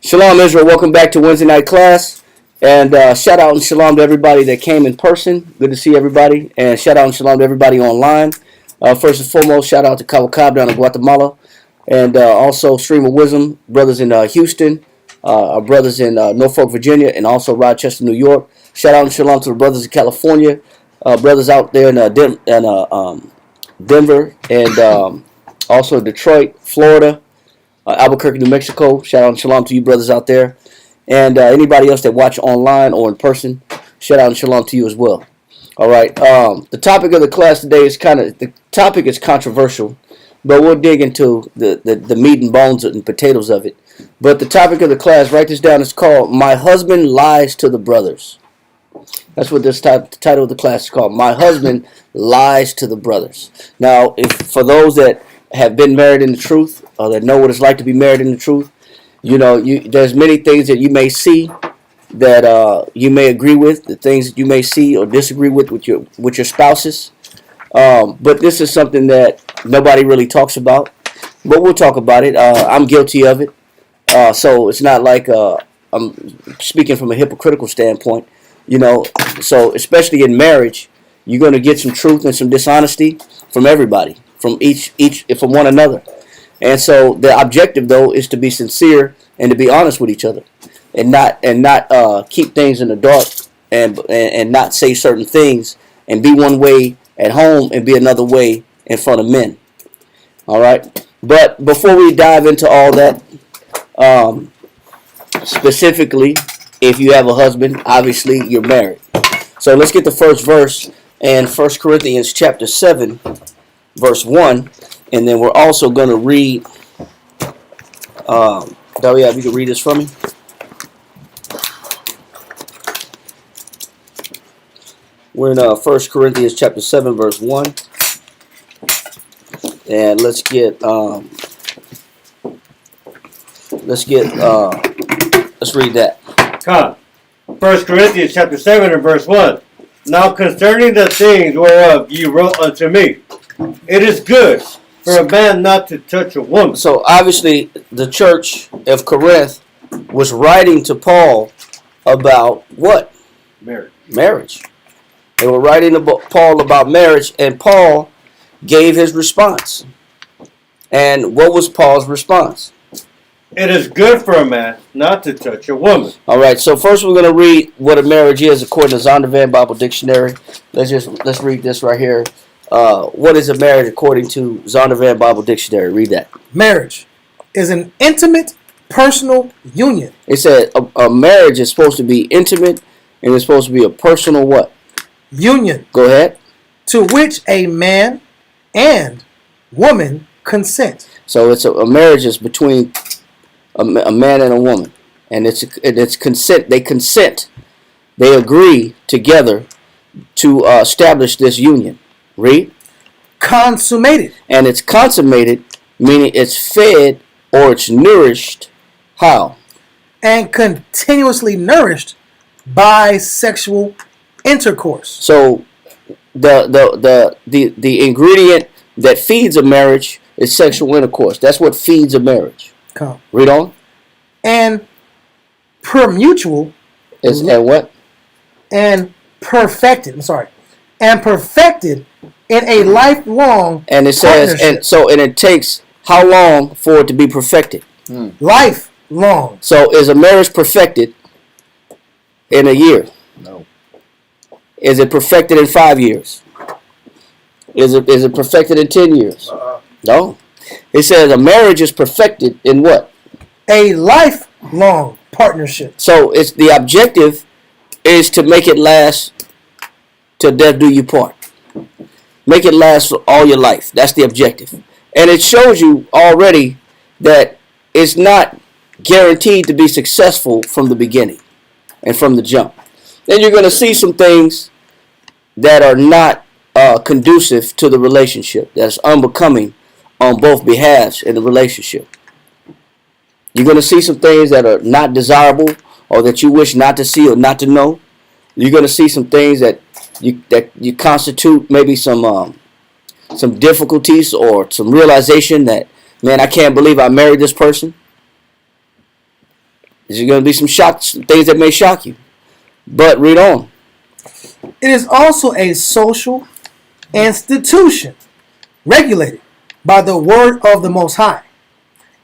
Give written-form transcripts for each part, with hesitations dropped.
Shalom, Israel. Welcome back to Wednesday night class. And shout out and shalom to everybody that came in person. Good to see everybody. And shout out and shalom to everybody online. First and foremost, shout out to Cabo down in Guatemala. And also Stream of Wisdom, brothers in Houston, our brothers in Norfolk, Virginia, and also Rochester, New York. Shout out and shalom to the brothers in California, brothers out there in Denver, and also Detroit, Florida. Albuquerque, New Mexico. Shout out and shalom to you brothers out there. And anybody else that watch online or in person, shout out and shalom to you as well. All right. The topic of the class today is controversial, but we'll dig into the meat and bones and potatoes of it. But the topic of the class, write this down, is called My Husband Lies to the Brothers. That's what this title of the class is called. My Husband Lies to the Brothers. Now, for those that have been married in the truth, or that know what it's like to be married in the truth, there's many things that you may see that you may agree with, the things that you may see or disagree with your spouses. But this is something that nobody really talks about. But we'll talk about it. I'm guilty of it. So it's not like I'm speaking from a hypocritical standpoint. So especially in marriage, you're going to get some truth and some dishonesty from everybody, from from one another. And so the objective, though, is to be sincere and to be honest with each other, and not keep things in the dark, and not say certain things and be one way at home and be another way in front of men. All right. But before we dive into all that, specifically, if you have a husband, obviously you're married. So let's get the first verse in 1 Corinthians chapter 7, verse 1. And then we're also going to read, Daria, if you can read this for me. We're in 1 Corinthians chapter 7, verse 1. And let's read that. Come. 1 Corinthians chapter 7 and verse 1. Now concerning the things whereof ye wrote unto me, it is good for a man not to touch a woman. So obviously the church of Corinth was writing to Paul about what? Marriage. They were writing to Paul about marriage, and Paul gave his response. And what was Paul's response? It is good for a man not to touch a woman. All right, so first we're going to read what a marriage is according to Zondervan Bible Dictionary. Let's read this right here. What is a marriage according to Zondervan Bible Dictionary? Read that. Marriage is an intimate, personal union. It said a marriage is supposed to be intimate, and it's supposed to be a personal what? Union. Go ahead. To which a man and woman consent. So it's a marriage is between a man and a woman, and it's consent. They consent. They agree together to establish this union. Read. Consummated. And it's consummated, meaning it's fed or it's nourished. How? And continuously nourished by sexual intercourse. So the ingredient that feeds a marriage is sexual intercourse. That's what feeds a marriage. Come. Read on. And permutual is and what? And perfected. I'm sorry. And perfected in a lifelong and it says and it takes how long for it to be perfected? Lifelong. So is a marriage perfected in a year? No. Is it perfected in 5 years? Is it perfected in 10 years? No. It says a marriage is perfected in what? A lifelong partnership. So it's the objective is to make it last till death do you part. Make it last for all your life. That's the objective. And it shows you already that it's not guaranteed to be successful from the beginning and from the jump. Then you're going to see some things that are not conducive to the relationship. That's unbecoming on both behalves in the relationship. You're going to see some things that are not desirable or that you wish not to see or not to know. You're going to see some things that you constitute maybe some difficulties or some realization that, man, I can't believe I married this person. There's going to be some things that may shock you. But read on. It is also a social institution regulated by the word of the Most High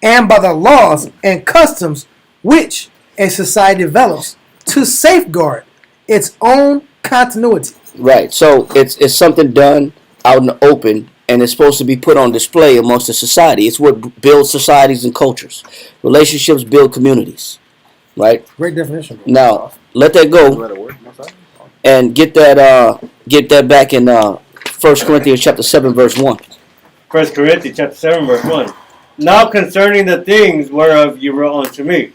and by the laws and customs which a society develops to safeguard its own continuity. Right. So it's something done out in the open, and it's supposed to be put on display amongst the society. It's what builds societies and cultures. Relationships build communities. Right. Great definition, bro. Now let that go and get that back in 1 Corinthians chapter 7 verse 1. 1 Corinthians chapter 7, verse 1. Now concerning the things whereof you wrote unto me,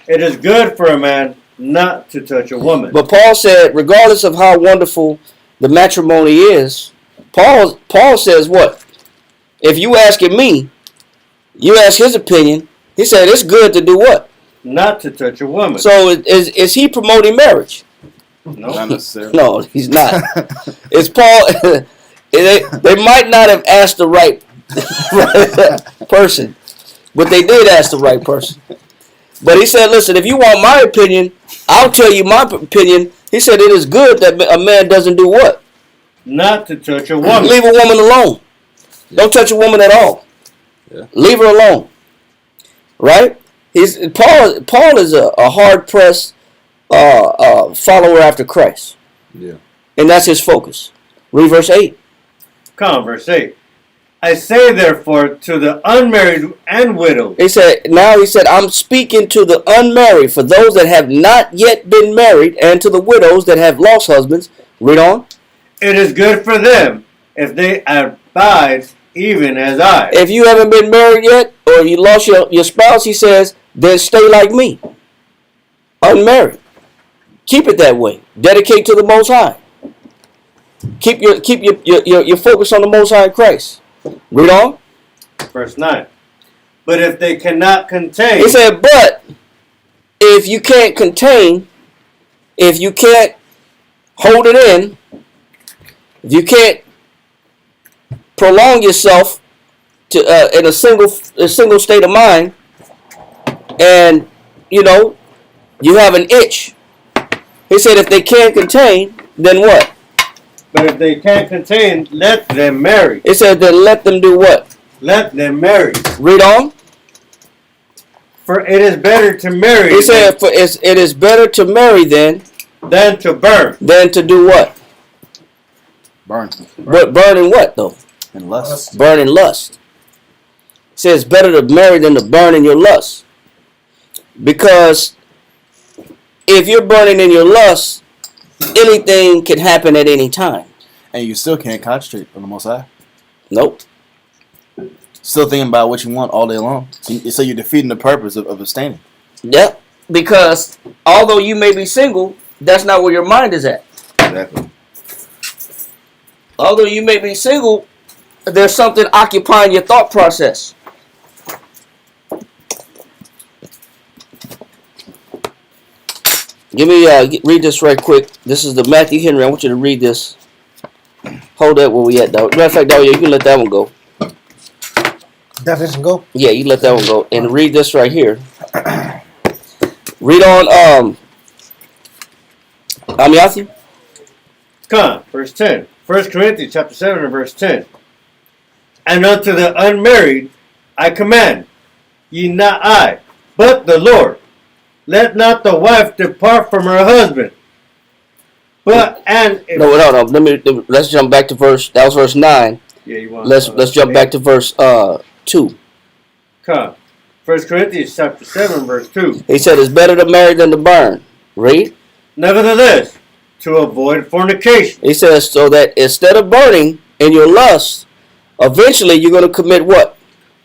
it is good for a man not to touch a woman. But Paul said, regardless of how wonderful the matrimony is, Paul says what? If you asking me, you ask his opinion, he said it's good to do what? Not to touch a woman. So is he promoting marriage? No. Not necessarily. No, he's not. It's Paul. They might not have asked the right person, but they did ask the right person. But he said, listen, if you want my opinion, I'll tell you my opinion. He said it is good that a man doesn't do what? Not to touch a woman. Leave a woman alone. Don't touch a woman at all. Yeah. Leave her alone. Right? Paul is a hard-pressed follower after Christ. Yeah. And that's his focus. Read verse 8. Come, verse 8. I say therefore to the unmarried and widows. He said, I'm speaking to the unmarried, for those that have not yet been married, and to the widows that have lost husbands. Read on. It is good for them if they abide even as I. If you haven't been married yet, or you lost your spouse, he says, then stay like me. Unmarried. Keep it that way. Dedicate to the Most High. Keep your focus on the Most High Christ. Read on. Verse 9. But if they cannot contain. He said, but if you can't contain, if you can't hold it in, if you can't prolong yourself to in a single state of mind, and you have an itch. He said, if they can't contain, then what? But if they can't contain, let them marry. It said, then let them do what? Let them marry. Read on. For it is better to marry. He said, it is better to marry then than to burn. Than to do what? Burn. But burn in what though? And lust. Burn in lust. It says better to marry than to burn in your lust. Because if you're burning in your lust, anything can happen at any time. And you still can't concentrate on the Most High. Nope. Still thinking about what you want all day long. So you're defeating the purpose of abstaining. Yep. Because although you may be single, that's not where your mind is at. Exactly. Although you may be single, there's something occupying your thought process. Give me read this right quick. This is the Matthew Henry. I want you to read this. Hold that where we at, dog. Matter of fact, dog, you can let that one go. Definition go? Yeah, you let that one go. And read this right here. Read on Matthew. Come, verse 10. 1 Corinthians chapter 7 and verse 10. And unto the unmarried I command, ye not I, but the Lord. Let not the wife depart from her husband. But and if, No. Let's jump back to verse. That was verse 9. Yeah, you want. Let's jump back to verse 2. Come, 1 Corinthians chapter 7 verse 2. He said it's better to marry than to burn. Read. Nevertheless, to avoid fornication. He says so that instead of burning in your lust, eventually you're going to commit what?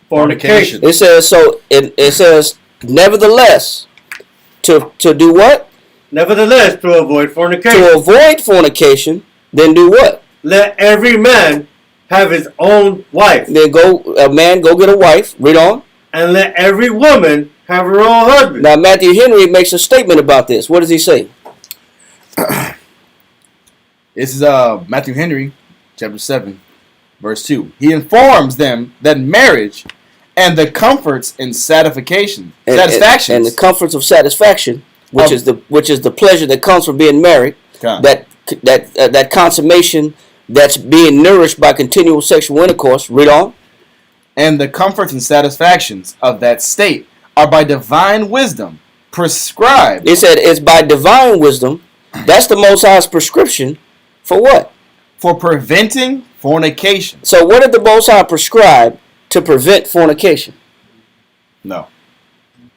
Fornication. It says so. It says nevertheless to do what? Nevertheless, to avoid fornication. To avoid fornication, then do what? Let every man have his own wife. Then a man go get a wife. Read on. And let every woman have her own husband. Now Matthew Henry makes a statement about this. What does he say? This is Matthew Henry, chapter 7, verse 2. He informs them that marriage And the comforts and satisfaction. And the comforts of satisfaction, which is the pleasure that comes from being married. That consummation that's being nourished by continual sexual intercourse. Read on. And the comforts and satisfactions of that state are by divine wisdom prescribed. It said it's by divine wisdom. That's the Most High's prescription for what? For preventing fornication. So what did the Most High prescribe to prevent fornication? No.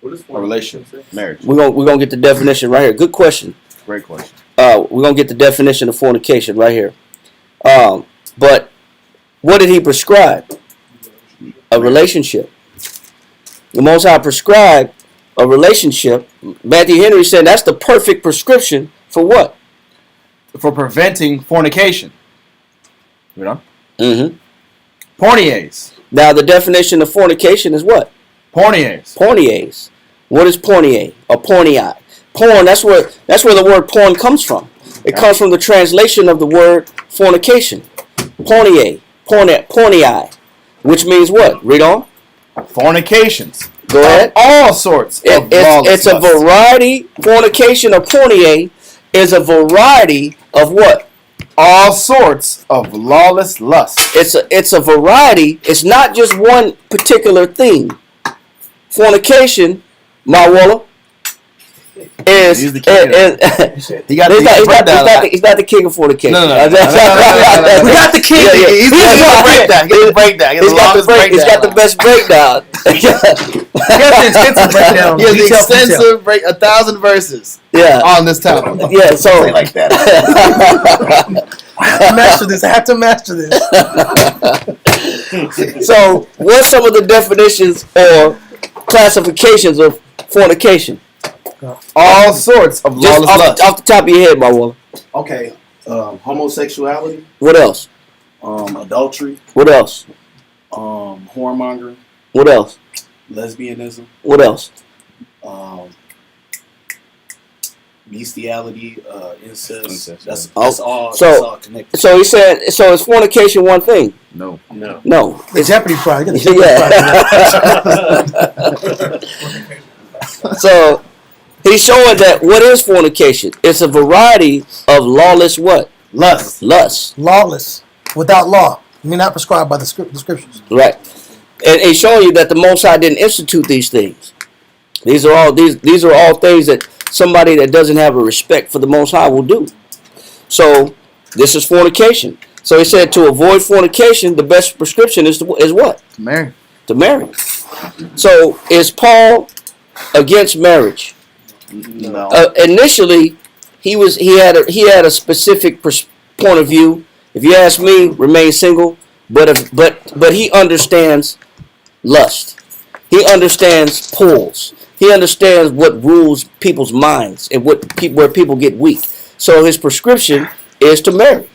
What is a relationship? Marriage. We're gonna get the definition right here. Good question. Great question. We're gonna get the definition of fornication right here. But what did he prescribe? A relationship. The Most High prescribed a relationship. Matthew Henry said that's the perfect prescription for what? For preventing fornication. You know? Mm-hmm. Porniers. Now the definition of fornication is what? Porniers. Porniers. What is pornier? Or pornii? Porn. That's where the word porn comes from. It comes from the translation of the word fornication. Pornier. Pornii. Which means what? Read on. Fornications. Go ahead. All sorts. It's a variety. Fornication or pornier is a variety of what? All sorts of lawless lust. It's a variety. It's not just one particular thing. Fornication, my Waller, is He's the king. He's not the king of fornication. No. We got the king. He's got the breakdown. He's got the best breakdown. He has the extensive breakdown. He has the extensive 1,000 verses. Yeah. On this topic. Yeah. So like that. I have to master this. So what's some of the definitions or classifications of fornication? All sorts of lawless lust. Off the top of your head, my Waller. Okay, homosexuality. What else? Adultery. What else? Whoremongering. What else? Lesbianism. What else? Bestiality. Incest. That's all. So- that's all connected. So he said. So is fornication one thing? No. No. The Jeopardy prize. Get the Jeopardy prize. So he's showing that what is fornication? It's a variety of lawless what? Lust. Lawless. Without law. I mean, not prescribed by the scriptures. Right. And he's showing you that the Most High didn't institute these things. These are all things that somebody that doesn't have a respect for the Most High will do. So this is fornication. So he said to avoid fornication, the best prescription is what? Marry. To marry. So is Paul against marriage? No. Initially, he had a specific point of view. If you ask me, remain single. But he understands lust. He understands pulls. He understands what rules people's minds and where people get weak. So his prescription is to marry.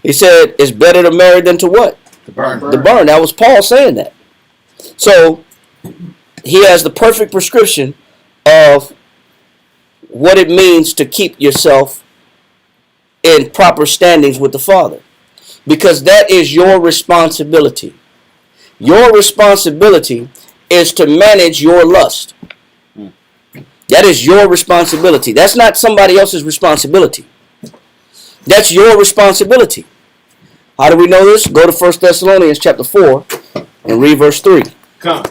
He said it's better to marry than to what? To burn. To burn. That was Paul saying that. So he has the perfect prescription of what it means to keep yourself in proper standings with the Father. Because that is your responsibility. Your responsibility is to manage your lust. That is your responsibility. That's not somebody else's responsibility. That's your responsibility. How do we know this? Go to 1 Thessalonians chapter 4 and read verse 3. Come.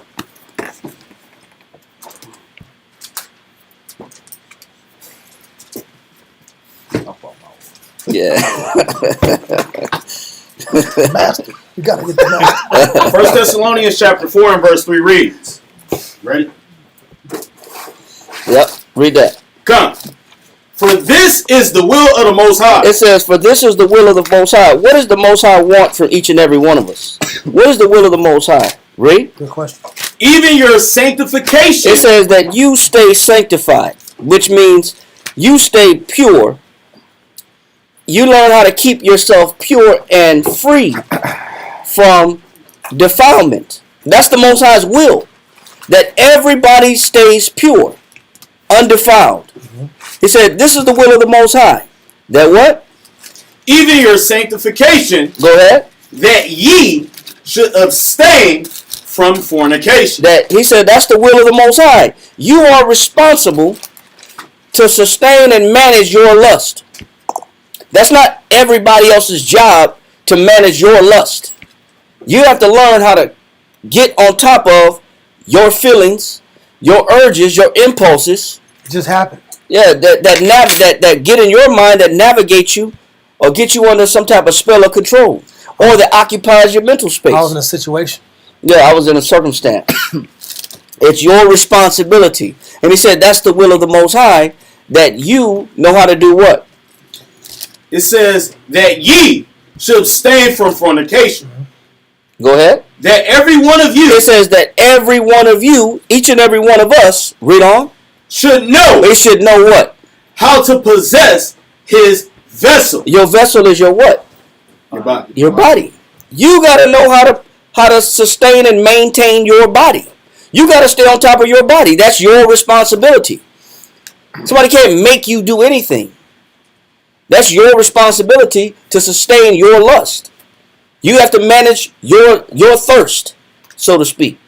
Yeah. Master. You got to get the master. 1 Thessalonians chapter 4 and verse 3 reads. Ready? Yep. Read that. Come. For this is the will of the Most High. It says, for this is the will of the Most High. What does the Most High want from each and every one of us? What is the will of the Most High? Read. Good question. Even your sanctification. It says that you stay sanctified, which means you stay pure. You learn how to keep yourself pure and free from defilement. That's the Most High's will. That everybody stays pure, undefiled. He said, this is the will of the Most High. That what? Even your sanctification. Go ahead. That ye should abstain from fornication. That he said that's the will of the Most High. You are responsible to sustain and manage your lust. That's not everybody else's job to manage your lust. You have to learn how to get on top of your feelings, your urges, your impulses. It just happened. Yeah, that get in your mind, that navigate you or get you under some type of spell of control, or that occupies your mental space. I was in a situation. Yeah, I was in a circumstance. It's your responsibility. And he said that's the will of the Most High, that you know how to do what? It says that ye should abstain from fornication. Go ahead. That every one of you It says that every one of you, each and every one of us, read on. should know They should know what? how to possess his vessel. Your vessel is your what? Your body. Your body. You got to know how to sustain and maintain your body. You got to stay on top of your body. That's your responsibility. Somebody can't make you do anything. That's your responsibility to sustain your lust. You have to manage your thirst, so to speak.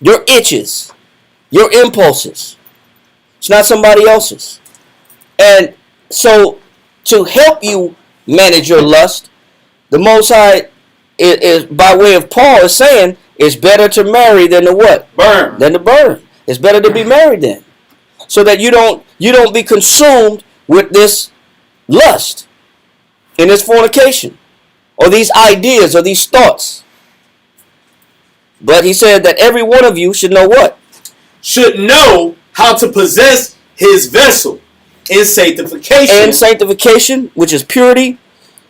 Your itches, your impulses. It's not somebody else's. And so to help you manage your lust, the Most High is by way of Paul is saying it's better to marry than to what? Burn. Than to burn. It's better to be married then. So that you don't be consumed with this lust and this fornication or these ideas or these thoughts. But he said that every one of you should know what? Should know how to possess his vessel in sanctification. And sanctification, which is purity,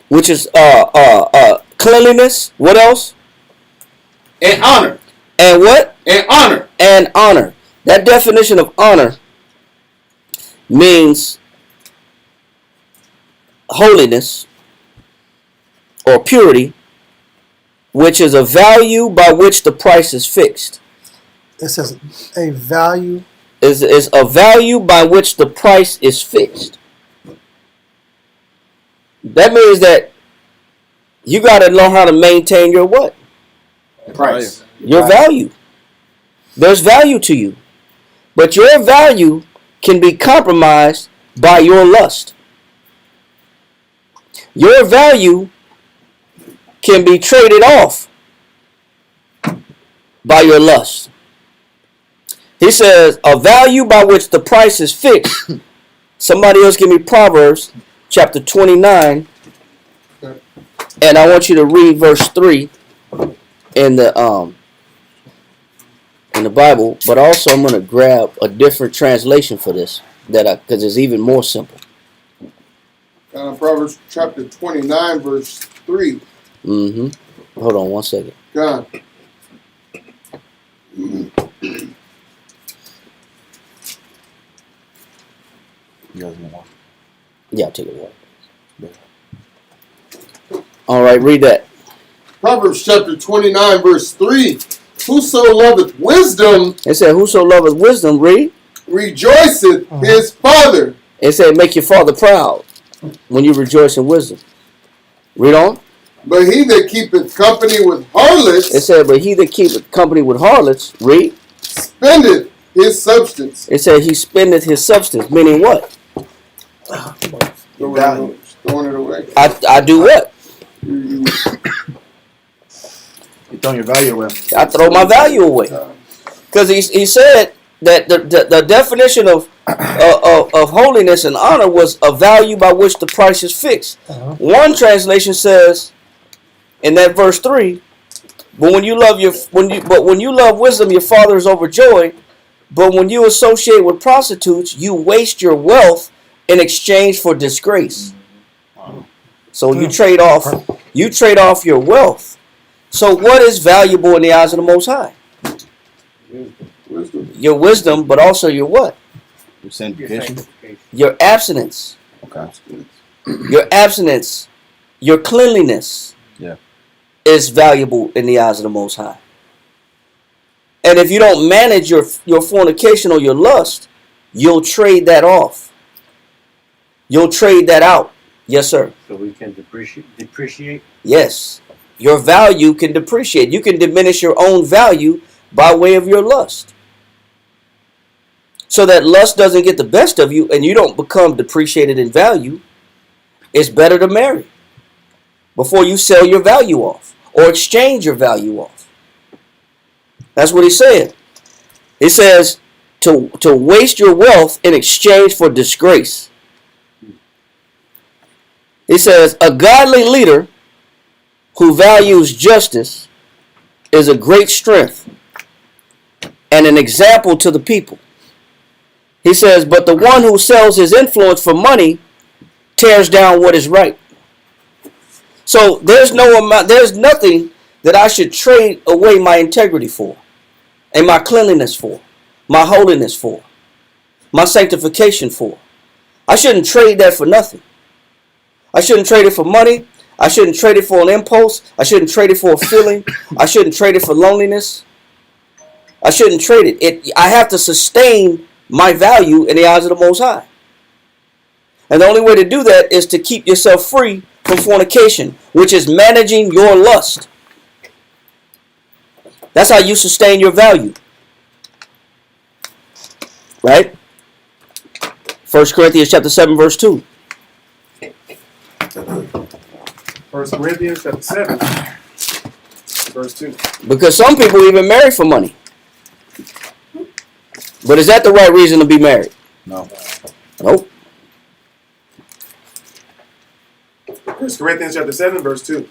which is cleanliness. What else? And honor. And what? And honor. And honor. That definition of honor means holiness or purity, which is a value by which the price is fixed. It says a value. Is a value by which the price is fixed. That means that you got to learn how to maintain your what? Price. Your value. There's value to you. But your value can be compromised by your lust. Your value can be traded off by your lust. He says, a value by which the price is fixed. Somebody else give me Proverbs chapter 29. And I want you to read verse 3 in the Bible. But also I'm going to grab a different translation for this, because it's even more simple. Proverbs chapter 29, verse 3. Hold on one second. God. Yeah, I'll take it. All right, read that. Proverbs chapter 29, verse 3. Whoso loveth wisdom, It said, whoso loveth wisdom, read. rejoiceth his father. It said, make your father proud when you rejoice in wisdom. Read on. But he that keepeth company with harlots, It said, but he that keepeth company with harlots, read. spendeth his substance. It said, he spendeth his substance, meaning what? Throwing it away. I do what? You You're throwing your value away. I throw my value away. Because he said that the definition of holiness and honor was a value by which the price is fixed. One translation says in that verse 3, but when you love wisdom, your father is overjoyed. But when you associate with prostitutes, you waste your wealth in exchange for disgrace. So you trade off your wealth. So what is valuable in the eyes of the Most High? wisdom. Your wisdom, but also your what? Your sanctification. Your abstinence. Okay. Your abstinence, your cleanliness is valuable in the eyes of the Most High. And if you don't manage your fornication or your lust, you'll trade that off. You'll trade that out. Yes, sir. So we can depreciate. Yes. your value can depreciate. You can diminish your own value by way of your lust. So that lust doesn't get the best of you and you don't become depreciated in value. It's better to marry before you sell your value off or exchange your value off. That's what he's saying. He says to waste your wealth in exchange for disgrace. He says a godly leader who values justice is a great strength and an example to the people. He says, but the one who sells his influence for money tears down what is right. So there's nothing that I should trade away my integrity for, and my cleanliness for, my holiness for, my sanctification for. I shouldn't trade that for nothing. I shouldn't trade it for money. I shouldn't trade it for an impulse. I shouldn't trade it for a feeling. I shouldn't trade it for loneliness. I shouldn't trade it. I have to sustain my value in the eyes of the Most High. And the only way to do that is to keep yourself free from fornication, which is managing your lust. That's how you sustain your value. Right? 1 Corinthians chapter 7, verse 2. 1 Corinthians chapter 7, verse 2. Because some people even marry for money. But is that the right reason to be married? No. Nope. 1 Corinthians chapter 7, verse 2.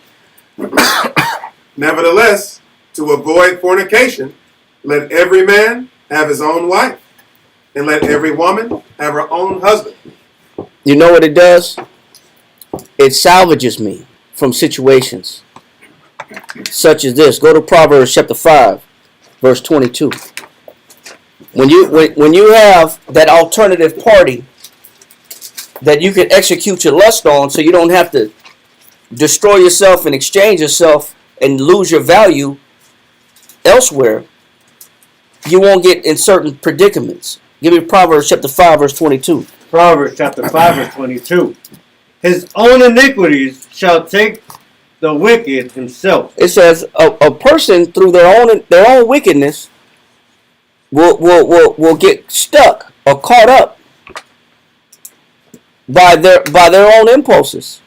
Nevertheless, to avoid fornication, let every man have his own wife, and let every woman have her own husband. You know what it does? It salvages me from situations such as this. Go to Proverbs chapter 5, verse 22. When you have that alternative party that you can execute your lust on, so you don't have to destroy yourself and exchange yourself and lose your value elsewhere, you won't get in certain predicaments. Give me Proverbs chapter 5, verse 22. Proverbs chapter 5, verse 22. His own iniquities shall take the wicked himself. It says a person through their own wickedness will get stuck or caught up by their own impulses.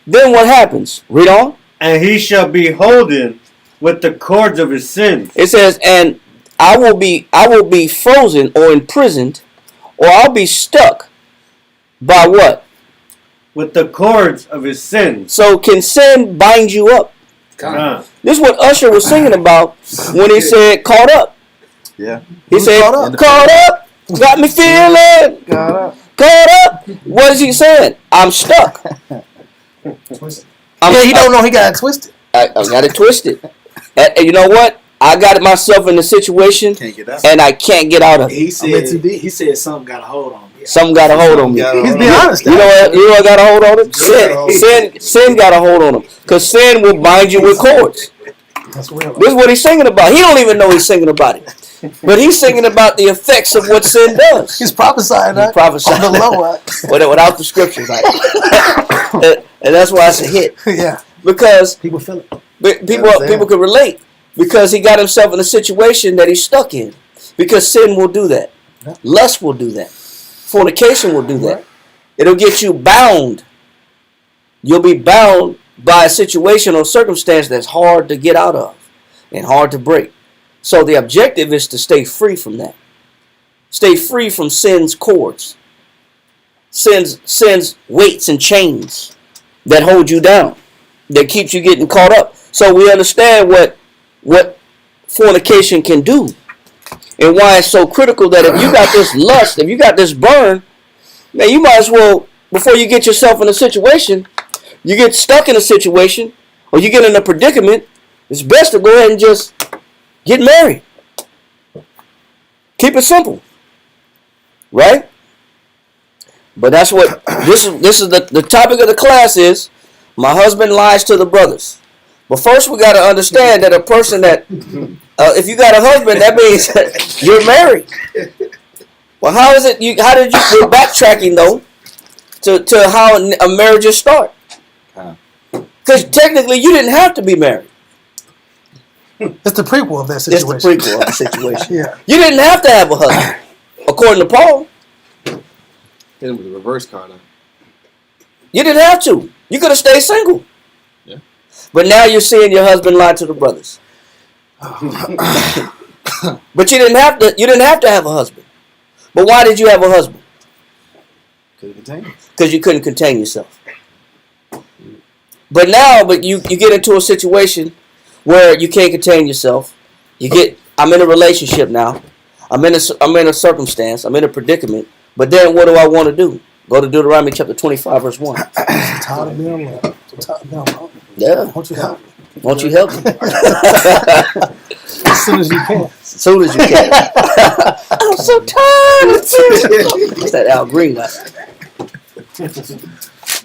Then what happens? Read on. And he shall be holden with the cords of his sins. It says, and I will be frozen or imprisoned, or I'll be stuck by what? With the cords of his sins. So can sin bind you up? This is what Usher was singing about when he said caught up. Yeah. He said caught up, got me feeling caught up. What is he saying? I'm stuck. He don't know he got it twisted. I got it twisted. And you know what? I got myself in a situation and I can't get out of it. He said something got a hold on me. Something got a hold on me. He's being honest. You know what got a hold on him? Sin got a hold on him. Because sin will bind you with cords. That's real. This is what he's singing about. He don't even know he's singing about it. But he's singing about the effects of what sin does. He's prophesying that. He's prophesying on the low. without the scriptures. Like. And that's why it's a hit. Yeah. Because people feel it. People can relate. Because he got himself in a situation that he's stuck in. Because sin will do that. Yeah. Lust will do that. Fornication will do that. Right. It'll get you bound. You'll be bound by a situation or circumstance that's hard to get out of and hard to break. So the objective is to stay free from that. Stay free from sin's cords. Sin's weights and chains that hold you down. That keeps you getting caught up. So we understand what fornication can do. And why it's so critical that if you got this lust, if you got this burn, man, you might as well, before you get yourself in a situation, you get stuck in a situation, or you get in a predicament, it's best to go ahead and just get married. Keep it simple. Right? But that's what, this is the topic of the class is, my husband lies to the brothers. But first we got to understand that a person that, if you got a husband, that means you're married. Well, how is it? How did you? We're backtracking though to how a marriage start. Because technically you didn't have to be married. It's the prequel of that It's situation. the prequel of the situation. Yeah. You didn't have to have a husband, according to Paul. Hit him with a reverse card. You didn't have to. You could have stayed single. Yeah. But now you're seeing your husband lie to the brothers. But you didn't have to. You didn't have to have a husband. But why did you have a husband? Because you couldn't contain yourself. But now, you get into a situation where you can't contain yourself. I'm in a relationship now. I'm in a circumstance. I'm in a predicament. But then what do I want to do? Go to Deuteronomy chapter 25, verse 1. Tired of being alone. Yeah. Won't you help me? Won't you help me? As soon as you can. As soon as you can. I'm so tired. What's that Al Green guy?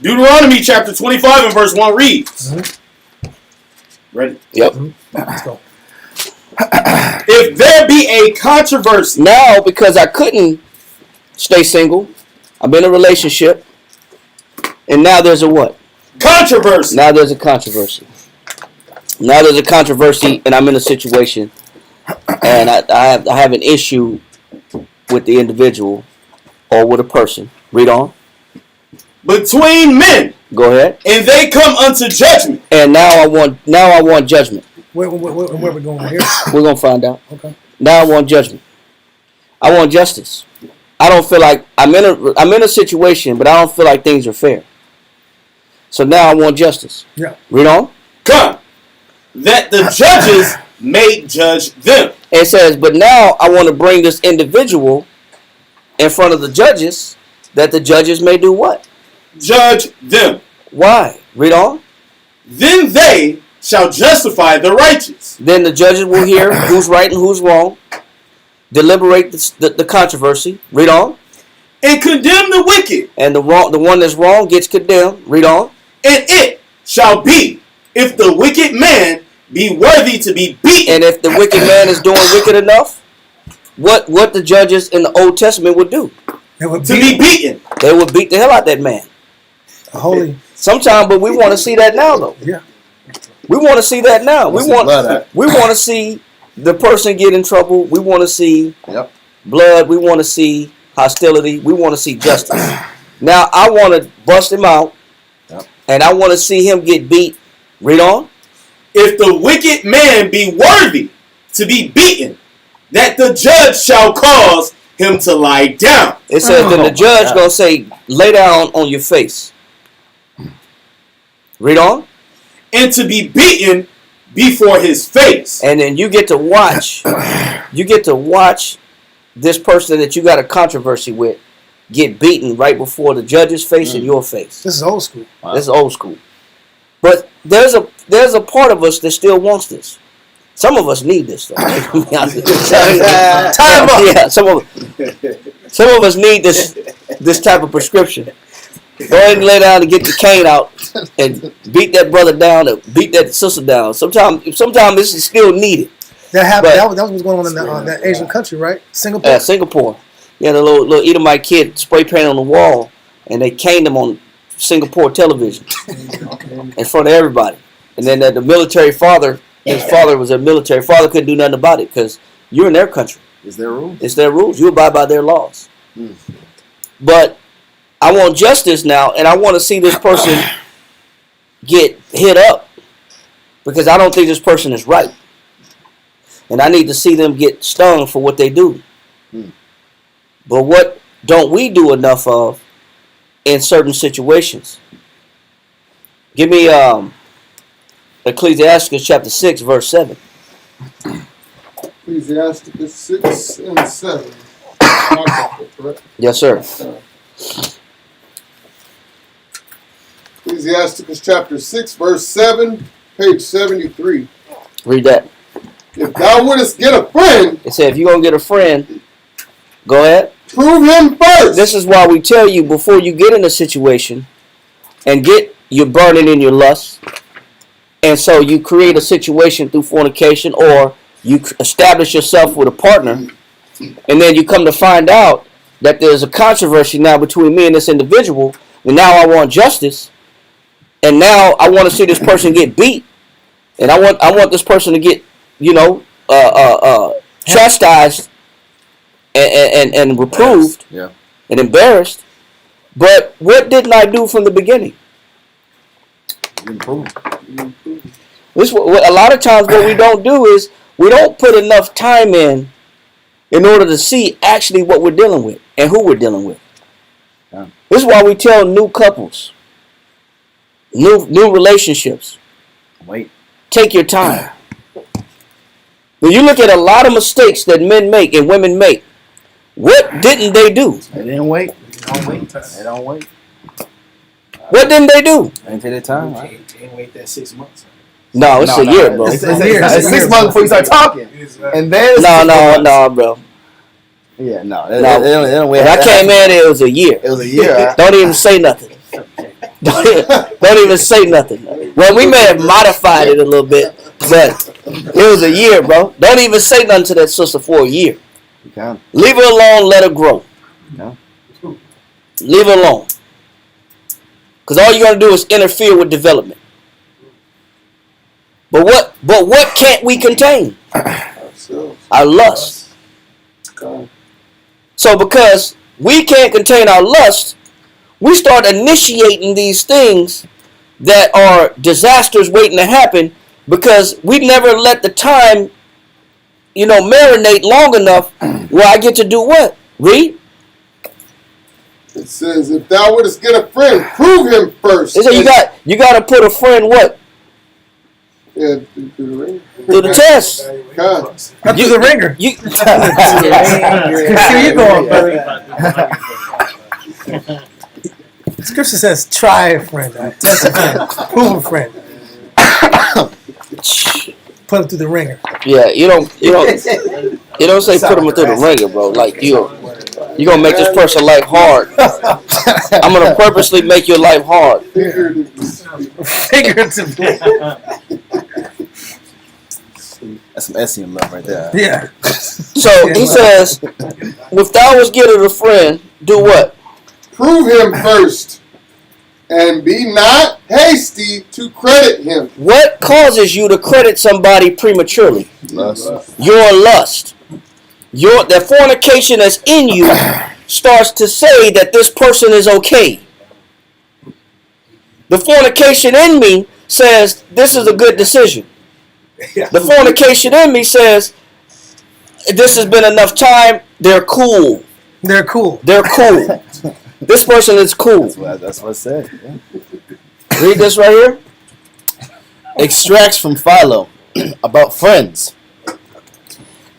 Deuteronomy chapter 25 and verse 1 reads. Ready? Yep. Let's go. If there be a controversy. Now, because I couldn't stay single, I'm in a relationship, and now there's a what? Controversy. Now there's a controversy. Now there's a controversy, and I'm in a situation, and I have an issue with the individual or with a person. Read on. Between men. Go ahead. And they come unto judgment. And now I want judgment. Where we going here? We're gonna find out. Okay. Now I want judgment. I want justice. I don't feel like I'm in a situation, but I don't feel like things are fair. So now I want justice. Yeah. Read on. Come. That the judges may judge them. It says, but now I want to bring this individual in front of the judges, that the judges may do what? Judge them. Why? Read on. Then they shall justify the righteous. Then the judges will hear who's right and who's wrong, deliberate the controversy. Read on. And condemn the wicked. And the one that's wrong gets condemned. Read on. And it shall be, if the wicked man be worthy to be beaten. And if the wicked man is doing wicked enough, what the judges in the Old Testament would do? To be beaten. They would beat the hell out that man. Holy. Sometimes, but we want to see that now, though. Yeah. We want to see that now. We want to see the person get in trouble. We want to see blood. We want to see hostility. We want to see justice. Now, I want to bust him out, and I want to see him get beat. Read on. If the wicked man be worthy to be beaten, that the judge shall cause him to lie down. It says then the judge going to say, lay down on your face. Read on. And to be beaten before his face. And then you get to watch. You get to watch this person that you got a controversy with get beaten right before the judge's face and your face. This is old school. Wow. This is old school. But there's a part of us that still wants this. Some of us need this though. Time up. Yeah, some of us need this type of prescription. Go ahead and lay down and get the cane out and beat that brother down or beat that sister down. Sometimes this is still needed. That happened. That was what was going on in that Asian country, right? Singapore. Yeah, Singapore. Yeah, the little Edomite kid spray paint on the wall, and they caned him on Singapore television in front of everybody. And then the military father, his father was a military father, couldn't do nothing about it because you're in their country. It's their rules. It's their rules. You abide by their laws. But I want justice now, and I want to see this person get hit up because I don't think this person is right. And I need to see them get stung for what they do. But what don't we do enough of in certain situations? Give me Ecclesiastes chapter 6, verse 7. Ecclesiastes 6 and 7. Correct? Yes, sir. Ecclesiastes chapter 6, verse 7, page 73. Read that. If thou wouldest get a friend, It said if you're going to get a friend, go ahead. prove him first. This is why we tell you before you get in a situation and you're burning in your lust. And so you create a situation through fornication or you establish yourself with a partner. And then you come to find out that there's a controversy now between me and this individual. And now I want justice. and now I want to see this person get beat, and I want this person to get, chastised and reproved and embarrassed. But what didn't I do from the beginning? Improve. This what a lot of times what we don't do is we don't put enough time in order to see actually what we're dealing with and who we're dealing with. Yeah. This is why we tell new couples, new relationships, Wait. take your time. When you look at a lot of mistakes that men make and women make, what didn't they do? They didn't wait. They don't wait. What didn't they do? They didn't take their time. Right? Can't wait that 6 months. No, it's a year, bro. It's 6 months before you start talking. And then No, bro. Yeah, no. No. They don't wait. When I came in, it was a year. It was a year. Don't even say nothing. Don't even say nothing. Well, we may have modified it a little bit, but it was a year, bro. Don't even say nothing to that sister for a year. Okay. Leave her alone. Let her grow. No. Leave her alone. Because all you're gonna do is interfere with development. But what can't we contain? Our lust. So because we can't contain our lust, we start initiating these things that are disasters waiting to happen because we never let the time, marinate long enough where I get to do what? Read? It says, if thou wouldest get a friend, prove him first. It says you got to put a friend what? Yeah, through the ring. Through the test. God. Not through the ringer. You, Here you go, brother. Scripture says, try a friend, test a friend, prove a friend. Put him through the ringer. yeah, you don't say put them through the ringer, bro. Like you're gonna make this person life hard. I'm gonna purposely make your life hard. Figuratively. That's some Essien love right there. Yeah. So he says, if thou was getting a friend, do what? Prove him first, and be not hasty to credit him. What causes you to credit somebody prematurely? Lust. Your lust. The fornication that's in you starts to say that this person is okay. The fornication in me says this is a good decision. The fornication in me says this has been enough time. They're cool. They're cool. They're cool. This person is cool. That's what it said. Yeah. Read this right here. Extracts from Philo about friends.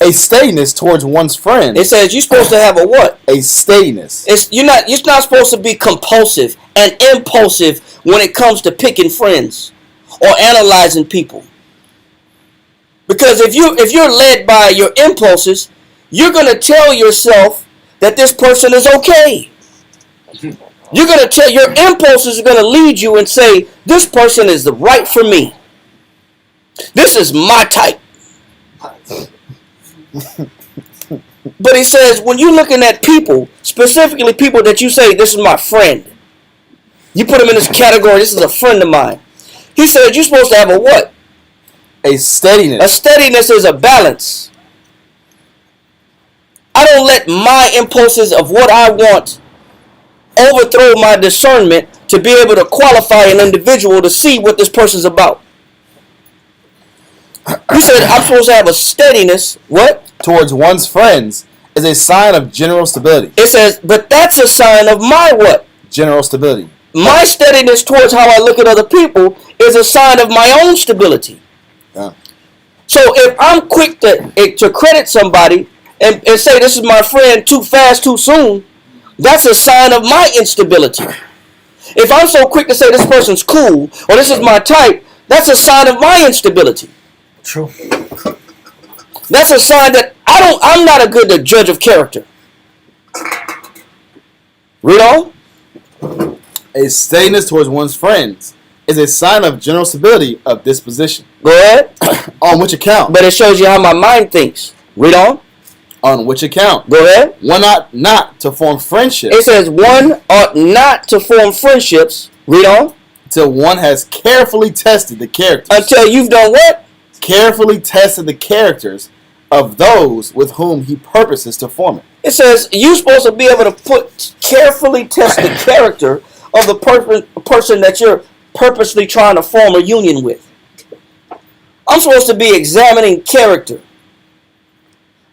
A steadiness towards one's friend. It says you're supposed to have a what? A steadiness. You're not supposed to be compulsive and impulsive when it comes to picking friends or analyzing people. Because if you're led by your impulses, you're gonna tell yourself that this person is okay. You're gonna tell your impulses are gonna lead you and say this person is the right for me. This is my type. But he says when you're looking at people, specifically people that you say this is my friend, you put them in this category. This is a friend of mine. He said you're supposed to have a what? A steadiness. A steadiness is a balance. I don't let my impulses of what I want overthrow my discernment to be able to qualify an individual to see what this person's about. You said I'm supposed to have a steadiness, what? Towards one's friends is a sign of general stability. It says, but that's a sign of my what? General stability. My steadiness towards how I look at other people is a sign of my own stability. Yeah. So if I'm quick to credit somebody and say this is my friend too fast, too soon, that's a sign of my instability. If I'm so quick to say this person's cool or this is my type, that's a sign of my instability. True. That's a sign that I'm not a good judge of character. Read on. A steadiness towards one's friends is a sign of general stability of disposition. Go ahead. On which account? But it shows you how my mind thinks. Read on. On which account? Go ahead. One ought not to form friendships. It says one ought not to form friendships. Read on. till one has carefully tested the characters. Until you've done what? Carefully tested the characters of those with whom he purposes to form it. It says you're supposed to be able to carefully test the character of the person that you're purposely trying to form a union with. I'm supposed to be examining character,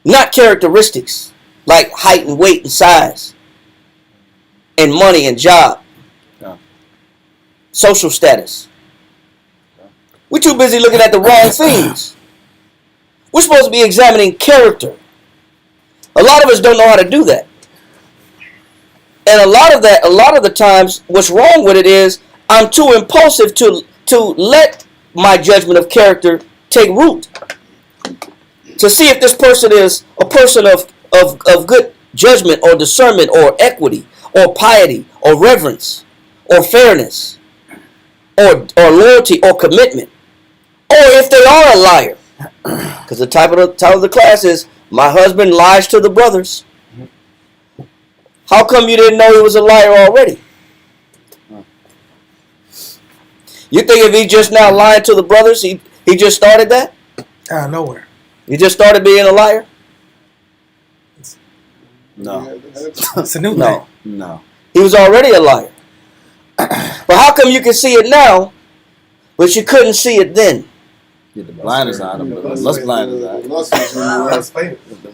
not characteristics like height and weight and size and money and job, social status. We're too busy looking at the wrong things. We're supposed to be examining character. A lot of us don't know how to do that. And a lot of the times, what's wrong with it is I'm too impulsive to let my judgment of character take root. To see if this person is a person of good judgment or discernment or equity or piety or reverence or fairness or loyalty or commitment. Or if they are a liar. Because the title of the class is My Husband Lies to the Brothers. How come you didn't know he was a liar already? You think if he just now lying to the brothers, he just started that? Out of nowhere. He just started being a liar? No. It's a new No. thing. No. He was already a liar. But how come you can see it now, but you couldn't see it then? Get the blinders on them. The lust blinders on. The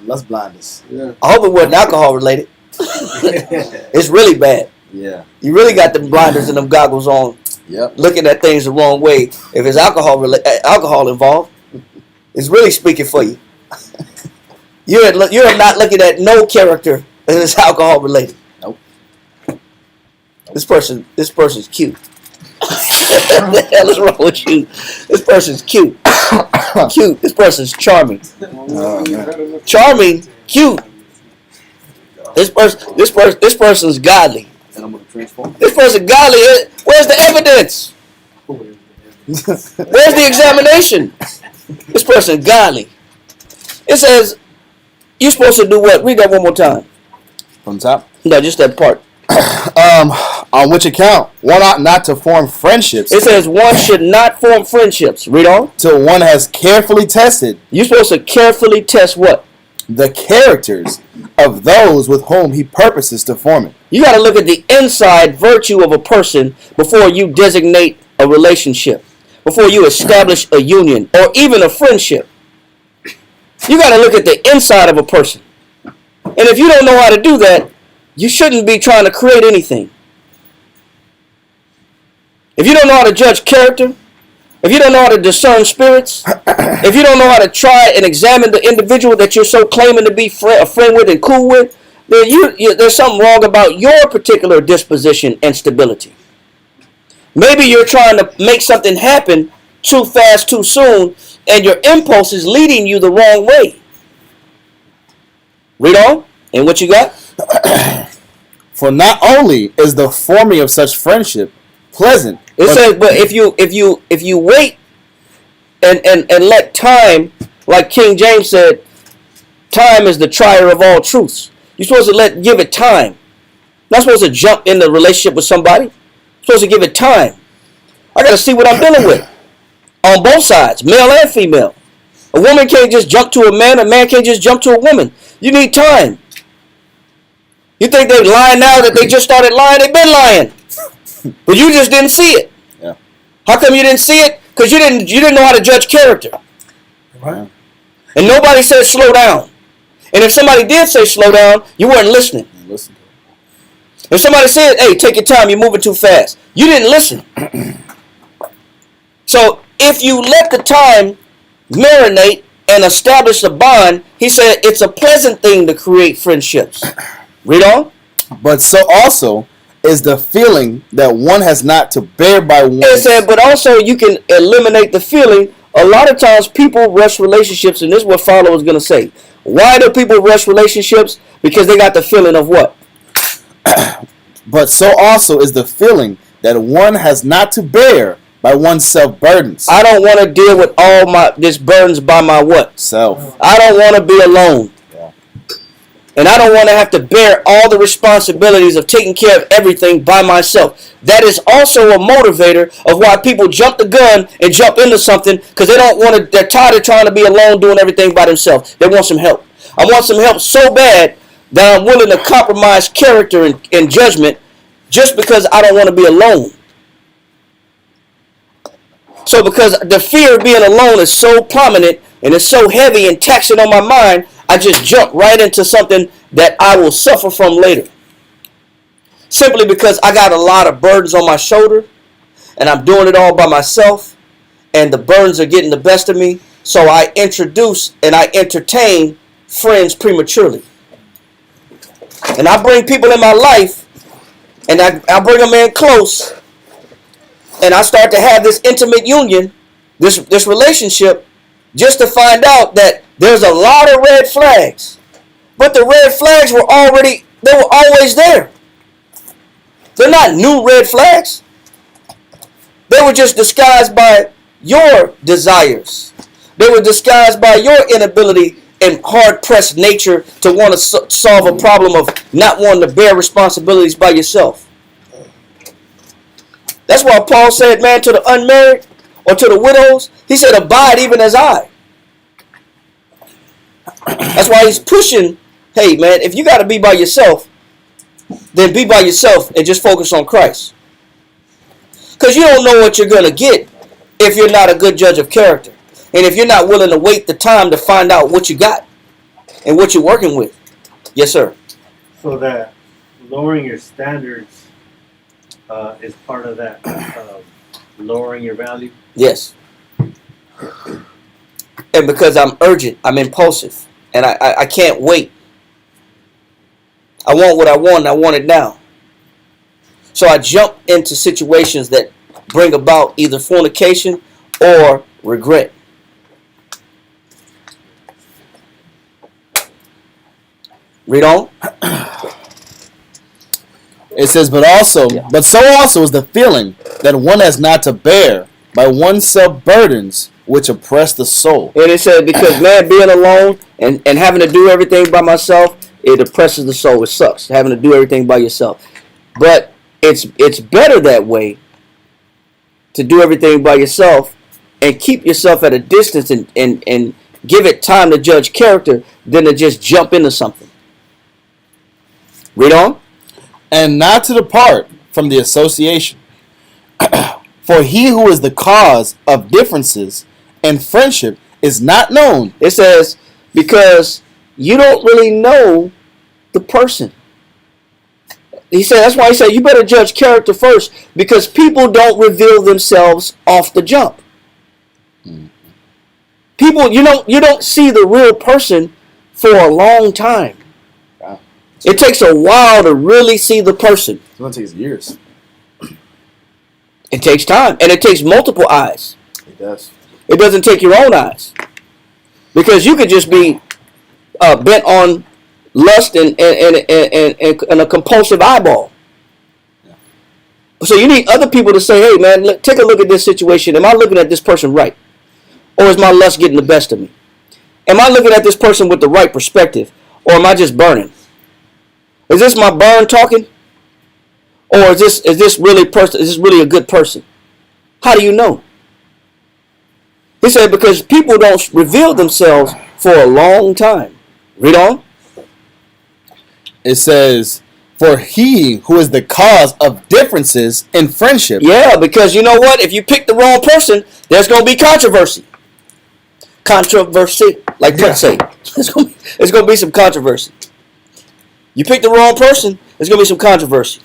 lust blinders. Yeah. I hope it wasn't alcohol related. It's really bad. Yeah. You really got them blinders and them goggles on, Yep. looking at things the wrong way. If it's alcohol involved, it's really speaking for you. You're not looking at no character and it's alcohol related. Nope. This person's cute. What the hell is wrong with you? This person's cute. Cute. This person's charming. Charming, cute. This person's godly. And I'm gonna transform. This person godly. Where's the evidence? Where's the examination? This person godly. It says you're supposed to do what? Read that one more time. From top. No, just that part. On which account one ought not to form friendships. It says one should not form friendships. Read on. Till one has carefully tested You're supposed to carefully test what? the characters of those with whom he purposes to form it. You got to look at the inside virtue of a person before you designate a relationship, before you establish a union or even a friendship. You got to look at the inside of a person. And if you don't know how to do that, you shouldn't be trying to create anything. If you don't know how to judge character, if you don't know how to discern spirits, if you don't know how to try and examine the individual that you're so claiming to be a friend with and cool with, then there's something wrong about your particular disposition and stability. Maybe you're trying to make something happen too fast, too soon, and your impulse is leading you the wrong way. Read on. And what you got? For not only is the forming of such friendship pleasant, It says, but if you wait and let time, like King James said, time is the trier of all truths. You're supposed to give it time. Not supposed to jump in the relationship with somebody. You're supposed to give it time. I got to see what I'm dealing with on both sides, male and female. A woman can't just jump to a man can't just jump to a woman. You need time. You think they're lying now that they just started lying? They've been lying. But you just didn't see it. Yeah. How come you didn't see it? Because you didn't know how to judge character. Right. And nobody said slow down. And if somebody did say slow down, you weren't listening. listen. If somebody said, hey, take your time, you're moving too fast, you didn't listen. So if you let the time marinate and establish a bond, he said it's a pleasant thing to create friendships. Read on. But so also is the feeling that one has not to bear by one. It said, but also you can eliminate the feeling. A lot of times people rush relationships, and this is what Follow is going to say. Why do people rush relationships? Because they got the feeling of what? But so also is the feeling that one has not to bear by oneself burdens. I don't want to deal with all this burdens by my what? Self. I don't want to be alone. Yeah. And I don't want to have to bear all the responsibilities of taking care of everything by myself. That is also a motivator of why people jump the gun and jump into something, because they don't want to, they're tired of trying to be alone doing everything by themselves. They want some help. I want some help so bad that I'm willing to compromise character and judgment just because I don't want to be alone. So because the fear of being alone is so prominent and it's so heavy and taxing on my mind, I just jump right into something that I will suffer from later. Simply because I got a lot of burdens on my shoulder and I'm doing it all by myself and the burdens are getting the best of me. So I introduce and I entertain friends prematurely. And I bring people in my life and I bring them in close and I start to have this intimate union, this relationship, just to find out that there's a lot of red flags. But the red flags were always there. They're not new red flags. They were just disguised by your desires. They were disguised by your inability and hard-pressed nature to want to solve a problem of not wanting to bear responsibilities by yourself. That's why Paul said, man, to the unmarried or to the widows, he said, abide even as I. That's why he's pushing, hey, man, if you got to be by yourself, then be by yourself and just focus on Christ. Because you don't know what you're going to get if you're not a good judge of character. And if you're not willing to wait the time to find out what you got and what you're working with. Yes, sir. So that lowering your standards is part of that lowering your value? Yes. And because I'm urgent, I'm impulsive, and I can't wait. I want what I want, and I want it now. So I jump into situations that bring about either fornication or regret. Read on. It says, but so also is the feeling that one has not to bear by oneself burdens which oppress the soul. And it said, because man, being alone and having to do everything by myself, it oppresses the soul. It sucks, having to do everything by yourself. But it's better that way, to do everything by yourself and keep yourself at a distance and give it time to judge character than to just jump into something. Read on. And not to depart from the association. For he who is the cause of differences in friendship is not known. It says, because you don't really know the person. He said, that's why he said, you better judge character first, because people don't reveal themselves off the jump. People, you don't see the real person for a long time. Wow. It takes a while to really see the person. It's going to take years. It takes time, and it takes multiple eyes. It does. It doesn't take your own eyes, because you could just be bent on lust and a compulsive eyeball. So you need other people to say, hey man, take a look at this situation. Am I looking at this person right? Or is my lust getting the best of me? Am I looking at this person with the right perspective? Or am I just burning? Is this my burn talking? Or is this really a good person? How do you know? He said, because people don't reveal themselves for a long time. Read on. It says, for he who is the cause of differences in friendship. Yeah, because you know what? If you pick the wrong person, there's going to be controversy. Controversy, like Prince say. It's going to be some controversy. You pick the wrong person, there's going to be some controversy.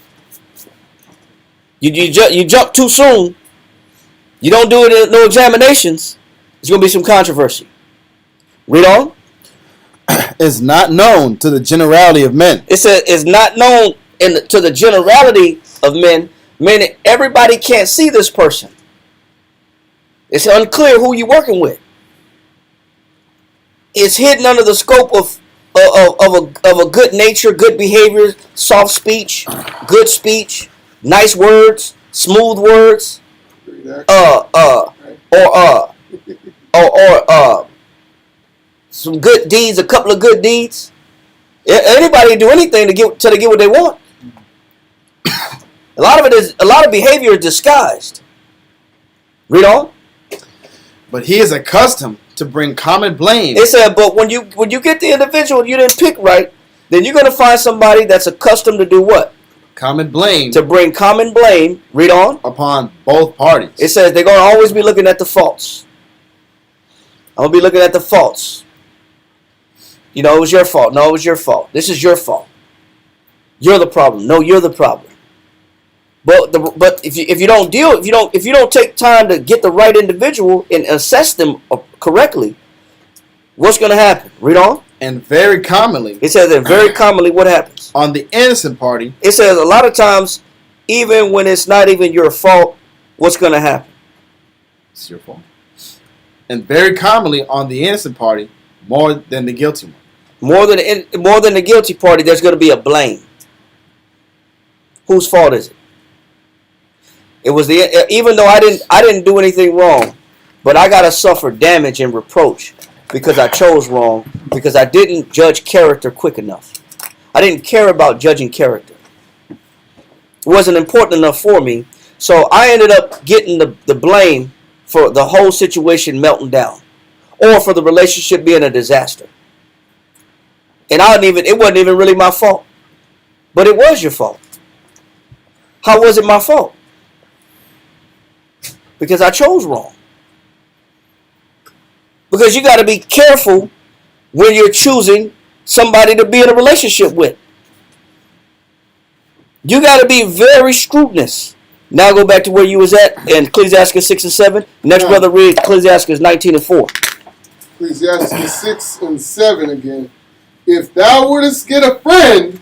You jump too soon. You don't do it, no examinations. There's going to be some controversy. Read on. Is not known to the generality of men. It says is not known to the generality of men, meaning everybody can't see this person. It's unclear who you're working with. It's hidden under the scope of a good nature, good behavior, soft speech, good speech, nice words, smooth words, or some good deeds, a couple of good deeds. Anybody do anything to get what they want. A lot of behavior is disguised. Read on. But he is accustomed to bring common blame. It said, but when you get the individual you didn't pick right, then you're going to find somebody that's accustomed to do what? Common blame. To bring common blame. Read on. Upon both parties. It says they're going to always be looking at the faults. I'm going to be looking at the faults. You know, it was your fault. No, it was your fault. This is your fault. You're the problem. No, you're the problem. But if you don't take time to get the right individual and assess them correctly, what's going to happen? Read on. And very commonly, it says that very commonly what happens on the innocent party. It says a lot of times, even when it's not even your fault, what's going to happen? It's your fault. And very commonly on the innocent party, more than the guilty one. More than the guilty party, there's going to be a blame. Whose fault is it? It was even though I didn't do anything wrong, but I gotta suffer damage and reproach because I chose wrong, because I didn't judge character quick enough. I didn't care about judging character. It wasn't important enough for me, so I ended up getting the blame for the whole situation melting down, or for the relationship being a disaster. And it wasn't even really my fault, but it was your fault. How was it my fault? Because I chose wrong. Because you got to be careful when you're choosing somebody to be in a relationship with. You got to be very scrutinous. Now go back to where you was at in Ecclesiastes 6 and 7. Next brother read Ecclesiastes 19 and 4. Ecclesiastes 6 and 7 again. If thou wouldest get a friend,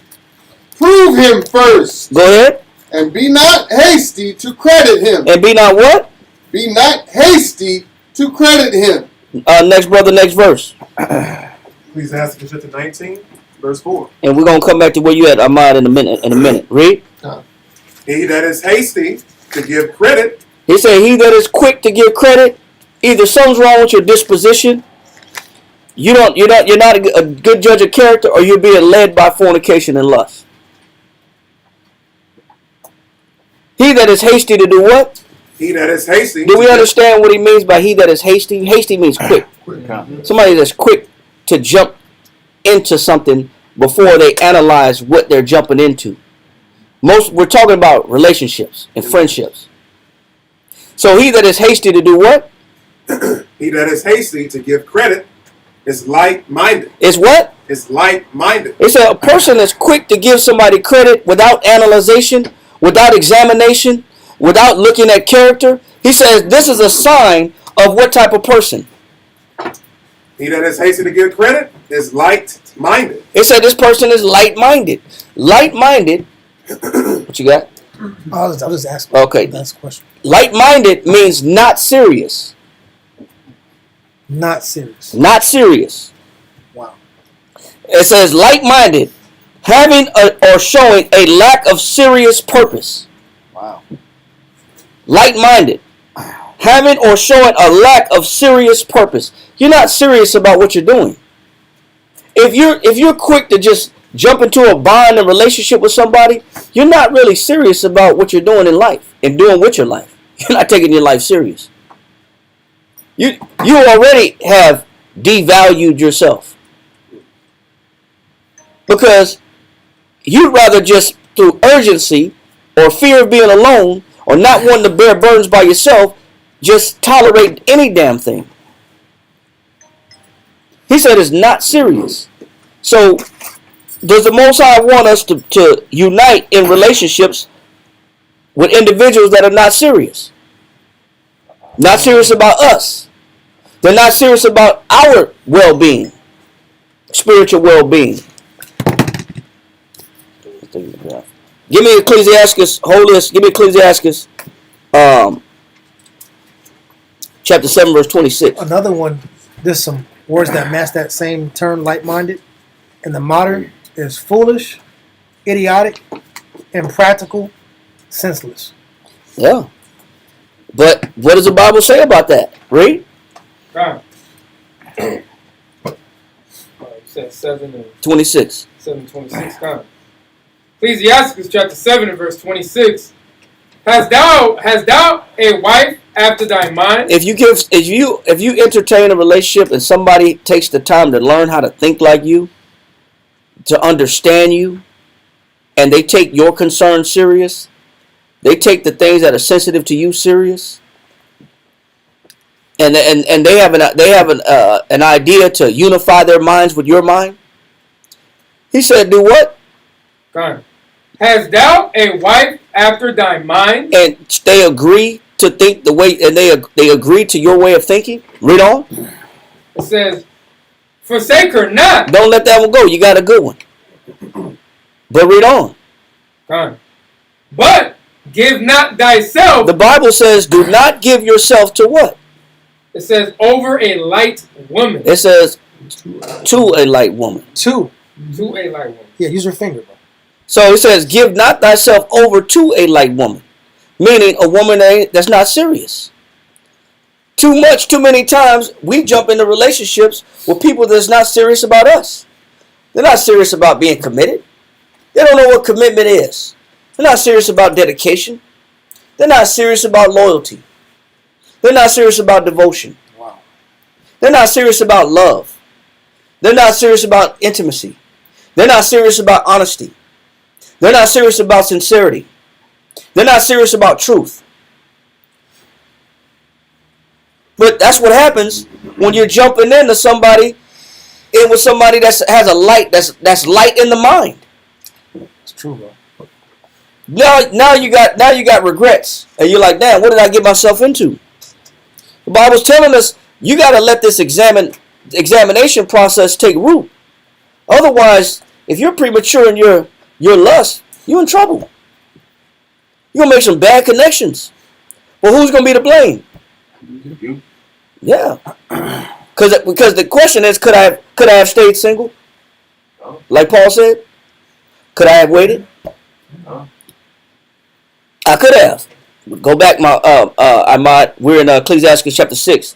prove him first. Go ahead. And be not hasty to credit him. And be not what? Be not hasty to credit him. Next brother, next verse. Ecclesiastes chapter 19, verse 4. And we're going to come back to where you at, Ahmad, in a minute. Read. He that is hasty to give credit. He said, he that is quick to give credit, either something's wrong with your disposition, you're not a good judge of character, or you're being led by fornication and lust. He that is hasty to do what? He that is hasty. Do we understand what he means by he that is hasty? Hasty means quick. Somebody that's quick to jump into something before they analyze what they're jumping into. We're talking about relationships and friendships. So he that is hasty to do what? He that is hasty to give credit is light-minded. Is what? Is light-minded. It's a person that's quick to give somebody credit without analyzation, without examination, without looking at character. He says this is a sign of what type of person? He that is hasty to give credit is light-minded. It said this person is light-minded. Light-minded. What you got? I was just asking. Okay. That's a question. Light-minded means not serious. Not serious. Not serious. Wow. It says light-minded, having or showing a lack of serious purpose. Wow. Light-minded, having or showing a lack of serious purpose. You're not serious about what you're doing. If you're quick to just jump into a bond and relationship with somebody, you're not really serious about what you're doing in life and doing with your life. You're not taking your life serious. You already have devalued yourself. Because you'd rather just through urgency or fear of being alone or not wanting to bear burdens by yourself, just tolerate any damn thing. He said it's not serious. So does the Most High want us to unite in relationships with individuals that are not serious? Not serious about us. They're not serious about our well-being, spiritual well-being. Give me Ecclesiastes, hold this, give me Ecclesiastes chapter 7, verse 26. Another one, there's some words that match that same term, light-minded. In the modern is foolish, idiotic, impractical, senseless. Yeah. But what does the Bible say about that? Read. said 7 and 26. 7:26. Ecclesiasticus chapter 7 and verse 26. Hast thou a wife after thy mind? If you entertain a relationship and somebody takes the time to learn how to think like you, to understand you, and they take your concerns serious, they take the things that are sensitive to you serious, and they have an idea to unify their minds with your mind. He said, "Do what? God. Hast thou a wife after thy mind?" And they agree to think the way, and they agree to your way of thinking. Read on. It says, "Forsake her not." Don't let that one go. You got a good one. But read on. God. "But give not thyself." The Bible says, "Do not give yourself to what?" It says, "over a light woman." It says, "To a light woman." Two. To a light woman. Yeah, use your finger, bro. So it says, "Give not thyself over to a light woman," meaning a woman that's not serious. Too many times we jump into relationships with people that's not serious about us. They're not serious about being committed. They don't know what commitment is. They're not serious about dedication. They're not serious about loyalty. They're not serious about devotion. Wow. They're not serious about love. They're not serious about intimacy. They're not serious about honesty. They're not serious about sincerity. They're not serious about truth. But that's what happens when you're jumping into somebody, with somebody that has a light, that's light in the mind. It's true, bro. Now you got regrets, and you're like, damn, what did I get myself into? The Bible's telling us you got to let this examination process take root. Otherwise, if you're premature in your lust, you're in trouble. You're gonna make some bad connections. Well, who's gonna be to blame? You. Yeah, because the question is, could I have stayed single? No. Like Paul said, could I have waited? No. I could have. Go back, we're in Ecclesiastes chapter 6.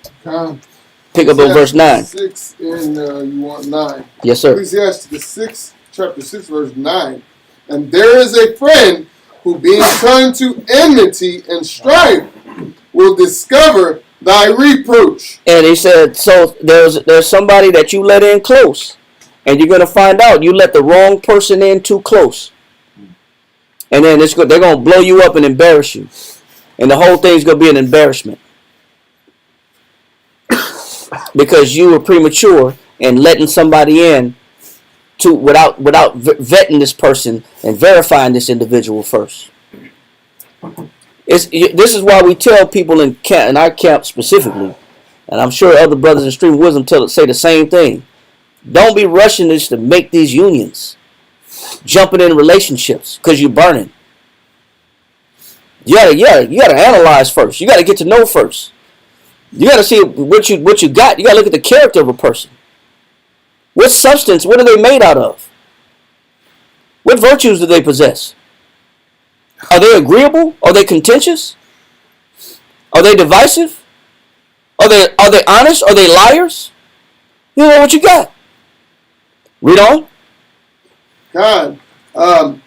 Pick up on verse 9. 6 and you want 9. Yes, sir. Ecclesiastes 6, chapter 6, verse 9. And there is a friend who, being turned to enmity and strife, will discover thy reproach. And he said, so there's somebody that you let in close, and you're gonna find out you let the wrong person in too close, and then they're gonna blow you up and embarrass you, and the whole thing's gonna be an embarrassment because you were premature and letting somebody in without vetting this person and verifying this individual first. This is why we tell people in our camp specifically, and I'm sure other brothers in Stream of Wisdom say the same thing. Don't be rushing this to make these jumping in relationships because you're burning. You gotta analyze first. You gotta get to know first. You gotta see what you got. You gotta look at the character of a person. What substance? What are they made out of? What virtues do they possess? Are they agreeable? Are they contentious? Are they divisive? Are they honest? Are they liars? You know what you got. Read on. God,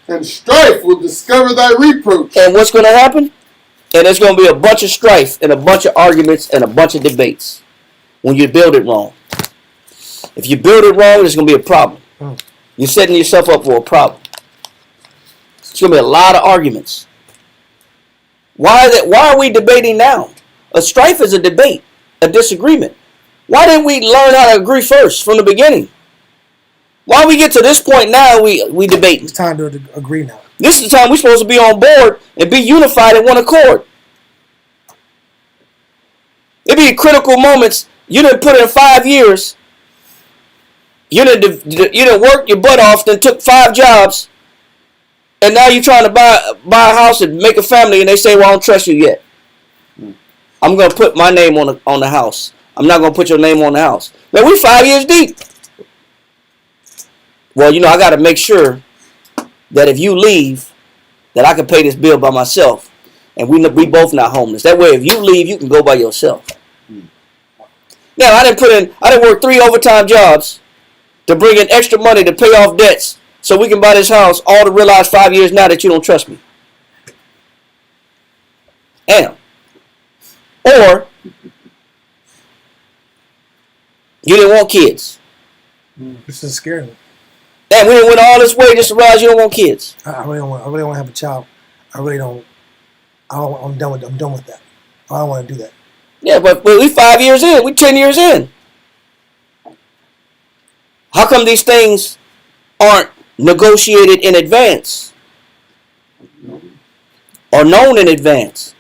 and strife will discover thy reproach. And what's going to happen? And there's going to be a bunch of strife and a bunch of arguments and a bunch of debates when you build it wrong. If you build it wrong, there's going to be a problem. You're setting yourself up for a problem. It's going to be a lot of arguments. Why are we debating now? A strife is a debate, a disagreement. Why didn't we learn how to agree first from the beginning? Why we get to this point now, we debate. It's time to agree now. This is the time we're supposed to be on board and be unified in one accord. It be critical moments. You didn't put in 5 years. You didn't work your butt off, then took 5 jobs, and now you're trying to buy a house and make a family, and they say, well, I don't trust you yet. I'm going to put my name on the house. I'm not going to put your name on the house. Man, we 5 years deep. Well, I got to make sure that if you leave, that I can pay this bill by myself, and we both not homeless. That way, if you leave, you can go by yourself. Now, I didn't work 3 overtime jobs, to bring in extra money to pay off debts so we can buy this house, all to realize 5 years now that you don't trust me. Damn. Or you didn't want kids. This is scary. Damn, we didn't went all this way just to realize you don't want kids. I really don't want. I really want to have a child. I really don't. I'm done with. I'm done with that. I don't want to do that. Yeah, but we 5 years in. We 10 years in. How come these things aren't negotiated in advance or known in advance?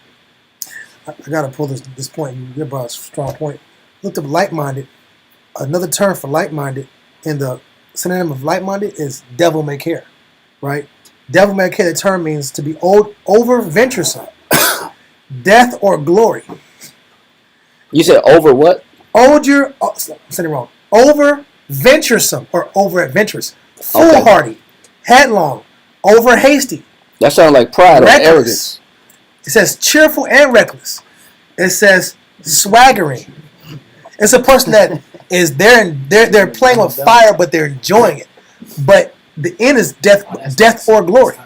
I gotta pull this point. You brought a strong point. Looked up like-minded. Another term for like-minded in the synonym of like-minded is devil may care, right? Devil may care. The term means to be over venturesome, death or glory. You said over what? I'm saying it wrong. Over venturesome or over adventurous, foolhardy, headlong, over hasty. That sounds like pride or arrogance. It says cheerful and reckless. It says swaggering. It's a person that is they're playing with fire, but they're enjoying it. But the end is death or glory.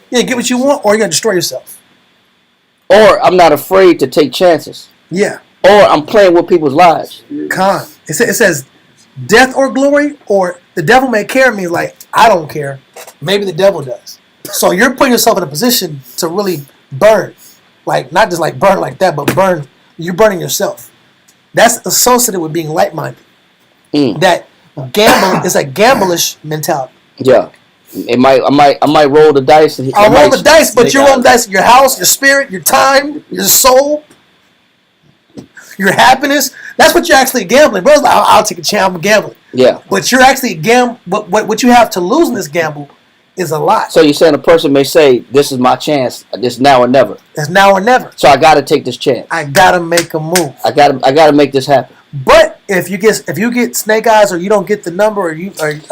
You get what you want, or you're gonna destroy yourself. Or I'm not afraid to take chances. Yeah. Or I'm playing with people's lives. Con. It says death or glory, or the devil may care means like I don't care. Maybe the devil does. So you're putting yourself in a position to really burn, like not just like burn like that, but burn. You're burning yourself. That's associated with being like-minded. That gamble is a gamblish mentality. Yeah, I might roll the dice. And I'll roll the dice, but you're rolling the dice. Your house, your spirit, your time, your soul, your happiness. That's what you're actually gambling. Bro, like, I'll take a chance. I'm gambling. Yeah, but you're actually what you have to lose in this gamble is a lot. So you're saying a person may say, "This is my chance. This now or never." It's now or never. So I got to take this chance. I gotta make a move. I gotta make this happen. But if you get snake eyes, or you don't get the number, or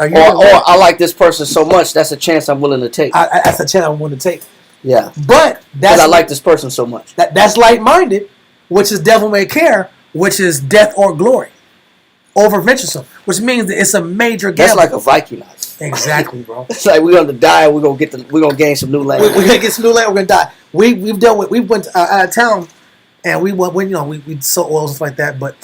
I like this person so much, that's a chance I'm willing to take. That's a chance I'm willing to take. Yeah. But because I like this person so much. That's like-minded, which is devil may care, which is death or glory, over venturesome, which means that it's a major gamble. That's like a Viking. Exactly, bro. It's like we're gonna die. We're gonna gain some new land. We're gonna get some new land. We're gonna die. We went out of town, and we sold oil and stuff like that. But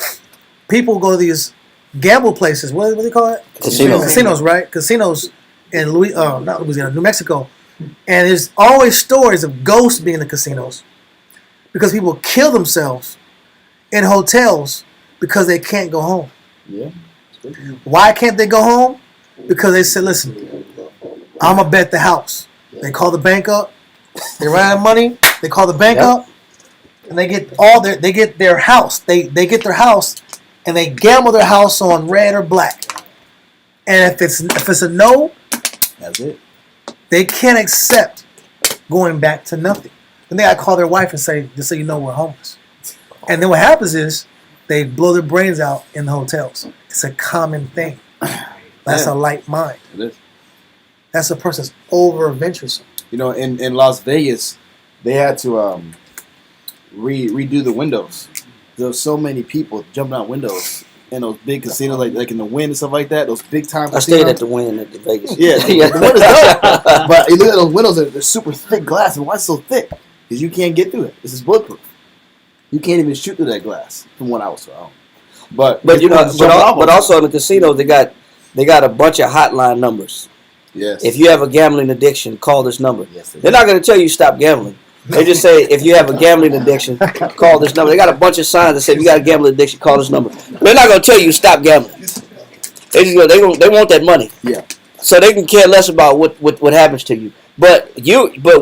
people go to these gamble places. What do they call it? Casinos, right? Casinos in not Louisiana, New Mexico, and there's always stories of ghosts being in the casinos because people kill themselves in hotels because they can't go home. Yeah. Why can't they go home? Because they said, listen, I'm going to bet the house. They call the bank up. They run out of money. They call the bank up. And they get their house. They get their house and they gamble their house on red or black. And if it's a no, that's it. They can't accept going back to nothing. Then they got to call their wife and say, just so you know, we're homeless. And then what happens is they blow their brains out in the hotels. It's a common thing. That's a light mind. It is. That's a person's over venturesome. You know, in Las Vegas, they had to redo the windows. There were so many people jumping out windows in those big casinos, like in the Wynn and stuff like that. Those big time casinos. I stayed at the Wynn at the Vegas. Yeah, the Wynn is dope. But you look at those windows; they're super thick glass. And why it's so thick? Because you can't get through it. This is bulletproof. You can't even shoot through that glass, from what I was told. But you know, but also in the casinos they got a bunch of hotline numbers. Yes. If you have a gambling addiction, call this number. Yes, They're not going to tell you stop gambling. They just say if you have a gambling addiction, call this number. They got a bunch of signs that say if you got a gambling addiction, call this number. They're not going to tell you stop gambling. They just they want that money. Yeah. So they can care less about what happens to you. But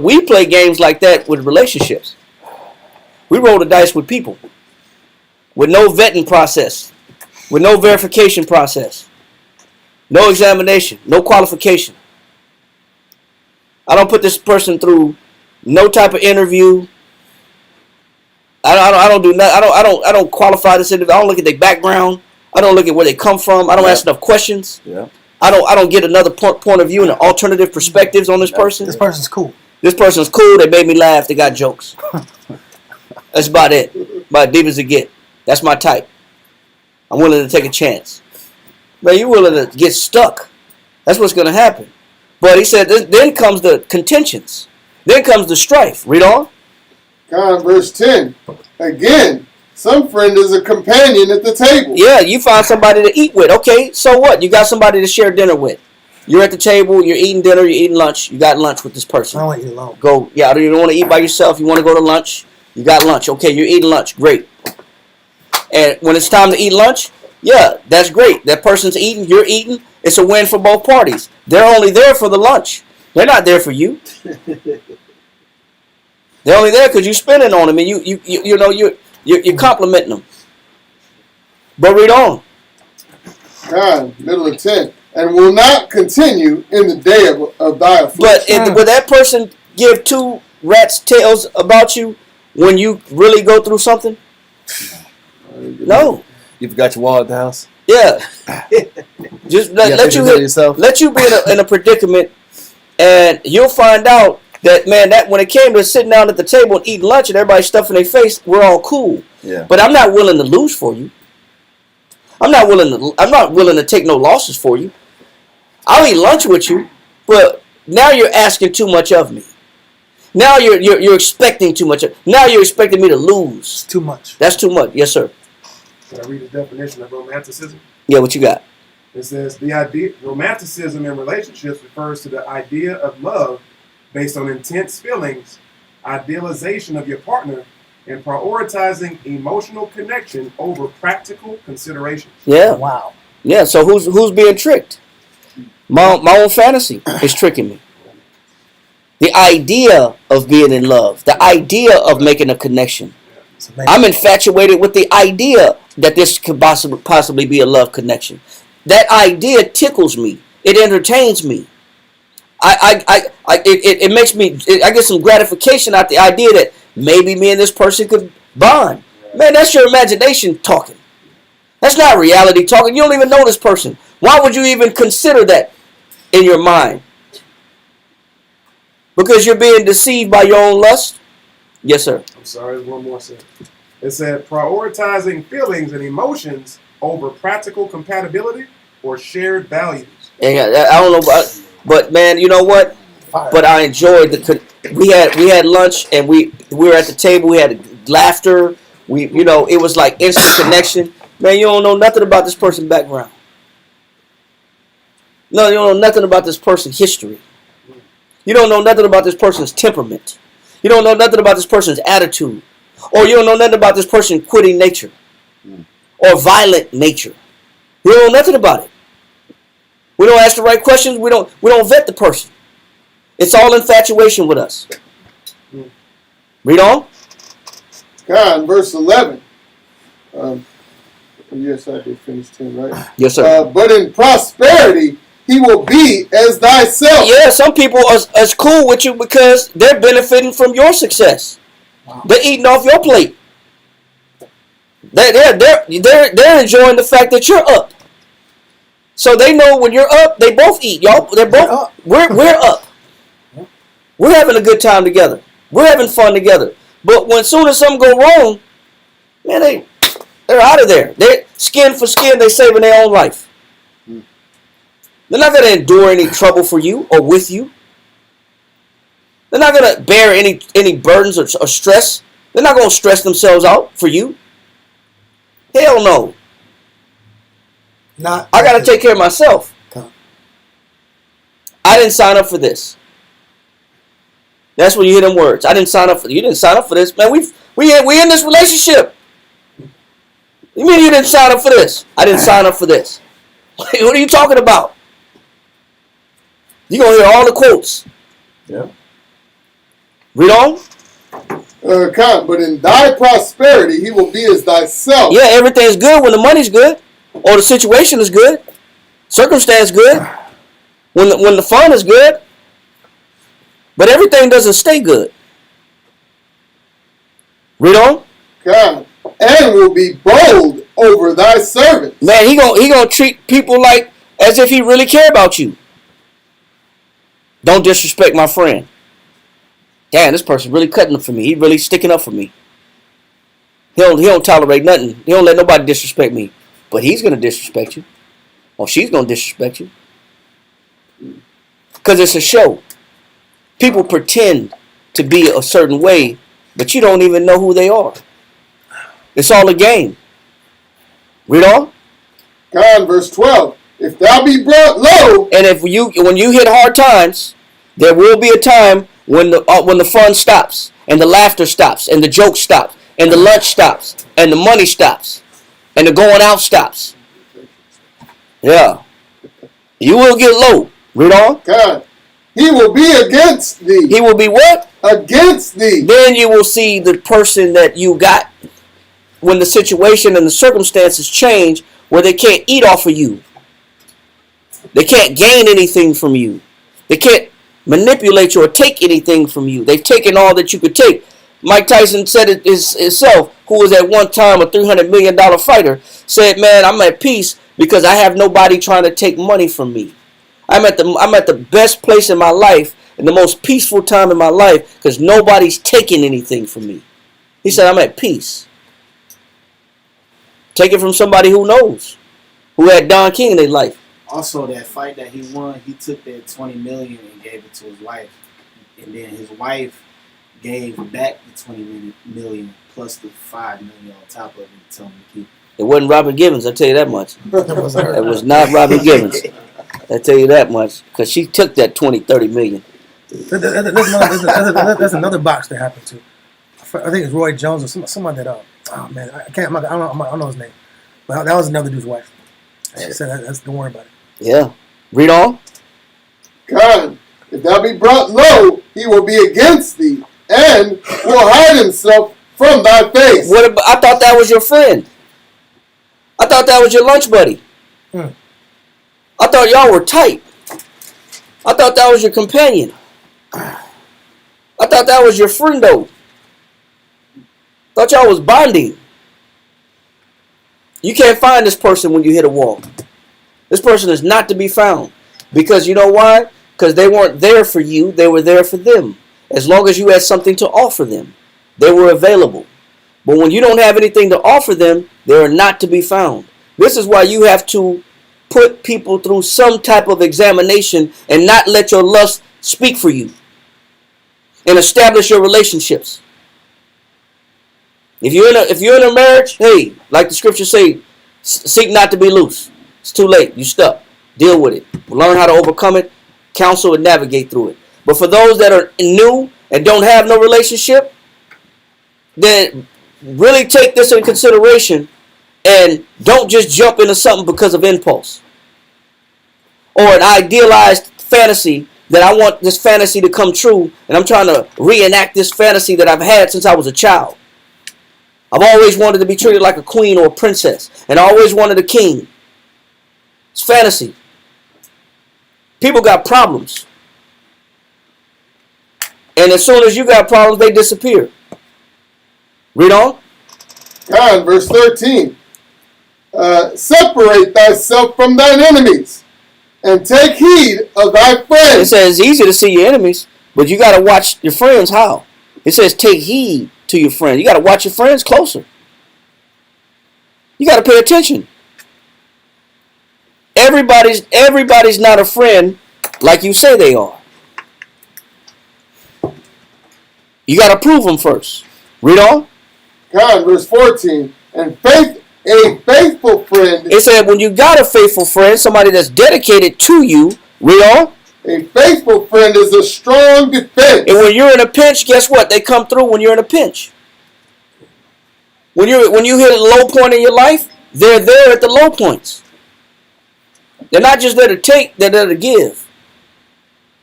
we play games like that with relationships. We roll the dice with people with no vetting process, with no verification process, no examination, no qualification. I don't put this person through no type of interview. I don't do nothing. I don't qualify this individual. I don't look at their background. I don't look at where they come from. I don't ask enough questions. Yeah. I don't get another point of view and alternative perspectives on this person. This person's cool. This person's cool. They made me laugh. They got jokes. That's about it. About deep as it get. That's my type. I'm willing to take a chance. Man, you're willing to get stuck. That's what's going to happen. But he said, then comes the contentions. Then comes the strife. Read on. Verse 10. Again, some friend is a companion at the table. Yeah, you find somebody to eat with. Okay, so what? You got somebody to share dinner with. You're at the table, you're eating dinner, you're eating lunch. You got lunch with this person. I want to eat alone. Go, yeah, you don't want to eat by yourself. You want to go to lunch. You got lunch. Okay, you're eating lunch. Great. And when it's time to eat lunch, yeah, that's great. That person's eating, you're eating. It's a win for both parties. They're only there for the lunch. They're not there for you. They're only there because you're spending on them, and you're complimenting them. But read on. Middle of 10. And will not continue in the day of thy affliction. But will that person give two rats' tails about you when you really go through something? No. You forgot your wallet at the house? Yeah. Just let you be in a predicament, and you'll find out that, man, that when it came to sitting down at the table and eating lunch and everybody stuffing their face, we're all cool. Yeah. But I'm not willing to lose for you. I'm not willing to take no losses for you. I'll eat lunch with you, but now you're asking too much of me. Now you're expecting too much. Now you're expecting me to lose. Too much. That's too much. Yes, sir. Can I read the definition of romanticism? Yeah, what you got? It says the idea romanticism in relationships refers to the idea of love based on intense feelings, idealization of your partner, and prioritizing emotional connection over practical considerations. Yeah. Wow. Yeah. So who's being tricked? My own fantasy is tricking me. The idea of being in love, the idea of making a connection. I'm infatuated with the idea that this could possibly be a love connection. That idea tickles me. It entertains me. It makes me. I get some gratification out the idea that maybe me and this person could bond. Man, that's your imagination talking. That's not reality talking. You don't even know this person. Why would you even consider that in your mind? Because you're being deceived by your own lust? Yes, sir. I'm sorry, one more sentence. It said prioritizing feelings and emotions over practical compatibility or shared values. And I don't know about, but man, you know what? But I enjoyed we had lunch and we were at the table. We had laughter. It was like instant connection. Man, you don't know nothing about this person's background. No, you don't know nothing about this person's history. You don't know nothing about this person's temperament. You don't know nothing about this person's attitude. Or you don't know nothing about this person's quitting nature. Or violent nature. You don't know nothing about it. We don't ask the right questions. We don't vet the person. It's all infatuation with us. Read on. God, verse 11. Yes, I did finish 10, right? Yes, sir. But in prosperity, he will be as thyself. Yeah, some people are cool with you because they're benefiting from your success. Wow. They're eating off your plate. They're enjoying the fact that you're up. So they know when you're up, they both eat. They're both up. We're up. We're having a good time together. We're having fun together. But when soon as something go wrong, man, they're out of there. They're skin for skin. They're saving their own life. They're not going to endure any trouble for you or with you. They're not going to bear any burdens or stress. They're not going to stress themselves out for you. Hell no. I got to take care of myself. I didn't sign up for this. That's when you hear them words. I didn't sign up for. You didn't sign up for this, man. We in this relationship. You mean you didn't sign up for this? I didn't sign up for this. What are you talking about? You're going to hear all the quotes. Yeah. Read on. But in thy prosperity, he will be as thyself. Yeah, everything's good when the money's good. Or the situation is good. Circumstance good. When the fun is good. But everything doesn't stay good. Read on. God, and will be bold over thy servants. Man, he gonna treat people like as if he really care about you. Don't disrespect my friend. Damn, this person really cutting up for me. He really sticking up for me. He don't tolerate nothing. He don't let nobody disrespect me. But he's gonna disrespect you. Oh, she's going to disrespect you. Because it's a show. People pretend to be a certain way, but you don't even know who they are. It's all a game. Read on. God, verse 12. If thou be brought low. And when you hit hard times, there will be a time when the fun stops, and the laughter stops, and the joke stops, and the lunch stops, and the money stops, and the going out stops. Yeah. You will get low. Read on. God, he will be against thee. He will be what? Against thee. Then you will see the person that you got when the situation and the circumstances change where they can't eat off of you. They can't gain anything from you. They can't manipulate you or take anything from you. They've taken all that you could take. Mike Tyson said it himself, who was at one time a $300 million fighter, said, man, I'm at peace because I have nobody trying to take money from me. I'm at the best place in my life and the most peaceful time in my life because nobody's taking anything from me. He said, I'm at peace. Take it from somebody who knows, who had Don King in their life. Also, that fight that he won, he took that $20 million and gave it to his wife, and then his wife gave back the $20 million plus the $5 million on top of it to tell him to keep it. It wasn't Robin Givens, I tell you that much. It was not Robin Givens. I tell you that much, because she took that 20-30 million. That's another box that happened to. I think it's Roy Jones or somebody that. Oh man, I can't. I don't know his name, but that was another dude's wife. She said, "Don't worry about it." Yeah. Read on. God, if thou be brought low, he will be against thee, and will hide himself from thy face. What about, I thought that was your friend. I thought that was your lunch buddy. I thought y'all were tight. I thought that was your companion. I thought that was your friendo. Thought y'all was bonding. You can't find this person when you hit a wall. This person is not to be found. Because you know why? Because they weren't there for you. They were there for them. As long as you had something to offer them, they were available. But when you don't have anything to offer them, they are not to be found. This is why you have to put people through some type of examination and not let your lust speak for you. And establish your relationships. If you're in a marriage, hey, like the scriptures say, seek not to be loose. It's too late. You stuck. Deal with it. Learn how to overcome it. Counsel and navigate through it. But for those that are new and don't have no relationship, then really take this in consideration and don't just jump into something because of impulse or an idealized fantasy that I want this fantasy to come true and I'm trying to reenact this fantasy that I've had since I was a child. I've always wanted to be treated like a queen or a princess, and I always wanted a king. It's fantasy. People got problems. And as soon as you got problems, they disappear. Read on. God, verse 13. Separate thyself from thine enemies, and take heed of thy friends. It says it's easy to see your enemies, but you got to watch your friends how? It says take heed to your friends. You got to watch your friends closer. You got to pay attention. Everybody's not a friend like you say they are. You got to prove them first. Read on. God, verse 14. And a faithful friend. It said when you got a faithful friend, somebody that's dedicated to you, read on. A faithful friend is a strong defense. And when you're in a pinch, guess what? They come through when you're in a pinch. When you hit a low point in your life, they're there at the low points. They're not just there to take, they're there to give.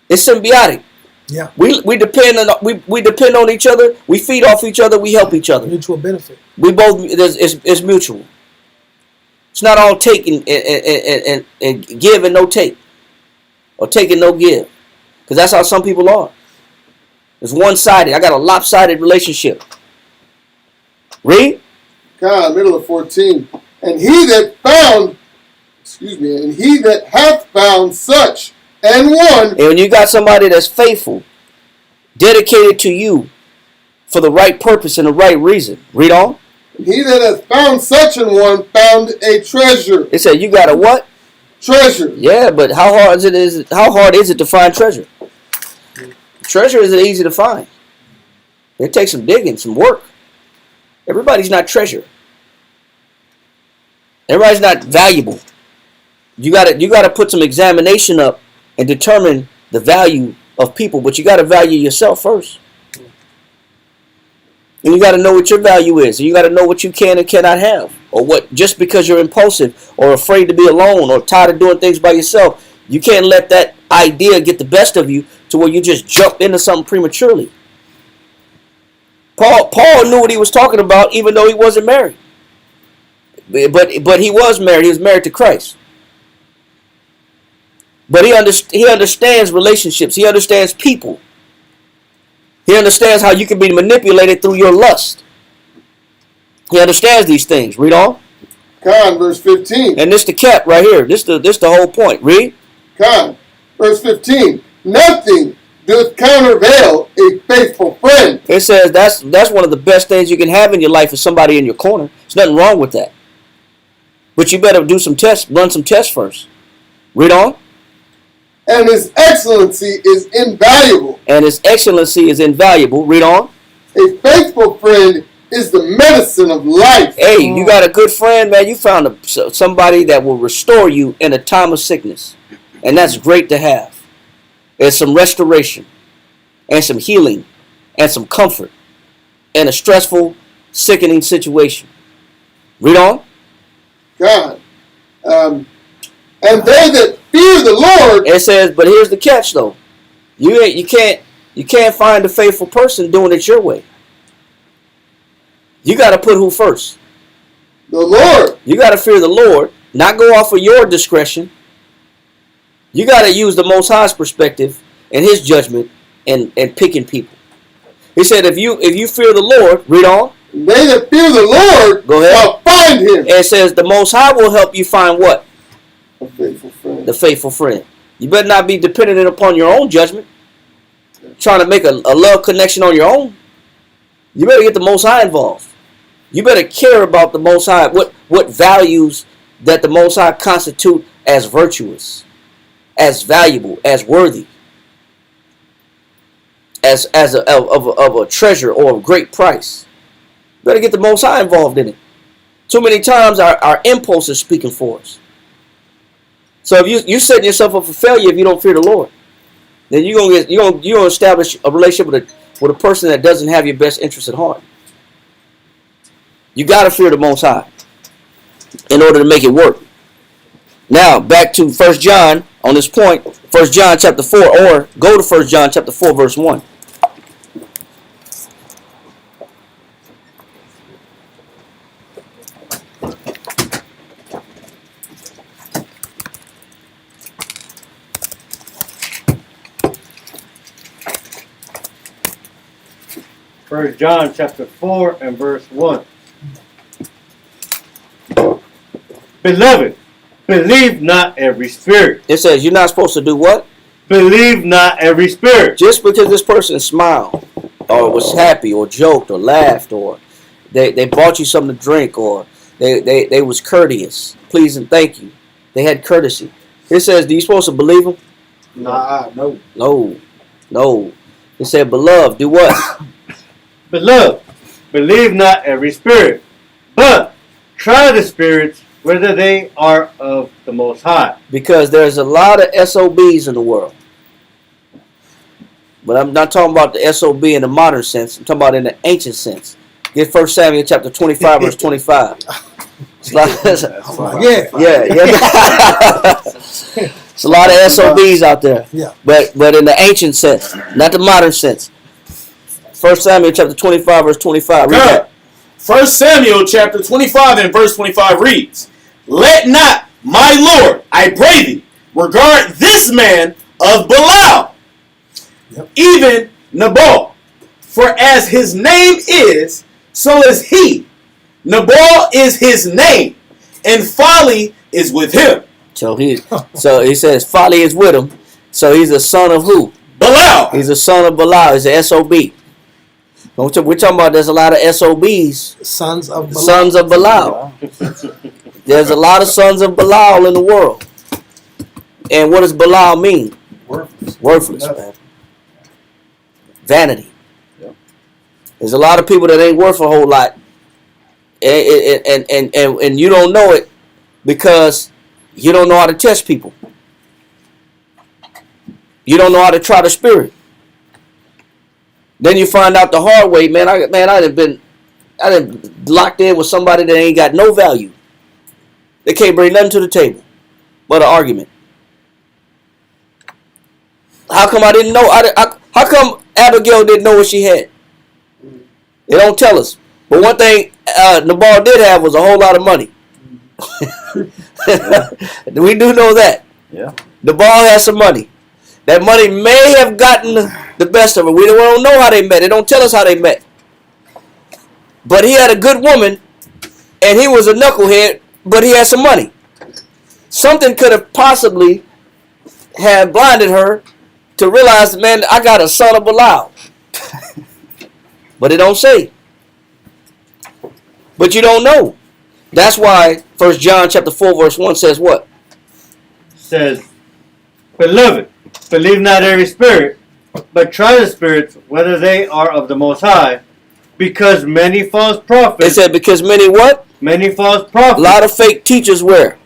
It's symbiotic. Yeah. We depend on each other. We feed off each other. We help each other. Mutual benefit. We both it's mutual. It's not all take and give and no take, or take and no give, because that's how some people are. It's one-sided. I got a lopsided relationship. Read. God, middle of 14. And he that hath found such and one. And when you got somebody that's faithful, dedicated to you for the right purpose and the right reason. Read on. He that hath found such an one found a treasure. It said you got a what? treasure. Yeah, but how hard is it to find treasure? Treasure isn't easy to find. It takes some digging, some work. Everybody's not treasure. Everybody's not valuable. You gotta put some examination up and determine the value of people, but you gotta value yourself first. And you gotta know what your value is, and you gotta know what you can and cannot have. Or what, just because you're impulsive or afraid to be alone or tired of doing things by yourself, you can't let that idea get the best of you to where you just jump into something prematurely. Paul knew what he was talking about, even though he wasn't married. But he was married. He was married to Christ. But he understands relationships. He understands people. He understands how you can be manipulated through your lust. He understands these things. Read on. Con, verse 15. And this the cap right here. This the whole point. Read. Con, verse 15. Nothing doth countervail a faithful friend. It says that's one of the best things you can have in your life is somebody in your corner. There's nothing wrong with that. But you better do some tests, run some tests first. Read on. And his excellency is invaluable. And his excellency is invaluable. Read on. A faithful friend is the medicine of life. Hey, you got a good friend, man. You found somebody that will restore you in a time of sickness. And that's great to have. There's some restoration and some healing and some comfort in a stressful, sickening situation. Read on. God. And they that fear the Lord. It says, but here's the catch though. You can't find a faithful person doing it your way. You got to put who first? The Lord. You got to fear the Lord, not go off of your discretion. You got to use the Most High's perspective and His judgment and picking people. He said, if you fear the Lord, read on. They that fear the Lord Go ahead. shall find him. And it says the Most High will help you find what? A faithful friend. The faithful friend. You better not be dependent upon your own judgment, trying to make a love connection on your own. You better get the Most High involved. You better care about the Most High, what values that the Most High constitute as virtuous, as valuable, as worthy, as a treasure or a great price. You better get the Most High involved in it. Too many times our impulse is speaking for us. So if you're setting yourself up for failure if you don't fear the Lord, then you're gonna establish a relationship with a person that doesn't have your best interest at heart. You gotta fear the Most High in order to make it work. Now back to 1 John on this point. 1 John chapter 4, or go to 1 John chapter 4 verse 1. First John chapter 4 and verse 1. Beloved, believe not every spirit. It says you're not supposed to do what? Believe not every spirit. Just because this person smiled or was happy or joked or laughed or they bought you something to drink or they was courteous, please and thank you. They had courtesy. It says, do you supposed to believe them? No. No. It said, beloved, do what? Beloved, believe not every spirit, but try the spirits whether they are of the Most High. Because there's a lot of SOBs in the world. But I'm not talking about the SOB in the modern sense. I'm talking about in the ancient sense. Get 1 Samuel chapter 25, verse 25. It's a lot of SOBs out there. Yeah. But in the ancient sense, not the modern sense. 1 Samuel chapter 25, verse 25. Read that. 1 Samuel chapter 25 and verse 25 reads, Let not my Lord, I pray thee, regard this man of Belial, even Nabal. For as his name is, so is he. Nabal is his name, and folly is with him. So he says folly is with him. So he's a son of who? Belial. He's a son of Belial. He's an SOB. We're talking about there's a lot of SOBs. Sons of Belial. Sons of Belial. There's a lot of sons of Belial in the world. And what does Belial mean? Worthless. Worthless, Nothing. man. Vanity. Yep. There's a lot of people that ain't worth a whole lot. And you don't know it because you don't know how to test people. You don't know how to try the spirit. Then you find out the hard way, man. I done locked in with somebody that ain't got no value. They can't bring nothing to the table but an argument. How come I didn't know? How come Abigail didn't know what she had? They don't tell us. But one thing Nabal did have was a whole lot of money. We do know that. Yeah. Nabal has some money. That money may have gotten the best of her. We don't know how they met. They don't tell us how they met. But he had a good woman, and he was a knucklehead, but he had some money. Something could have possibly have blinded her to realize, man, I got a son of Belial. But it don't say. But you don't know. That's why 1 John chapter 4 verse 1 says what? Says, Beloved, believe not every spirit, but try the spirits, whether they are of the Most High, because many false prophets. It said because many what? Many false A prophets lot of fake teachers where?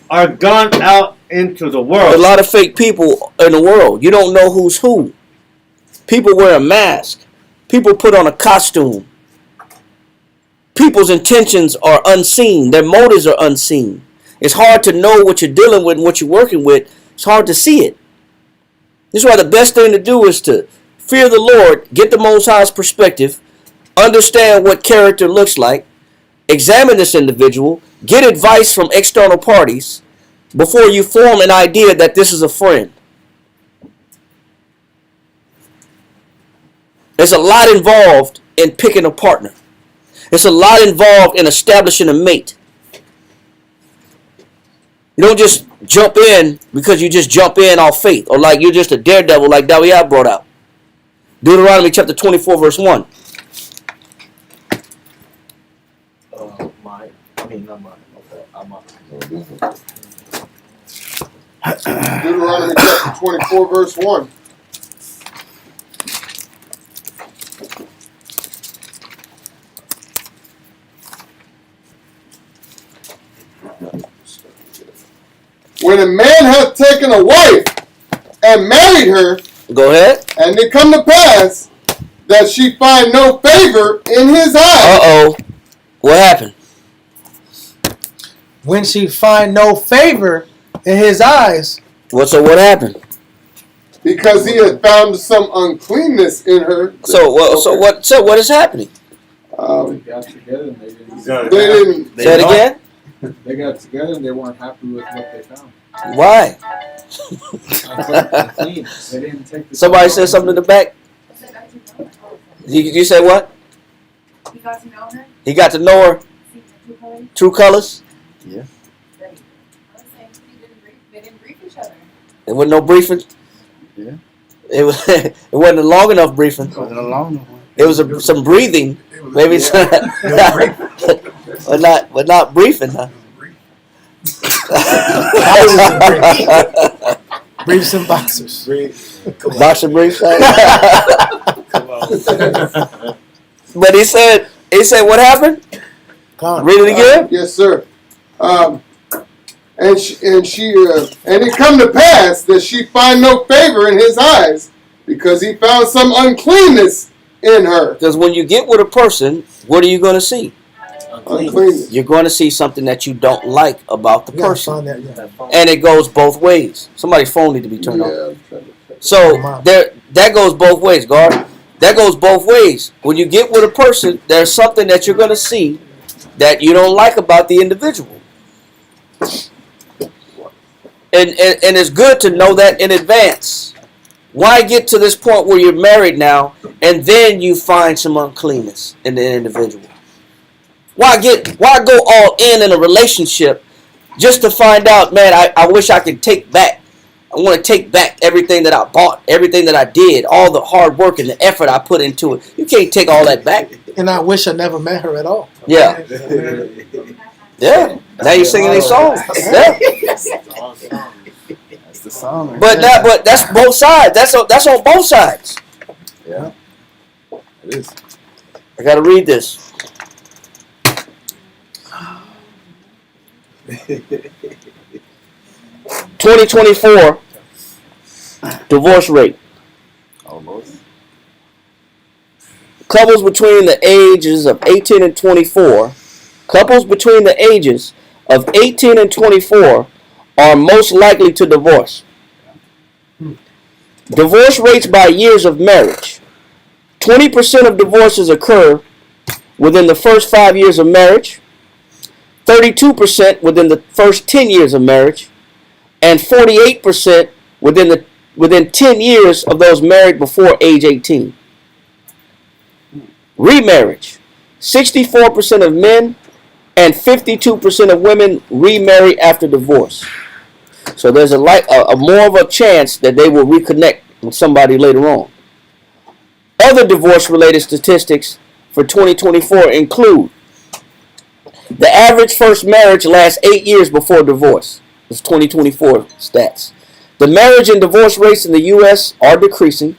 are gone out into the A world. lot of fake people in the world. You don't know who's who. People wear a mask. People put on a costume. People's intentions are unseen. Their motives are unseen. It's hard to know what you're dealing with and what you're working with. It's hard to see it. This is why the best thing to do is to fear the Lord, get the Most High's perspective, understand what character looks like, examine this individual, get advice from external parties before you form an idea that this is a friend. There's a lot involved in picking a partner. There's a lot involved in establishing a mate. You don't just jump in because you just jump in off faith, or like you're just a daredevil like Dawiyah brought out. Deuteronomy chapter 24 verse 1. Deuteronomy chapter 24, verse 1. When a man hath taken a wife and married her, Go ahead. and it come to pass that she find no favor in his eyes, Uh-oh. What happened? When she find no favor in his eyes, What happened? because he had found some uncleanness in her. So what is happening? They got together and they didn't. They didn't. Say it again? They got together and they weren't happy with what they found. Why? Unclean. They didn't take the. Somebody said something in the back? You say what? He got to know her. He got to know her true colors? Yeah. They didn't brief each other. There wasn't no briefing? Yeah. It wasn't a long enough briefing. Wasn't a long one. It was some breathing. Maybe but not briefing, huh? briefs and boxers. Boxer briefs. But he said what happened? Read it again. Yes, sir. And it come to pass that she find no favor in his eyes, because he found some uncleanness in her. Because when you get with a person, what are you going to see? Uncleanness. You're going to see something that you don't like about the You gotta person. find that, yeah. And it goes both ways. Somebody's phone need to be turned on. Yeah, I'm trying to check. So Come on. that goes both ways, guard. That goes both ways. When you get with a person, there's something that you're going to see that you don't like about the individual. And it's good to know that in advance. Why get to this point where you're married now and then you find some uncleanness in the individual? Why go all in a relationship just to find out, man, I wish I could take back. I want to take back everything that I bought, everything that I did, all the hard work and the effort I put into it. You can't take all that back. And I wish I never met her at all. Yeah. Yeah. Now you're singing these songs. Yeah. the song. But that's both sides. That's on both sides. Yeah. It is. I gotta read this. (2024) divorce rate. Almost. Couples between the ages of 18 and 24. Couples between the ages of 18 and 24 are most likely to divorce. Divorce rates by years of marriage. 20% of divorces occur within the first 5 years of marriage, 32% within the first 10 years of marriage, and 48% within 10 years of those married before age 18. Remarriage. 64% of men and 52% of women remarry after divorce. So there's a more of a chance that they will reconnect with somebody later on. Other divorce-related statistics for 2024 include the average first marriage lasts 8 years before divorce. It's 2024 stats. The marriage and divorce rates in the U.S. are decreasing.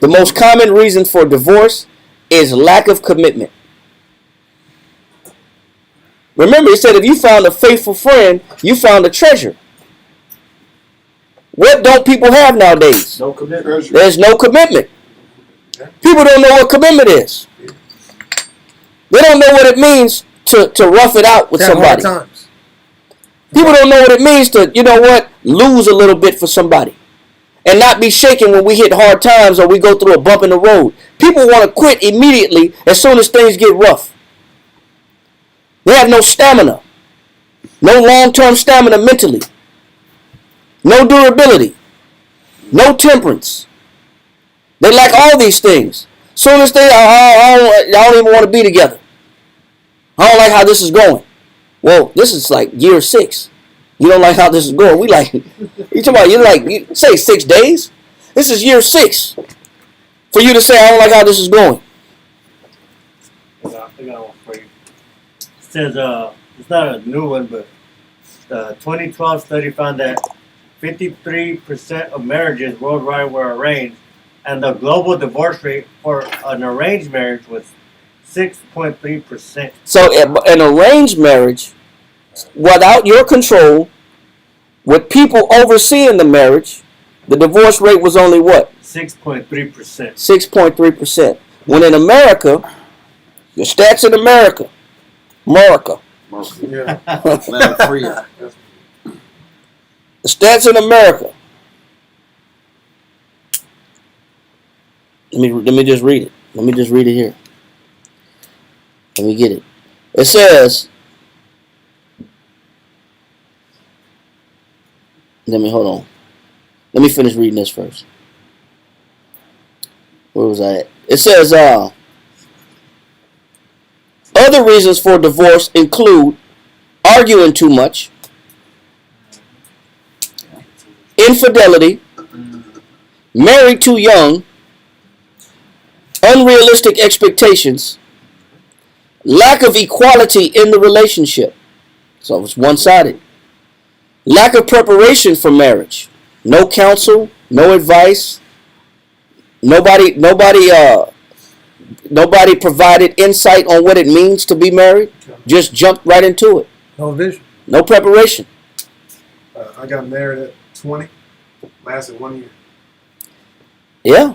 The most common reason for divorce is lack of commitment. Remember, he said if you found a faithful friend, you found a treasure. What don't people have nowadays? No commitment. There's no commitment. People don't know what commitment is. They don't know what it means to rough it out with somebody. Times. People don't know what it means to, lose a little bit for somebody. And not be shaken when we hit hard times or we go through a bump in the road. People want to quit immediately as soon as things get rough. They have no stamina. No long-term stamina mentally. No durability. No temperance. They lack all these things. Soon as I don't even want to be together. I don't like how this is going. Well, this is like year 6. You don't like how this is going. We like, you say 6 days? This is year 6. For you to say, I don't like how this is going. I got one for you. It says, it's not a new one, but the 2012 study found that 53% of marriages worldwide were arranged, and the global divorce rate for an arranged marriage was 6.3%. So an arranged marriage, without your control, with people overseeing the marriage, the divorce rate was only what? 6.3%. 6.3%. When in America, the stats in America. Yeah. Land free. The stats in America. Let me just read it. Let me just read it here. Let me get it. It says, hold on. Let me finish reading this first. Where was I at? It says, other reasons for divorce include arguing too much, infidelity, married too young, unrealistic expectations, lack of equality in the relationship. So it's one-sided. Lack of preparation for marriage. No counsel, no advice. Nobody provided insight on what it means to be married. Just jumped right into it. No vision. No preparation. I got married at 20. Lasted 1 year. Yeah.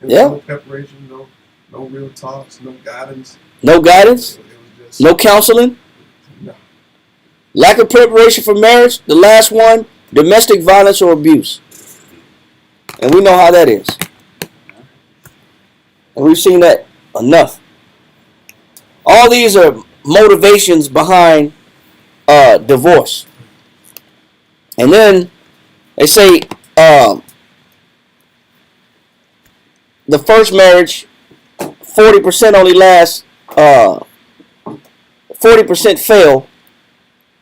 Yeah. No preparation, no real talks, no guidance. No guidance. It was just, No counseling. No. Lack of preparation for marriage. The last one, domestic violence or abuse. And we know how that is. And we've seen that enough. All these are motivations behind divorce. And then they say the first marriage, 40% only lasts, 40% fail,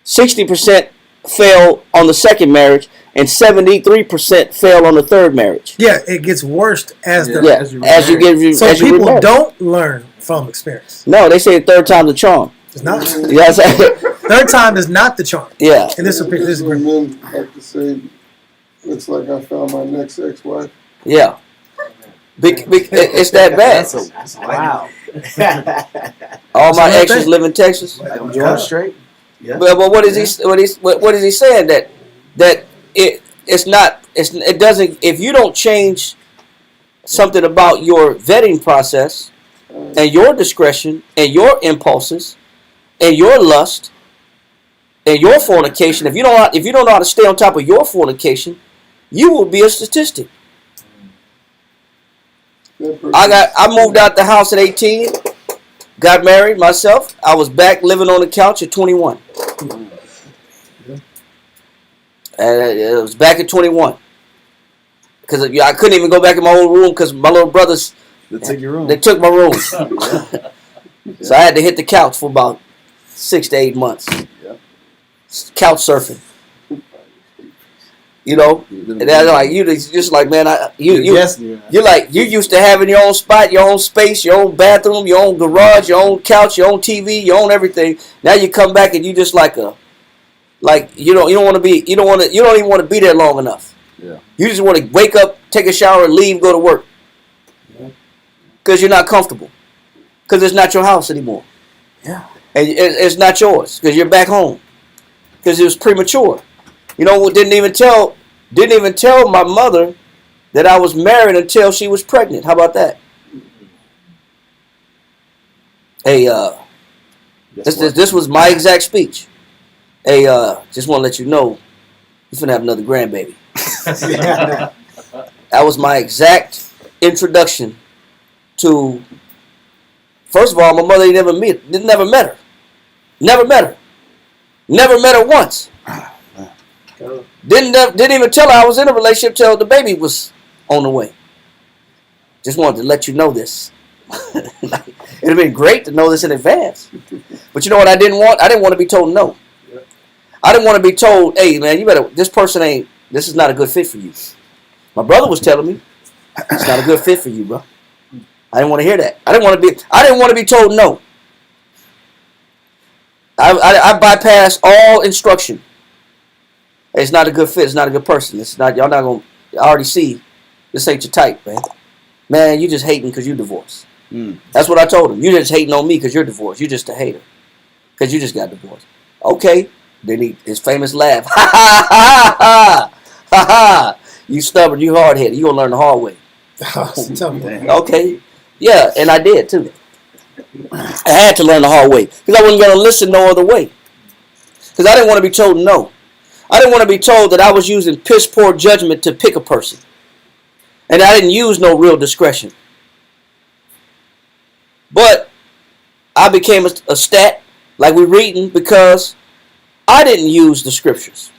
60% fail on the second marriage, and 73% fail on the third marriage. Yeah, it gets worse as the as you get. So as you people remarry. don't learn from experience. No, they say third time's a charm. It's not. You know what I'm saying? Third time is not the charm. Yeah. And this This is is when men like to say, looks like I found my next ex-wife. Yeah. It's that bad. Wow. All my That's exes what live in Texas. Like I'm George Strait. Yeah. But what is he? What is he saying? That it doesn't. If you don't change something about your vetting process and your discretion and your impulses and your lust and your fornication, if you don't know how to stay on top of your fornication, you will be a statistic. I moved out the house at 18, got married myself. I was back living on the couch at 21. And it was back at 21. Because I couldn't even go back in my old room because my little brothers, They took your room. they took my room. So I had to hit the couch for about 6 to 8 months. Couch surfing. You know? And they're like, you just like, man, you're like, you used to having your own spot, your own space, your own bathroom, your own garage, your own couch, your own TV, your own everything. Now you come back and you just you don't even want to be there long enough. Yeah. You just want to wake up, take a shower, and leave, go to work. Because you're not comfortable. Because it's not your house anymore. Yeah. And it's not yours because you're back home. Because it was premature. You know, didn't even tell my mother that I was married until she was pregnant. How about that? Hey, this was my exact speech. Hey, just want to let you know, you're finna have another grandbaby. That was my exact introduction to. First of all, my mother never met her. Never met her once. Didn't even tell her I was in a relationship till the baby was on the way. Just wanted to let you know this. It'd have been great to know this in advance. But you know what I didn't want? I didn't want to be told no. I didn't want to be told, hey man, this is not a good fit for you. My brother was telling me, it's not a good fit for you, bro. I didn't want to hear that. I didn't want to be told no. I bypassed all instruction. Hey, it's not a good fit. It's not a good person. Y'all not gonna. I already see. This ain't your type, man. Man, you just hating because you divorced. That's what I told him. You just hating on me because you're divorced. You're just a hater because you just got divorced. Okay. Then his famous laugh. Ha ha ha ha ha ha. You stubborn. You hard headed. You gonna learn the hard way. Okay. Yeah, and I did too. I had to learn the hard way because I wasn't gonna listen no other way. Because I didn't want to be told no. I didn't want to be told that I was using piss poor judgment to pick a person. And I didn't use no real discretion. But I became a stat like we're reading because I didn't use the scriptures.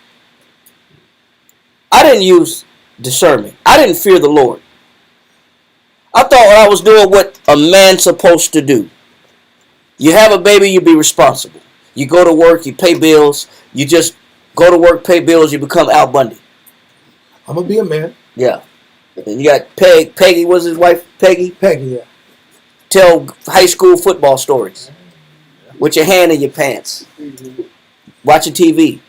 I didn't use discernment. I didn't fear the Lord. I thought I was doing what a man's supposed to do. You have a baby, you be responsible. You go to work, you pay bills. You just go to work, pay bills, you become Al Bundy. I'm going to be a man. Yeah. And you got Peggy, was his wife Peggy? Peggy, yeah. Tell high school football stories with your hand in your pants. Watching TV.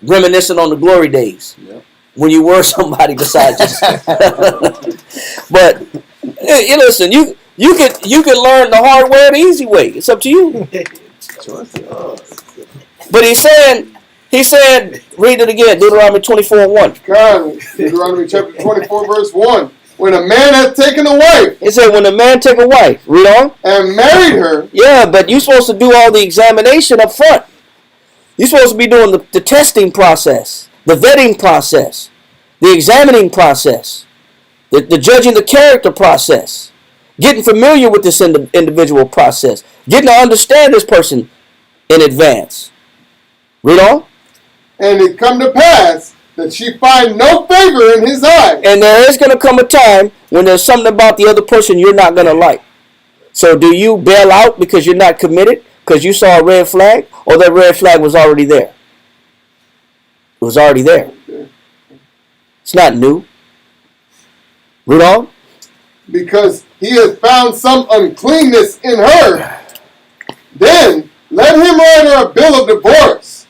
Reminiscing on the glory days. Yep. When you were somebody besides yourself. But you listen, you can learn the hard way or the easy way. It's up to you. But he said, read it again, Deuteronomy 24:1. Deuteronomy chapter 24, verse 1. When a man hath taken a wife. It said, when a man take a wife, read on. And married her. Yeah, but you're supposed to do all the examination up front. You're supposed to be doing the testing process, the vetting process, the examining process, the judging the character process, getting familiar with this individual process, getting to understand this person in advance. Read on. And it come to pass that she find no favor in his eyes. And there is going to come a time when there's something about the other person you're not going to like. So do you bail out because you're not committed, because you saw a red flag, or that red flag was already there? It was already there. It's not new. Read on. Because he has found some uncleanness in her, then let him write her a bill of divorce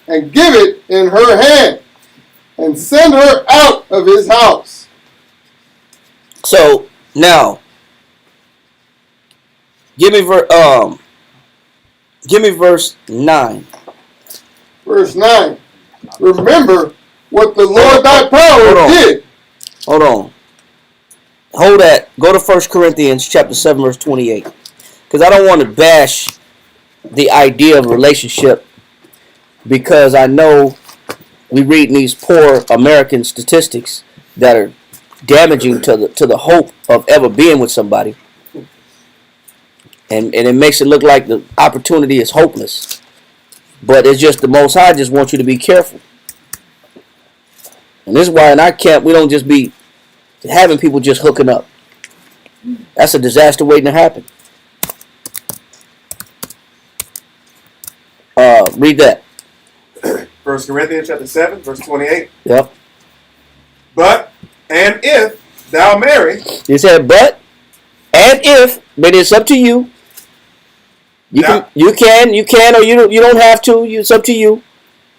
and give it in her hand and send her out of his house. So now, give me verse 9. Verse 9. Remember what the Lord thy power did. Hold on. Hold that. Go to 1 Corinthians chapter 7, verse 28. Because I don't want to bash the idea of relationship, because I know we read these poor American statistics that are damaging to the hope of ever being with somebody. And it makes it look like the opportunity is hopeless. But it's just the Most High just wants you to be careful. And this is why in our camp we don't just be having people just hooking up. That's a disaster waiting to happen. Read that. 1 Corinthians chapter 7, verse 28. Yep. But, and if thou marry, He said, but, and if, but it's up to you. You can, or you don't have to. It's up to you.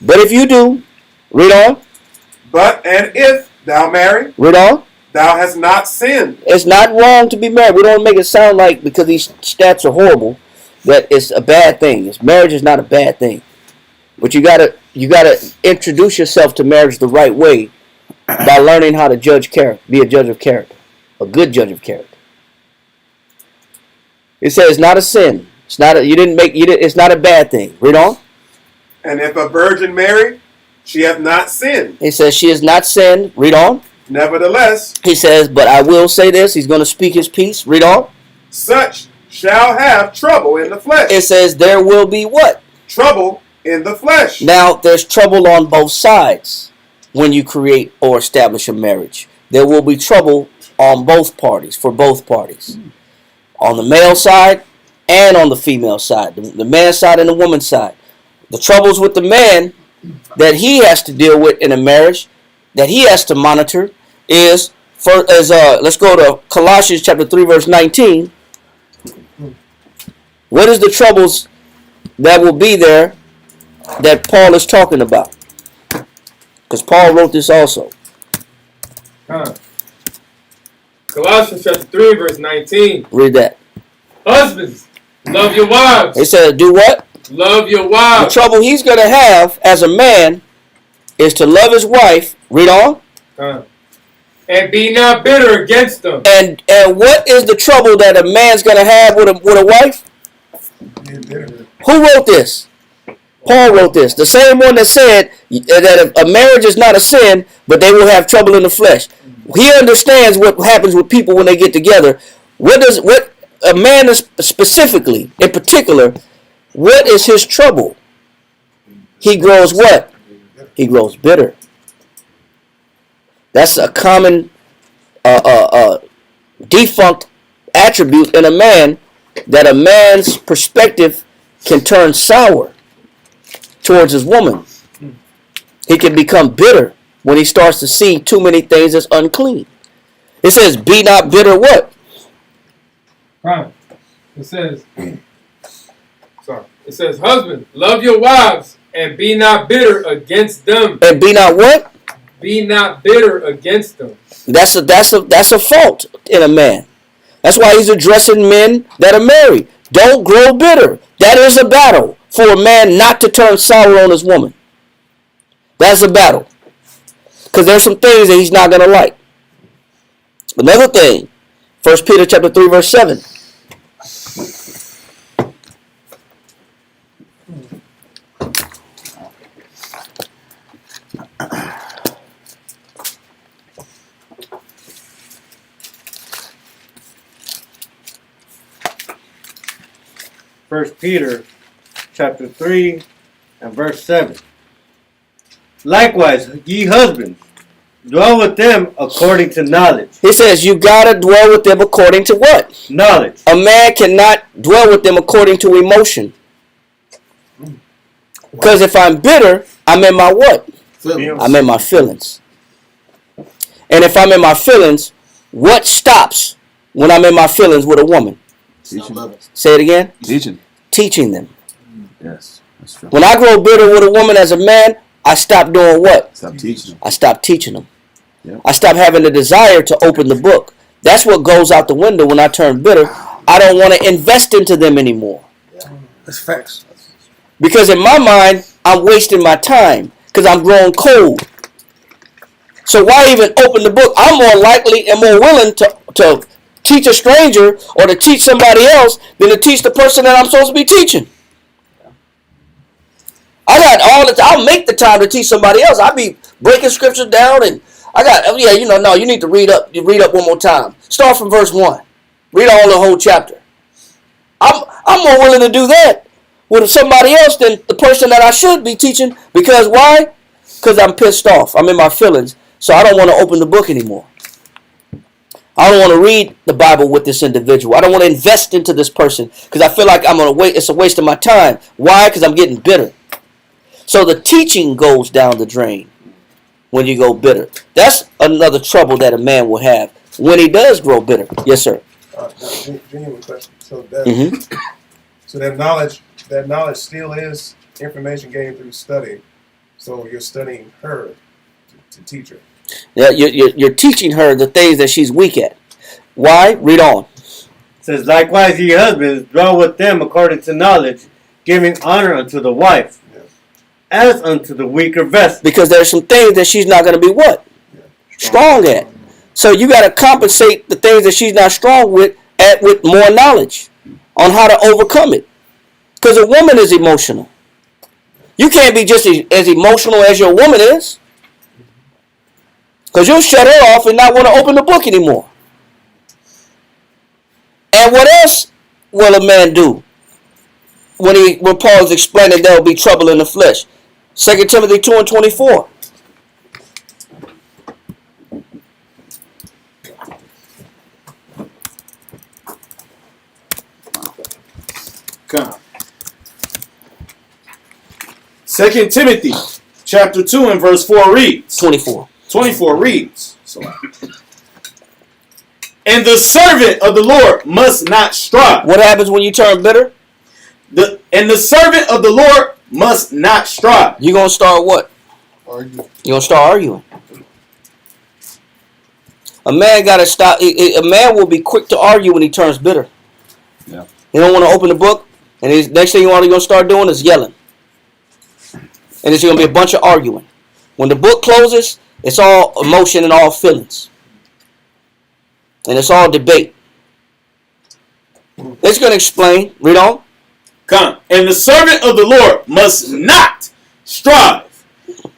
But if you do, read on. but, and if thou marry, Read on. thou hast not sinned. It's not wrong to be married. We don't make it sound like because these stats are horrible that it's a bad thing. Marriage is not a bad thing. But you gotta introduce yourself to marriage the right way by learning how to judge character, be a judge of character, a good judge of character. It says it's not a sin. It's not it's not a bad thing. Read on. And if a virgin marry, she hath not sinned. It says she has not sinned. Read on. Nevertheless, He says, but I will say this. He's going to speak his peace. Read on. such shall have trouble in the flesh. It says there will be what? Trouble in the flesh. Now, there's trouble on both sides when you create or establish a marriage. There will be trouble on both parties, for both parties. On the male side and on the female side. The man's side and the woman's side. The troubles with the man that he has to deal with in a marriage, that he has to monitor, is, let's go to Colossians chapter 3, verse 19. What is the troubles that will be there that Paul is talking about? Because Paul wrote this also. Colossians chapter 3, verse 19. Read that. Husbands, love your wives. It said, do what? Love your The wives. trouble he's going to have as a man is to love his wife. Read on. And be not bitter against them. And what is the trouble that a man's going to have with a wife? Who wrote this? Paul wrote this. The same one that said that a marriage is not a sin, but they will have trouble in the flesh. He understands what happens with people when they get together. What a man is specifically, in particular, what is his trouble? He grows what? He grows bitter. That's a common defunct attribute in a man, that a man's perspective can turn sour towards his woman. He can become bitter when he starts to see too many things as unclean. It says, be not bitter what? Right. It says, husband, love your wives and be not bitter against them. And be not what? Be not bitter against them. That's a fault in a man. That's why he's addressing men that are married. Don't grow bitter. That is a battle for a man not to turn sour on his woman. That's a battle. Because there's some things that he's not going to like. Another thing, 1 Peter chapter 3, verse 7. First Peter chapter 3 and verse 7. Likewise, ye husbands, dwell with them according to knowledge. He says you got to dwell with them according to what? Knowledge. A man cannot dwell with them according to emotion. Because if I'm bitter, I'm in my what? I'm in my feelings. And if I'm in my feelings, what stops when I'm in my feelings with a woman? Teaching. Say it again. Teaching. Teaching them. Yes, that's true. When I grow bitter with a woman as a man, I stop doing what? Stop teaching them. I stop teaching them. Yep. I stop having the desire to open the book. That's what goes out the window when I turn bitter. I don't want to invest into them anymore. That's facts. Because in my mind, I'm wasting my time because I'm growing cold. So why even open the book? I'm more likely and more willing to teach a stranger or to teach somebody else than to teach the person that I'm supposed to be teaching. I'll make the time to teach somebody else. I'll be breaking scriptures down and you need to read up one more time. Start from verse 1. Read all the whole chapter. I'm more willing to do that with somebody else than the person that I should be teaching. Because why? Because I'm pissed off. I'm in my feelings. So I don't want to open the book anymore. I don't want to read the Bible with this individual. I don't want to invest into this person because I feel like it's a waste of my time. Why? Because I'm getting bitter. So the teaching goes down the drain when you go bitter. That's another trouble that a man will have when he does grow bitter. Yes, sir. Genuine question. So that knowledge still is information gained through study. So you're studying her to teach her. Yeah, you're teaching her the things that she's weak at. Why? Read on. It says, likewise, ye husbands, dwell with them according to knowledge, giving honor unto the wife, as unto the weaker vessel. Because there's some things that she's not going to be what? Strong at. So you got to compensate the things that she's not strong with more knowledge on how to overcome it. Because a woman is emotional. You can't be just as emotional as your woman is. Because you'll shut her off and not want to open the book anymore. And what else will a man do when Paul is explaining there will be trouble in the flesh? 2 Timothy 2:24. Come. 2 Timothy chapter 2 and verse 4 reads. 24. 24 reads. And the servant of the Lord must not strive. What happens when you turn bitter? And the servant of the Lord must not strive. You're going to start what? Argue. You're going to start arguing. A man got to stop. A man will be quick to argue when he turns bitter. Yeah. He don't want to open the book, and his next thing you're going to start doing is yelling. And it's going to be a bunch of arguing. When the book closes, it's all emotion and all feelings. And it's all debate. It's going to explain. Read on. Come. And the servant of the Lord must not strive,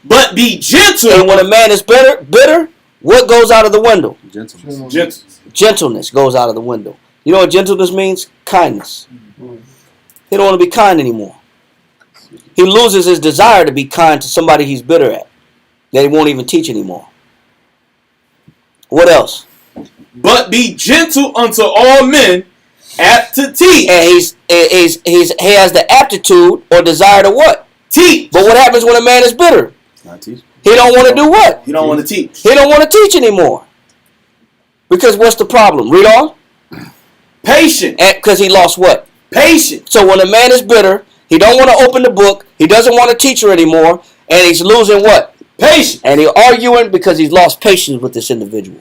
but be gentle. And when a man is bitter, what goes out of the window? Gentleness. Gentleness goes out of the window. You know what gentleness means? Kindness. He don't want to be kind anymore. He loses his desire to be kind to somebody he's bitter at, that he won't even teach anymore. What else? But be gentle unto all men, apt to teach. And he has the aptitude or desire to what? Teach. But what happens when a man is bitter? Not teach. He don't want to do what? You don't want to teach. He don't want to teach anymore. Because what's the problem? Read on. Patient. Because he lost what? Patient. So when a man is bitter, he don't want to open the book. He doesn't want to teach her anymore. And he's losing what? Patience. And he's arguing because he's lost patience with this individual.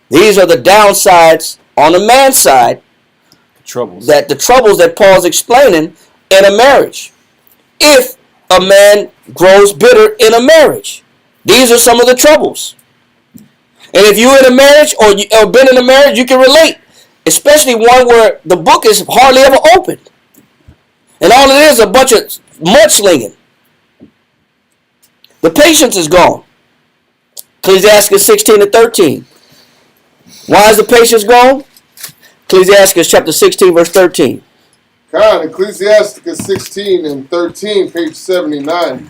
These are the downsides on the man's side. Troubles. The troubles that Paul's explaining in a marriage. If a man grows bitter in a marriage. These are some of the troubles. And if you're in a marriage or been in a marriage, you can relate. Especially one where the book is hardly ever opened. And all it is a bunch of mudslinging. The patience is gone. Ecclesiastes 16:13. Why is the patience gone? Ecclesiastes chapter 16 verse 13. God, Ecclesiasticus 16 and 13, page 79.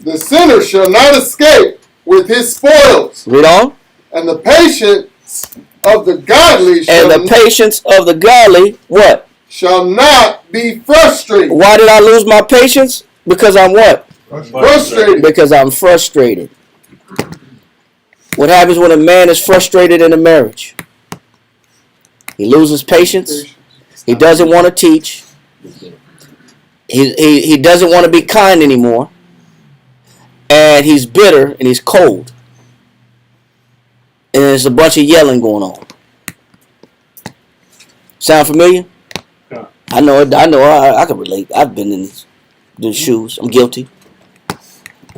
The sinner shall not escape with his spoils, Read on. and the patience of the godly what? shall not be frustrated. Why did I lose my patience? Because I'm what? Frustrated. Because I'm frustrated. What happens when a man is frustrated in a marriage? He loses patience. He doesn't want to teach. He doesn't want to be kind anymore. And he's bitter and he's cold. And there's a bunch of yelling going on. Sound familiar? Yeah. I know it. I can relate. I've been in those shoes. I'm guilty.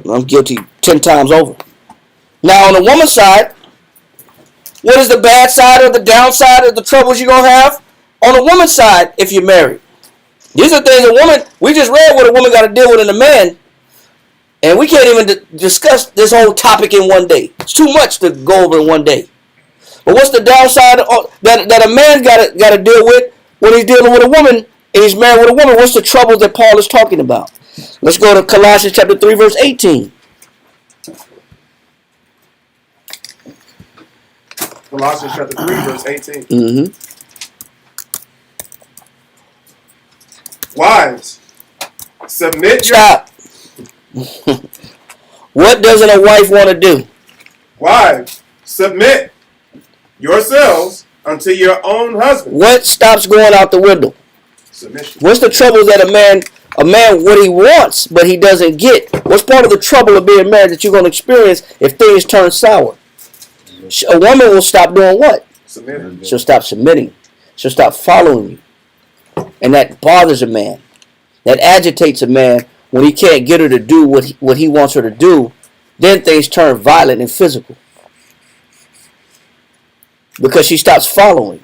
I'm guilty 10 times over. Now, on the woman's side, what is the bad side or the downside of the troubles you're going to have? On the woman's side, if you're married. These are things a woman, we just read what a woman got to deal with in a man. And we can't even discuss this whole topic in one day. It's too much to go over in one day. But what's the downside that a man got to deal with when he's dealing with a woman and he's married with a woman? What's the trouble that Paul is talking about? Let's go to Colossians chapter 3, verse 18. Colossians chapter 3, verse 18. Mm-hmm. Wives, submit your Stop. What doesn't a wife want to do? wives, submit yourselves unto your own husband. What stops going out the window? Submission. What's the trouble that a man what he wants but he doesn't get? What's part of the trouble of being married that you're going to experience if things turn sour? A woman will stop doing what? Submitting. She'll stop submitting. She'll stop following you. And that bothers a man. That agitates a man when he can't get her to do what he wants her to do. Then things turn violent and physical. Because she stops following.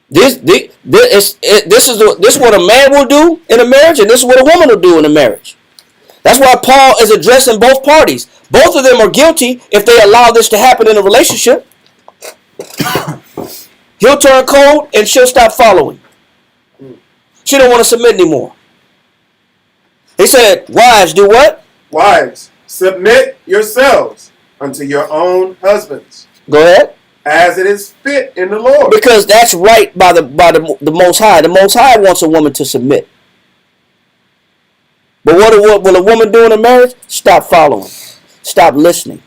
This is what a man will do in a marriage, and this is what a woman will do in a marriage. That's why Paul is addressing both parties. Both of them are guilty if they allow this to happen in a relationship. He'll turn cold and she'll stop following. She don't want to submit anymore. He said, wives, do what? Wives, submit yourselves unto your own husbands, Go ahead. as it is fit in the Lord. Because that's right by the Most High. The Most High wants a woman to submit. But what will a woman do in a marriage? Stop following. Stop listening.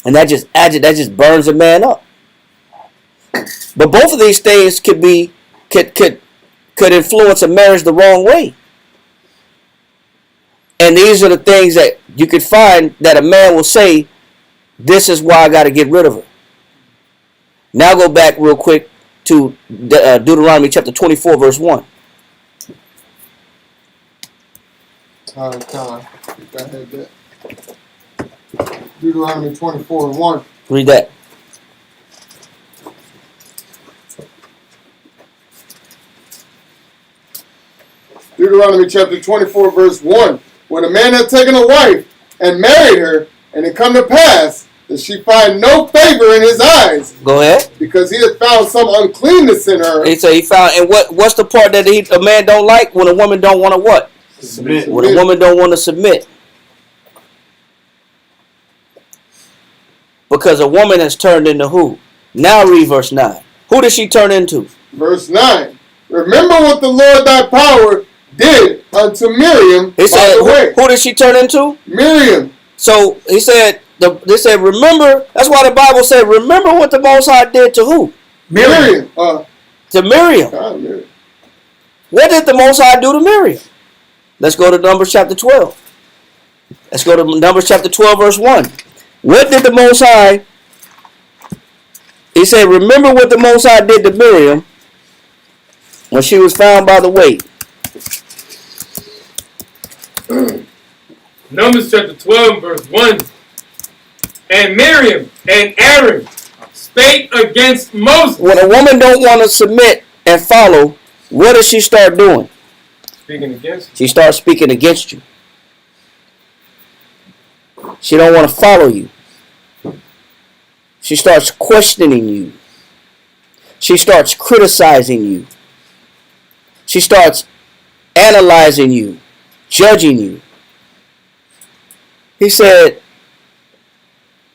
And that just burns a man up. But both of these things could influence a marriage the wrong way. And these are the things that you could find that a man will say, this is why I got to get rid of her. Now go back real quick to Deuteronomy chapter 24, verse 1. Go ahead, Dad. Deuteronomy 24 and 1. Read that. Deuteronomy chapter 24, verse 1. When a man had taken a wife and married her, and it come to pass that she find no favor in his eyes, Go ahead. because he had found some uncleanness in her. He said he found, and what's the part that a man don't like when a woman don't want to what? Submit. When a woman don't want to submit. Because a woman has turned into who? Now read verse 9. Who did she turn into? Verse 9. Remember what the Lord thy power did unto Miriam. He said, by the way. who did she turn into? Miriam. So he said, they said, remember, that's why the Bible said, remember what the Most High did to who? Miriam. To Miriam. Miriam. What did the Most High do to Miriam? Let's go to Numbers chapter 12. Let's go to Numbers chapter 12, verse 1. What did the Most High, he said, remember what the Most High did to Miriam when she was found by the way. Numbers chapter 12, verse 1. And Miriam and Aaron spake against Moses. When a woman don't want to submit and follow, what does she start doing? Speaking against you. She starts speaking against you. She don't want to follow you. She starts questioning you. She starts criticizing you. She starts analyzing you, judging you. He said,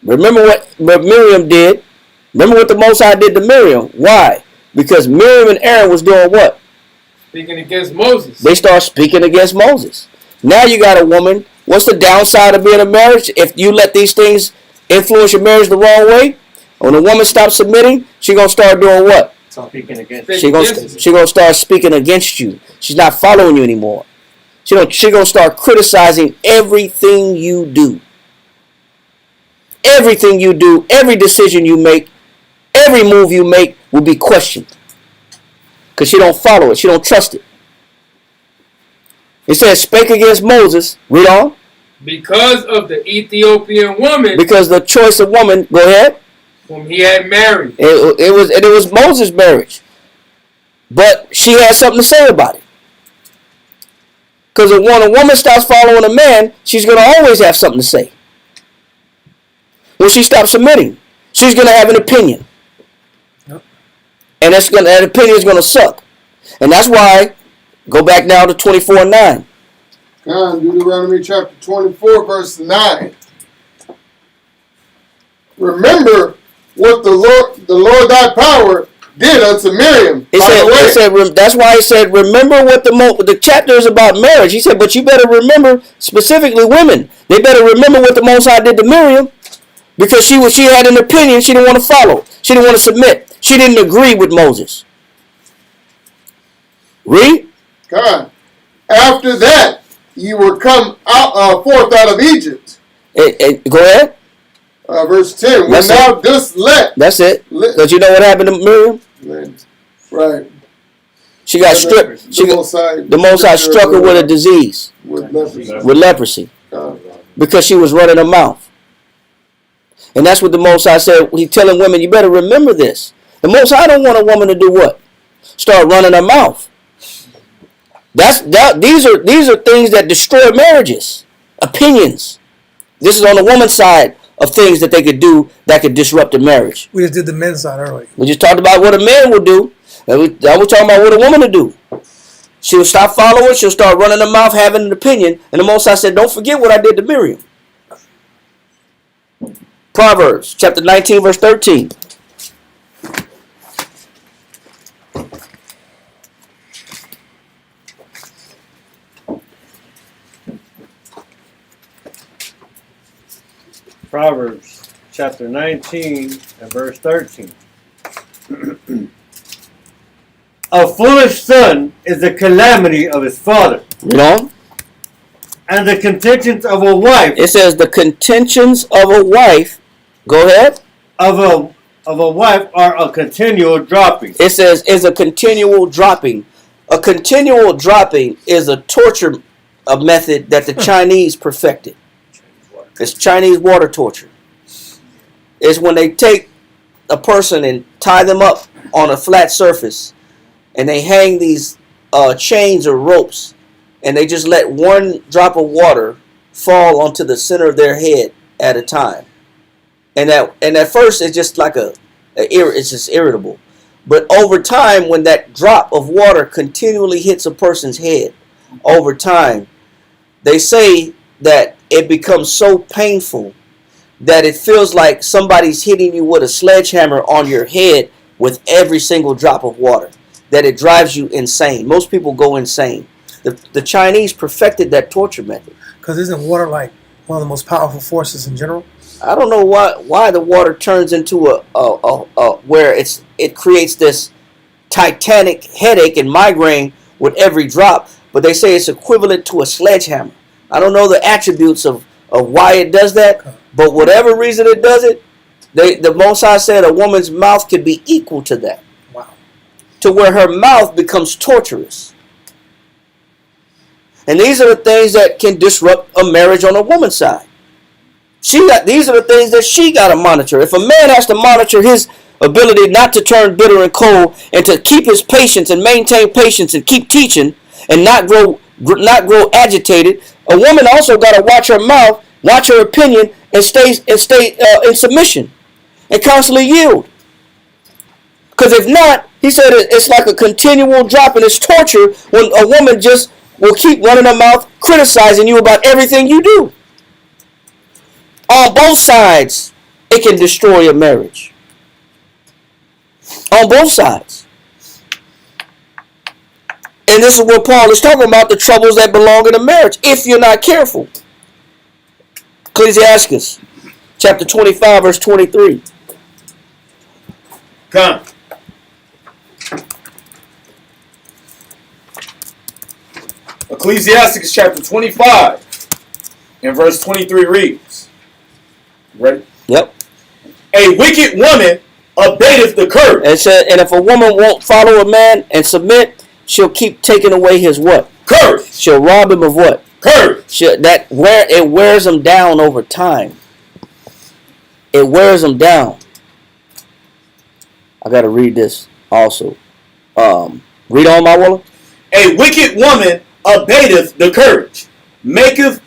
remember what Miriam did. Remember what the Most High did to Miriam. Why? Because Miriam and Aaron was doing what? Speaking against Moses. They start speaking against Moses. Now you got a woman. What's the downside of being a marriage? If you let these things influence your marriage the wrong way, When a woman stops submitting, she gonna start doing what? Speaking against. She gonna start speaking against you. She's not following you anymore. She gonna start criticizing everything you do. Everything you do, every decision you make, every move you make will be questioned. Because she don't follow it. She don't trust it. It says, spake against Moses. Read on. Because of the Ethiopian woman. Because the choice of woman. Go ahead. Whom he had married. It was Moses' marriage. But she had something to say about it. Because when a woman stops following a man, she's going to always have something to say. When she stops submitting, she's going to have an opinion. Yep. And that opinion is going to suck. And that's why, go back now to 24:9. Deuteronomy chapter 24, verse 9. Remember what the Lord thy power did unto Miriam. That's why he said, remember what the chapter is about marriage. He said, but you better remember, specifically women, they better remember what the Most High did to Miriam. Because she had an opinion she didn't want to follow. She didn't want to submit. She didn't agree with Moses. Read. God. After that, ye were come forth out of Egypt. Go ahead. Verse 10. When thou dost let. That's it. Because you know what happened to Miriam? Right. She got stripped. The Most High struck her with a disease. With leprosy. Because she was running her mouth. And that's what the Most High said. He's telling women, you better remember this. The Most High don't want a woman to do what? Start running her mouth. These are things that destroy marriages. Opinions. This is on the woman's side of things that they could do that could disrupt a marriage. We just did the men's side earlier. We just talked about what a man would do. And we're talking about what a woman would do. She'll stop following. She'll start running her mouth, having an opinion. And the Most High said, don't forget what I did to Miriam. Proverbs chapter 19, verse 13. Proverbs chapter 19 and verse 13. A foolish son is the calamity of his father. You know? And the contentions of a wife. It says the contentions of a wife. Go ahead. Of a wife are a continual dropping. It says is a continual dropping. A continual dropping is a torture method that the Chinese perfected. It's Chinese water torture. It's when they take a person and tie them up on a flat surface and they hang these chains or ropes and they just let one drop of water fall onto the center of their head at a time. And at first it's just like it's just irritable. But over time, when that drop of water continually hits a person's head, over time, they say that it becomes so painful that it feels like somebody's hitting you with a sledgehammer on your head with every single drop of water, that it drives you insane. Most people go insane. The Chinese perfected that torture method. Because isn't water like one of the most powerful forces in general? I don't know why the water turns into where it creates this titanic headache and migraine with every drop, but they say it's equivalent to a sledgehammer. I don't know the attributes of why it does that, but whatever reason it does it, the Most High said a woman's mouth could be equal to that. Wow. To where her mouth becomes torturous. And these are the things that can disrupt a marriage on a woman's side. These are the things that she got to monitor. If a man has to monitor his ability not to turn bitter and cold and to keep his patience and maintain patience and keep teaching and not grow agitated, a woman also got to watch her mouth, watch her opinion, and stay in submission and constantly yield. Because if not, he said it's like a continual drop and it's torture when a woman just will keep running her mouth criticizing you about everything you do. On both sides, it can destroy a marriage. On both sides. And this is what Paul is talking about, the troubles that belong in a marriage, if you're not careful. Ecclesiastes chapter 25, verse 23. Come. Ecclesiastes chapter 25 and verse 23 reads. Ready? Yep. A wicked woman abateth the curse. It said, and if a woman won't follow a man and submit, she'll keep taking away his what? Curse. She'll rob him of what? Curse. It wears him down over time. It wears him down. I got to read this also. Read on, my Waller. A wicked woman abateth the courage, maketh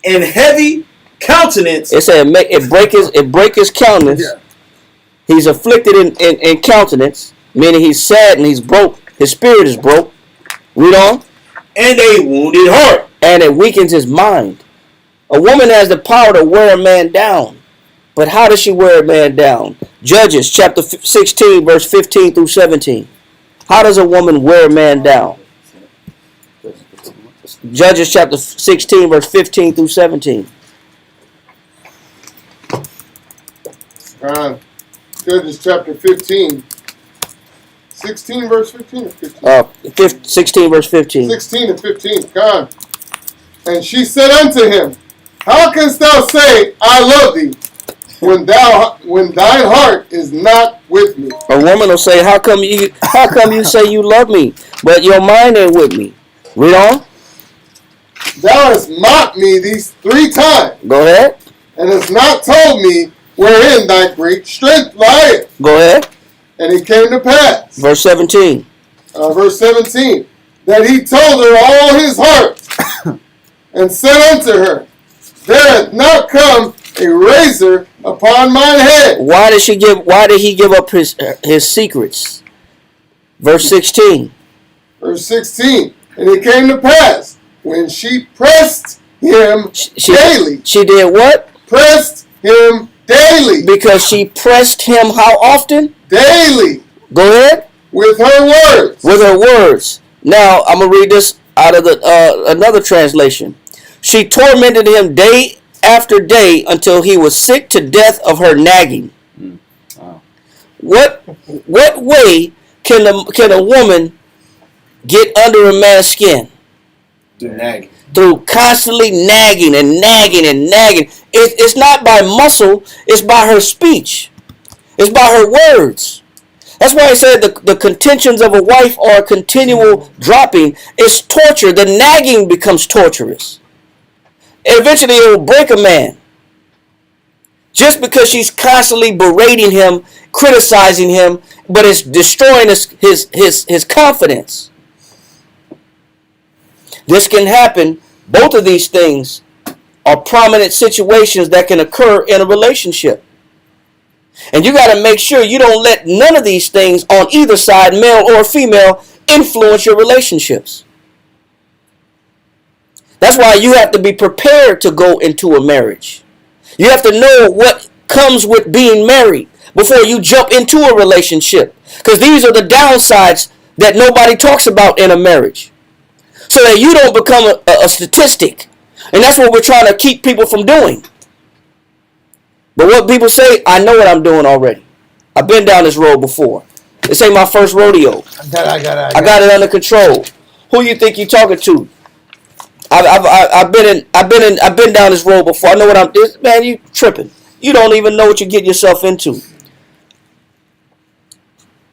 an heavy countenance. It said it break his countenance. Yeah. He's afflicted in countenance, meaning he's sad and he's broke. His spirit is broke. Read on. And a wounded heart. And it weakens his mind. A woman has the power to wear a man down. But how does she wear a man down? Judges chapter 16, verse 15 through 17. How does a woman wear a man down? Judges chapter 16, verse 15 through 17. Judges chapter 15. 16 verse 15 or 15? 16 verse 15. 16 and 15. God. And she said unto him, How canst thou say, I love thee, when thine heart is not with me? A woman will say, How come you say you love me, but your mind ain't with me? Read on. Thou hast mocked me these 3 times, Go ahead. and hast not told me wherein thy great strength lieth. Go ahead. And it came to pass, Verse 17. verse 17, that he told her all his heart, and said unto her, There hath not come a razor upon mine head. Why did he give up his secrets? Verse 16. Verse 16, and it came to pass, when she pressed him daily. She did what? Pressed him daily. Because she pressed him how often? Daily. Go ahead. With her words. With her words. Now, I'm going to read this out of another translation. She tormented him day after day until he was sick to death of her nagging. Wow. What way can a woman get under a man's skin? Through nagging. Through constantly nagging and nagging and nagging. It's not by muscle, it's by her speech. It's by her words. That's why I said the contentions of a wife are a continual dropping. It's torture. The nagging becomes torturous. And eventually it will break a man. Just because she's constantly berating him, criticizing him, but it's destroying his confidence. This can happen. Both of these things are prominent situations that can occur in a relationship. And you got to make sure you don't let none of these things on either side, male or female, influence your relationships. That's why you have to be prepared to go into a marriage. You have to know what comes with being married before you jump into a relationship. Because these are the downsides that nobody talks about in a marriage. So that you don't become a statistic. And that's what we're trying to keep people from doing. But what people say, I know what I'm doing already. I've been down this road before. This ain't my first rodeo. I got it under control. Who you think you're talking to? I've been down this road before. I know what I'm doing. Man, you tripping. You don't even know what you're getting yourself into.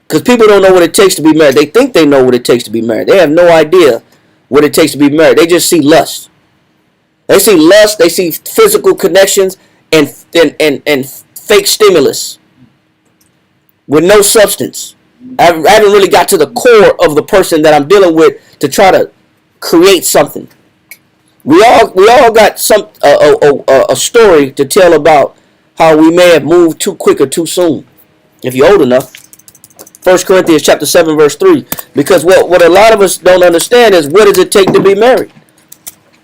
Because people don't know what it takes to be married. They think they know what it takes to be married. They have no idea what it takes to be married. They just see lust. They see lust. They see physical connections and fake stimulus with no substance. I haven't really got to the core of the person that I'm dealing with to try to create something. We all got a story to tell about how we may have moved too quick or too soon, if you're old enough. 1 Corinthians chapter 7 verse 3. Because what a lot of us don't understand is, what does it take to be married?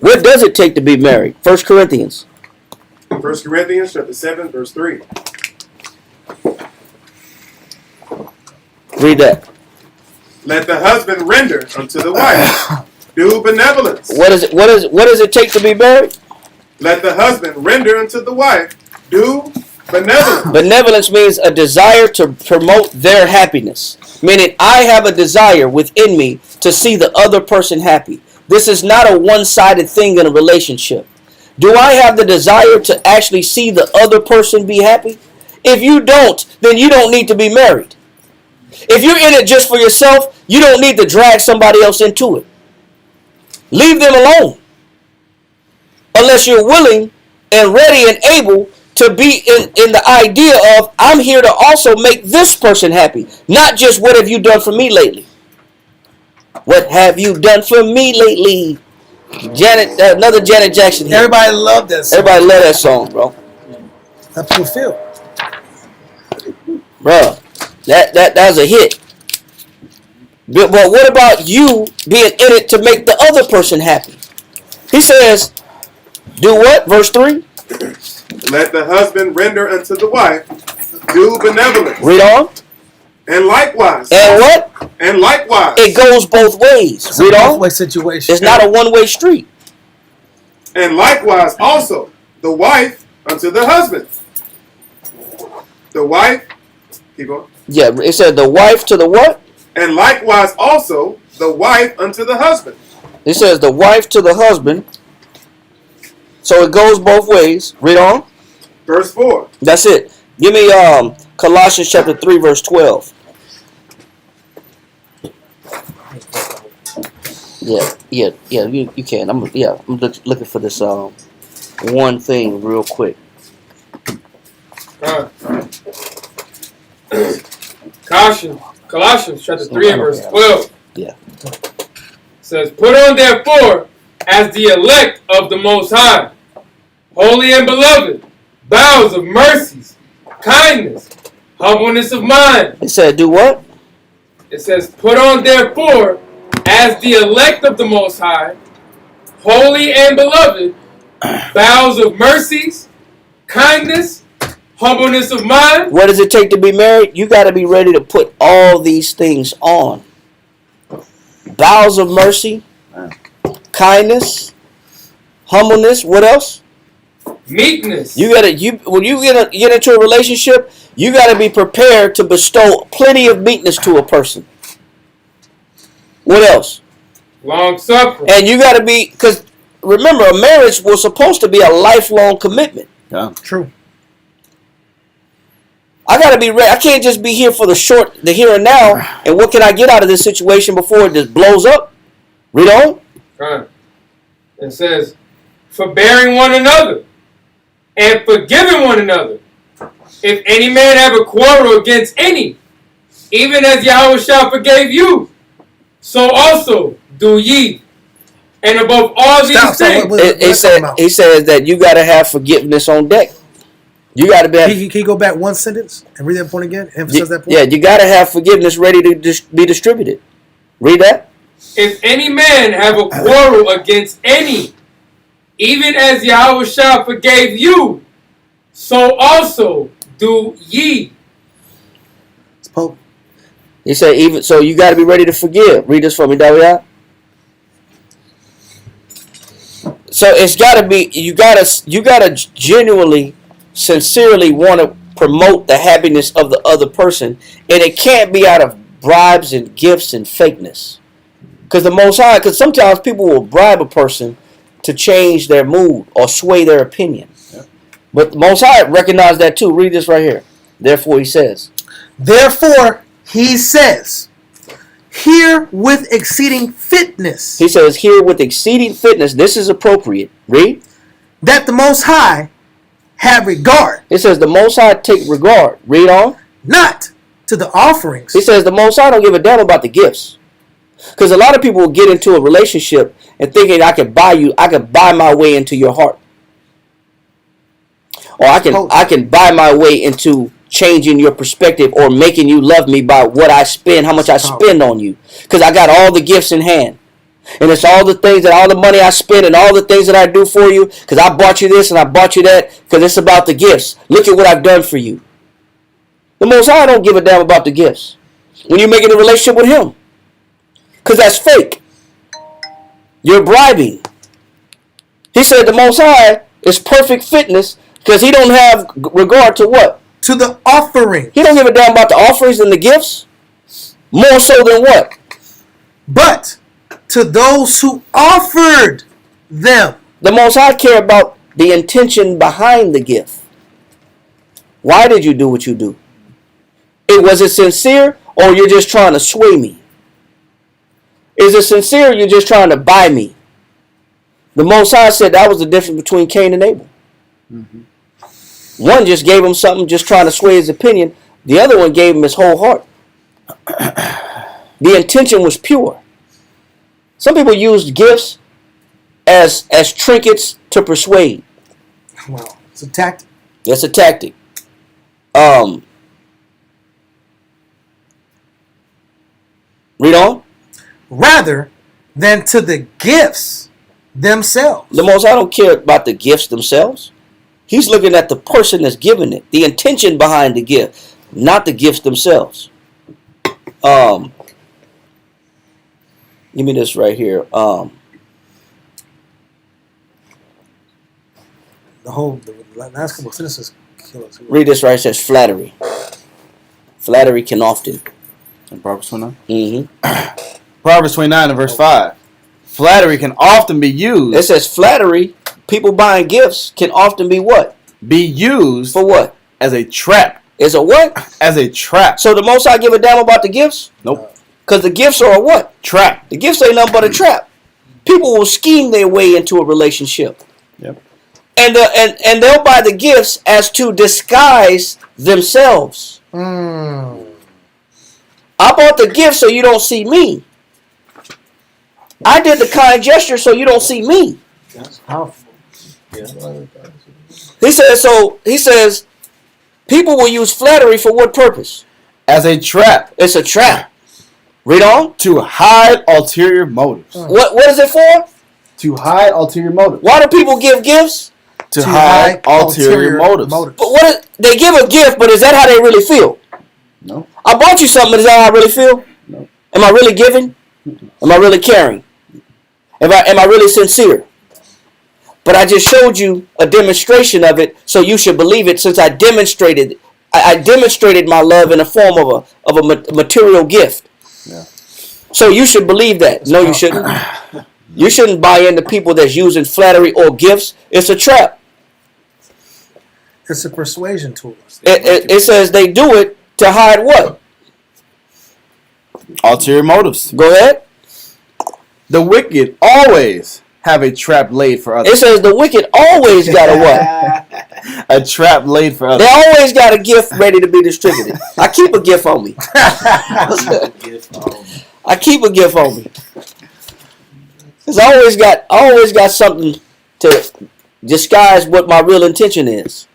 What does it take to be married? 1 Corinthians. 1 Corinthians chapter 7 verse 3. Read that. Let the husband render unto the wife due benevolence. What does it take to be married? Let the husband render unto the wife due Benevolence. Benevolence means a desire to promote their happiness. Meaning, I have a desire within me to see the other person happy. This is not a one-sided thing in a relationship. Do I have the desire to actually see the other person be happy? If you don't, then you don't need to be married. If you're in it just for yourself, you don't need to drag somebody else into it. Leave them alone. Unless you're willing and ready and able to be in the idea of, I'm here to also make this person happy. Not just, what have you done for me lately? What have you done for me lately? Another Janet Jackson hit. Everybody loved that song. Everybody love that song, bro. That's how you feel. Bro, that was a hit. But what about you being in it to make the other person happy? He says, do what? Verse 3. Let the husband render unto the wife due benevolence. Read on. And likewise. And what? And likewise. It goes both ways. It's Read a on. both-way situation. It's not a one-way street. And likewise also the wife unto the husband. The wife. Keep going. Yeah, it said the wife to the what? And likewise also the wife unto the husband. It says the wife to the husband. So it goes both ways. Read on. Verse 4. That's it. Give me Colossians chapter 3 verse 12. Yeah, you can. I'm looking for this one thing real quick. Colossians chapter 3 and verse 12. Yeah. Says, put on therefore as the elect of the Most High, holy and beloved, bowels of mercies, kindness, humbleness of mind. It said do what? It says, put on therefore as the elect of the Most High, holy and beloved, bowels of mercies, kindness, humbleness of mind. What does it take to be married? You got to be ready to put all these things on. Bowels of mercy, kindness, humbleness. What else? Meekness. When you get into a relationship, you got to be prepared to bestow plenty of meekness to a person. What else? Long suffering. And you got to be, because remember, a marriage was supposed to be a lifelong commitment. Yeah. True. I got to be ready. I can't just be here for the here and now. And what can I get out of this situation before it just blows up? Read on. Right. It says, forbearing one another and forgiving one another. If any man have a quarrel against any, even as Yahweh forgave you, so also do ye. And above all these things. He says that you got to have forgiveness on deck. You got to be. Can you go back one sentence and read that point again? Emphasize that point. Yeah, you got to have forgiveness ready to be distributed. Read that. If any man have a quarrel against any, even as Yahweh forgave you, so also do ye. It's Pope. He said, even so, you got to be ready to forgive. Read this for me, Daria. So it's got to be. You gotta genuinely, sincerely want to promote the happiness of the other person, and it can't be out of bribes and gifts and fakeness. Because the Most High, because sometimes people will bribe a person to change their mood or sway their opinion. Yep. But the Most High recognized that too. Read this right here. Therefore he says, here with exceeding fitness. He says, here with exceeding fitness. This is appropriate. Read. That the Most High have regard. It says the Most High take regard. Read on. Not to the offerings. He says the Most High don't give a damn about the gifts. Because a lot of people will get into a relationship and thinking I can buy my way into your heart. Or I can buy my way into changing your perspective or making you love me by what I spend, how much I spend on you. Because I got all the gifts in hand. And it's all the things all the money I spend and all the things that I do for you. Because I bought you this and I bought you that. Because it's about the gifts. Look at what I've done for you. The Most High don't give a damn about the gifts. When you're making a relationship with Him. Because that's fake. You're bribing. He said the Most High is perfect fitness, Because he don't have regard to what? To the offering. He don't give a damn about the offerings and the gifts. More so than what? But to those who offered them. The Most High care about the intention behind the gift. Why did you do what you do? Was it sincere, or you're just trying to sway me? Is it sincere, or you're just trying to buy me? The Most High said that was the difference between Cain and Abel. Mm-hmm. One just gave him something, just trying to sway his opinion. The other one gave him his whole heart. The intention was pure. Some people use gifts as trinkets to persuade. Well, it's a tactic. That's a tactic. Read on. Rather than to the gifts themselves. The Most High don't care about the gifts themselves. He's looking at the person that's giving it, the intention behind the gift, not the gifts themselves. Give me this right here. The last couple of sentences kill us. Read this right. It says flattery. Flattery can often. In Proverbs 29? Mm-hmm. Proverbs 29 and verse 5. Flattery can often be used. It says flattery, people buying gifts, can often be what? Be used. For what? As a trap. Is a what? As a trap. So the Most High give a damn about the gifts? Nope. Because the gifts are a what? Trap. The gifts ain't nothing but a trap. People will scheme their way into a relationship. Yep. And they'll buy the gifts as to disguise themselves. I bought the gift so you don't see me. I did the kind gesture so you don't see me. That's powerful. He says people will use flattery for what purpose? As a trap. It's a trap. Read on. To hide ulterior motives. What is it for? To hide ulterior motives. Why do people give gifts? To hide ulterior motives. But they give a gift, but is that how they really feel? No. I bought you something, but is that how I really feel? No. Am I really giving? Am I really caring? Am I really sincere? But I just showed you a demonstration of it, so you should believe it. Since I demonstrated my love in the form of a material gift. Yeah. So you should believe that. No, you shouldn't. You shouldn't buy into people that's using flattery or gifts. It's a trap. It's a persuasion tool. It says they do it to hide what? Ulterior motives. Go ahead. The wicked always have a trap laid for others. It says the wicked always got a what? A trap laid for others. They always got a gift ready to be distributed. I keep a gift on me. I keep a gift on me. Cause I always got something to disguise what my real intention is.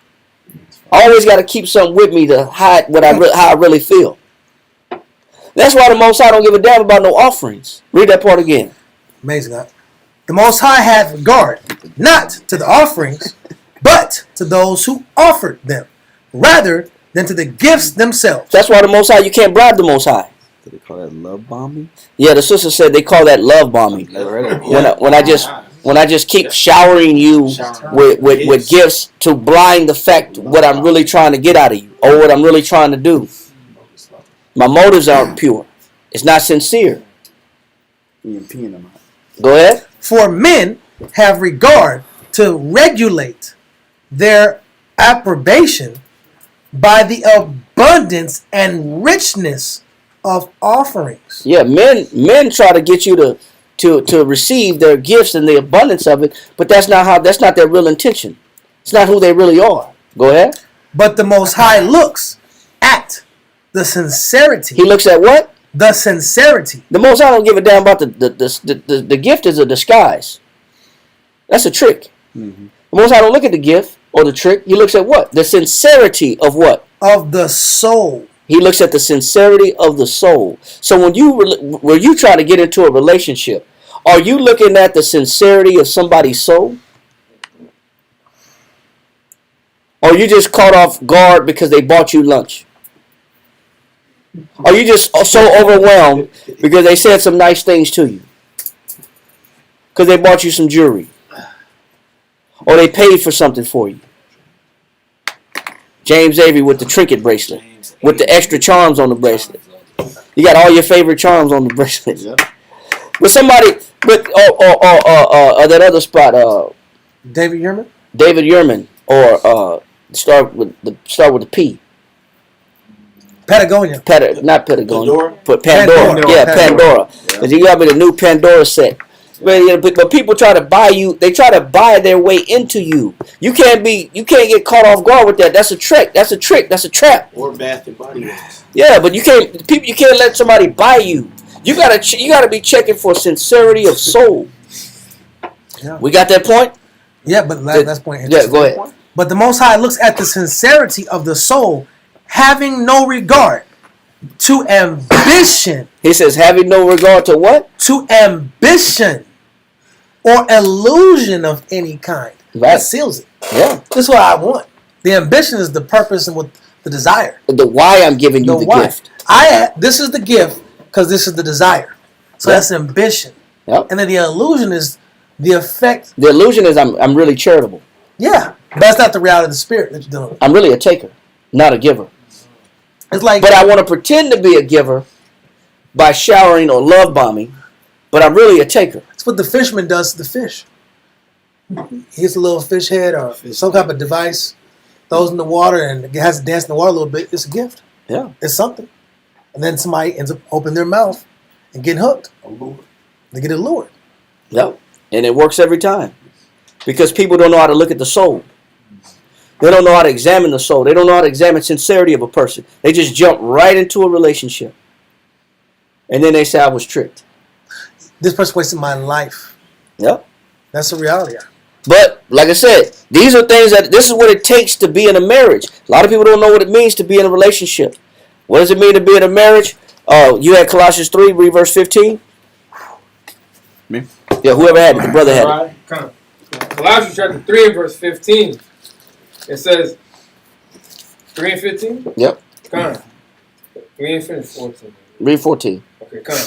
I always got to keep something with me to hide how I really feel. That's why the Most High don't give a damn about no offerings. Read that part again. Amazing, huh? The Most High hath regard not to the offerings, but to those who offered them, rather than to the gifts themselves. That's why the Most High, you can't bribe the Most High. Did they call that love bombing? Yeah, the sister said they call that love bombing. When I just keep showering you with gifts to blind the fact what I'm really trying to get out of you or what I'm really trying to do. My motives aren't pure. It's not sincere. Go ahead. For men have regard to regulate their approbation by the abundance and richness of offerings. Yeah, men try to get you to receive their gifts and the abundance of it, but that's not their real intention. It's not who they really are. Go ahead. But the Most High looks at the sincerity. He looks at what? The sincerity. The Most High don't give a damn about the gift is a disguise. That's a trick. Mm-hmm. The Most High don't look at the gift or the trick. He looks at what? The sincerity of what? Of the soul. He looks at the sincerity of the soul. So when you try to get into a relationship, are you looking at the sincerity of somebody's soul? Or are you just caught off guard because they bought you lunch? Are you just so overwhelmed because they said some nice things to you? Because they bought you some jewelry. Or they paid for something for you. James Avery with the trinket bracelet, with the extra charms on the bracelet. You got all your favorite charms on the bracelet. Yeah. But somebody, but that other spot, David Yerman? David Yerman, or start with the P. Patagonia. Not Patagonia. Pandora? But Pandora. Pandora. Yeah, Pandora. Pandora. Because you got me the new Pandora set. But people try to buy you. They try to buy their way into you. You can't get caught off guard with that. That's a trick. That's a trick. That's a trap. Or Bath and Body Works. Yeah, but you can't let somebody buy you. You gotta be checking for sincerity of soul. Yeah. We got that point? Yeah, but that's point. Yeah, go ahead. But the Most High looks at the sincerity of the soul, having no regard to ambition. He says, having no regard to what? To ambition or illusion of any kind. Right. That seals it. Yeah. This is what I want. The ambition is the purpose and what the desire. The why I'm giving you the why. gift. This is the gift because this is the desire. So that's ambition. Yep. And then the illusion is the effect. The illusion is I'm really charitable. Yeah. But that's not the reality of the spirit that you're dealing with. I'm really a taker, not a giver. It's like, But I want to pretend to be a giver by showering or love bombing, but I'm really a taker. it's what the fisherman does to the fish. He gets a little fish head or some type of device, throws in the water, and it has to dance in the water a little bit. It's a gift. Yeah. It's something. And then somebody ends up opening their mouth and getting hooked. They get allured. Yep. And it works every time. Because people don't know how to look at the soul. They don't know how to examine the soul. They don't know how to examine sincerity of a person. They just jump right into a relationship. And then they say, I was tricked. This person wasted my life. Yep. That's the reality. But, like I said, these are things this is what it takes to be in a marriage. A lot of people don't know what it means to be in a relationship. What does it mean to be in a marriage? You had Colossians 3, read verse 15. Me? Yeah, whoever had it, the brother had it. Come on. Colossians chapter 3 and verse 15. It says 3 and 15? Yep. Come on. We ain't finished 14. Read 14. Okay, come on.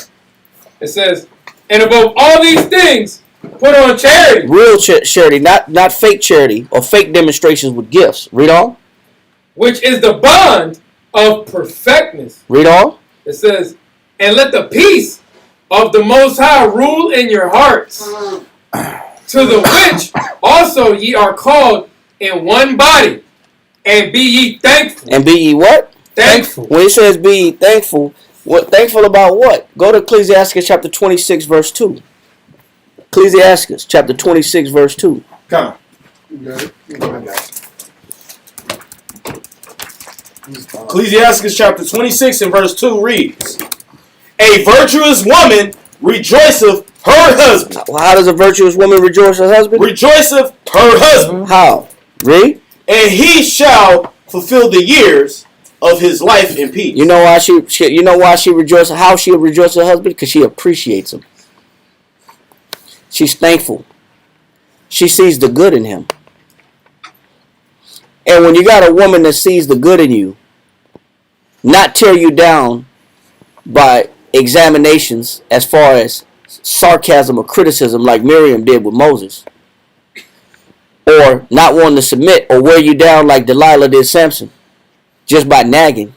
It says, and above all these things, put on charity. Real charity, not fake charity or fake demonstrations with gifts. Read on. Which is the bond of perfectness. Read on. It says, and let the peace of the Most High rule in your hearts, to the which also ye are called in one body, and be ye thankful. And be ye what? Thankful. When he says be ye thankful, what thankful about what? Go to Ecclesiastes chapter 26, verse 2. Ecclesiastes chapter 26, verse 2. Come on. Ecclesiastes chapter 26 and verse 2 reads, a virtuous woman rejoiceth her husband. Well, how does a virtuous woman rejoice her husband? Rejoiceth her husband. How? Read. And he shall fulfill the years of his life in peace. You know why she rejoices? How she rejoices her husband? Because she appreciates him. She's thankful. She sees the good in him. And when you got a woman that sees the good in you, not tear you down by examinations as far as sarcasm or criticism like Miriam did with Moses, or not wanting to submit or wear you down like Delilah did Samson, just by nagging.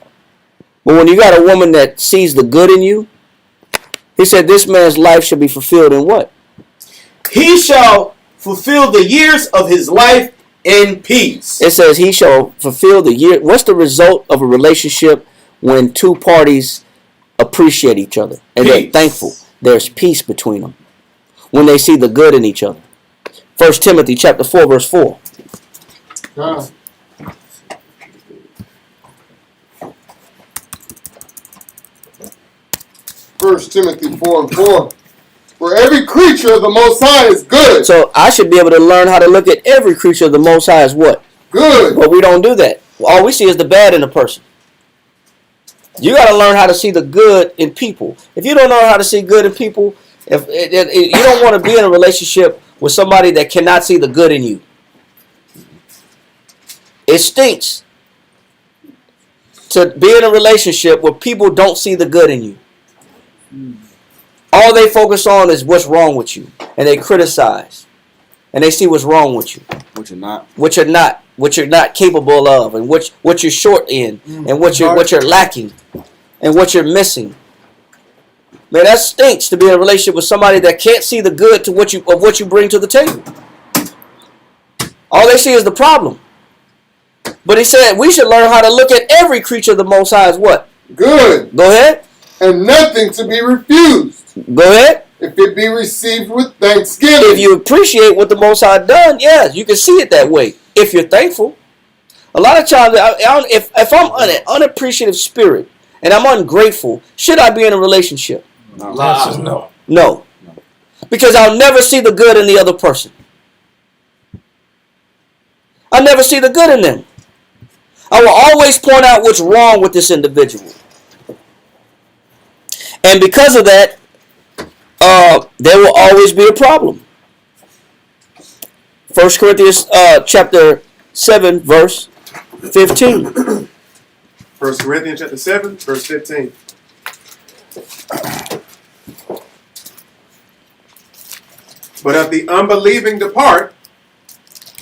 But when you got a woman that sees the good in you, he said this man's life should be fulfilled in what? He shall fulfill the years of his life in peace. It says he shall fulfill the year. What's the result of a relationship when two parties appreciate each other and they're thankful? There's peace between them when they see the good in each other. 1 Timothy chapter 4, verse 4. First Timothy 4 and 4. For every creature of the Most High is good. So I should be able to learn how to look at every creature of the Most High as what? Good. But we don't do that. All we see is the bad in a person. You got to learn how to see the good in people. If you don't know how to see good in people, if you don't want to be in a relationship with somebody that cannot see the good in you. It stinks to be in a relationship where people don't see the good in you. All they focus on is what's wrong with you. And they criticize. And they see what's wrong with you. Which are not. Which what you're not capable of, and what you're short in, and what you're lacking, and what you're missing. Man, that stinks to be in a relationship with somebody that can't see the good to what you bring to the table. All they see is the problem. But he said we should learn how to look at every creature of the Most High as what? Good. Go ahead. And nothing to be refused. Go ahead. If it be received with thanksgiving. If you appreciate what the Most High done, yes, you can see it that way. If you're thankful. A lot of times, if I'm an unappreciative spirit and I'm ungrateful, should I be in a relationship? No. No. Because I'll never see the good in the other person. I'll never see the good in them. I will always point out what's wrong with this individual. And because of that, there will always be a problem. 1 Corinthians chapter 7, verse 15. 1 Corinthians chapter 7, verse 15. But if the unbelieving depart,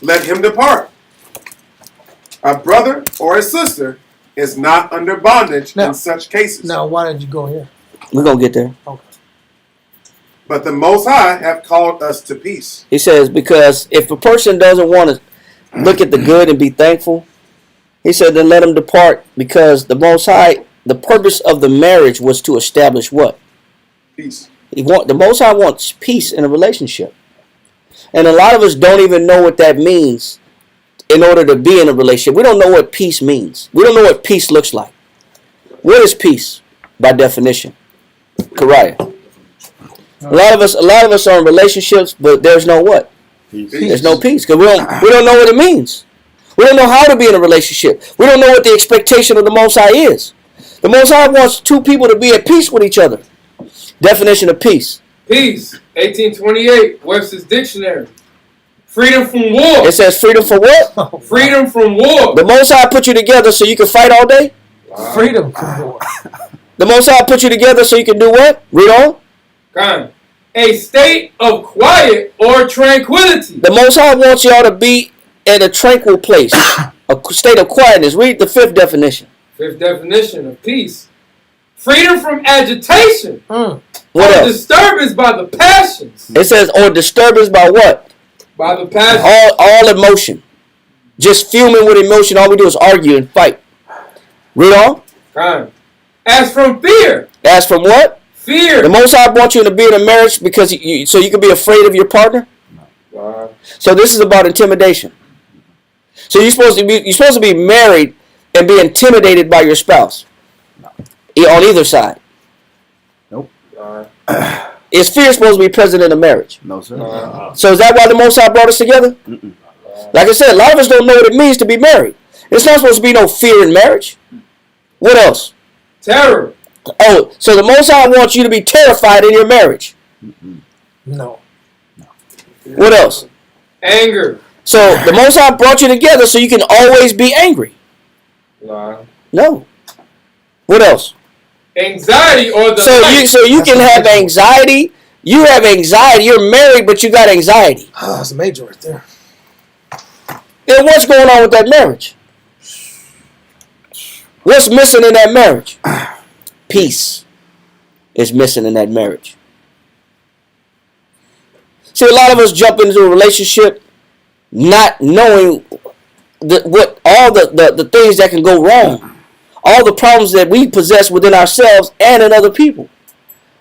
let him depart. A brother or a sister is not under bondage in such cases. Now, why did you go here? We're going to get there. Okay. But the Most High have called us to peace. He says, because if a person doesn't want to look at the good and be thankful, he said, then let him depart, because the Most High, the purpose of the marriage was to establish what? Peace. The Most High wants peace in a relationship. And a lot of us don't even know what that means in order to be in a relationship. We don't know what peace means. We don't know what peace looks like. What is peace by definition? Kariah. A lot of us are in relationships, but there's no what? Peace. There's no peace because we don't know what it means. We don't know how to be in a relationship. We don't know what the expectation of the Most High is. The Most High wants two people to be at peace with each other. Definition of peace. Peace, 1828, Webster's Dictionary. Freedom from war. It says freedom from what? Freedom from war. The Most High put you together so you can fight all day? Wow. Freedom from war. The Most High put you together so you can do what? Read on. Kind. A state of quiet or tranquility. The Most High wants y'all to be at a tranquil place. A state of quietness. Read the fifth definition. Fifth definition of peace. Freedom from agitation. What or else? disturbance by the passions. It says, or disturbance by what? By the passions. All emotion. Just fuming with emotion. All we do is argue and fight. Read on. Kind. As from fear. As from what? Fear. The Most High wants you to be in a marriage because so you can be afraid of your partner. Wow. So this is about intimidation. So you're supposed to be married and be intimidated by your spouse. On either side. Nope. Is fear supposed to be present in a marriage? No, sir. So is that why the Most High brought us together? Like I said, a lot of us don't know what it means to be married. It's not supposed to be no fear in marriage. What else? Terror. Oh, so the Most High wants you to be terrified in your marriage. No. What else? Anger. So the Most High brought you together so you can always be angry. Wow. No. What else? Anxiety or the So you can have anxiety. You have anxiety. You're married, but you got anxiety. That's a major right there. Then what's going on with that marriage? What's missing in that marriage? Peace is missing in that marriage. See, a lot of us jump into a relationship not knowing all the things that can go wrong. All the problems that we possess within ourselves and in other people.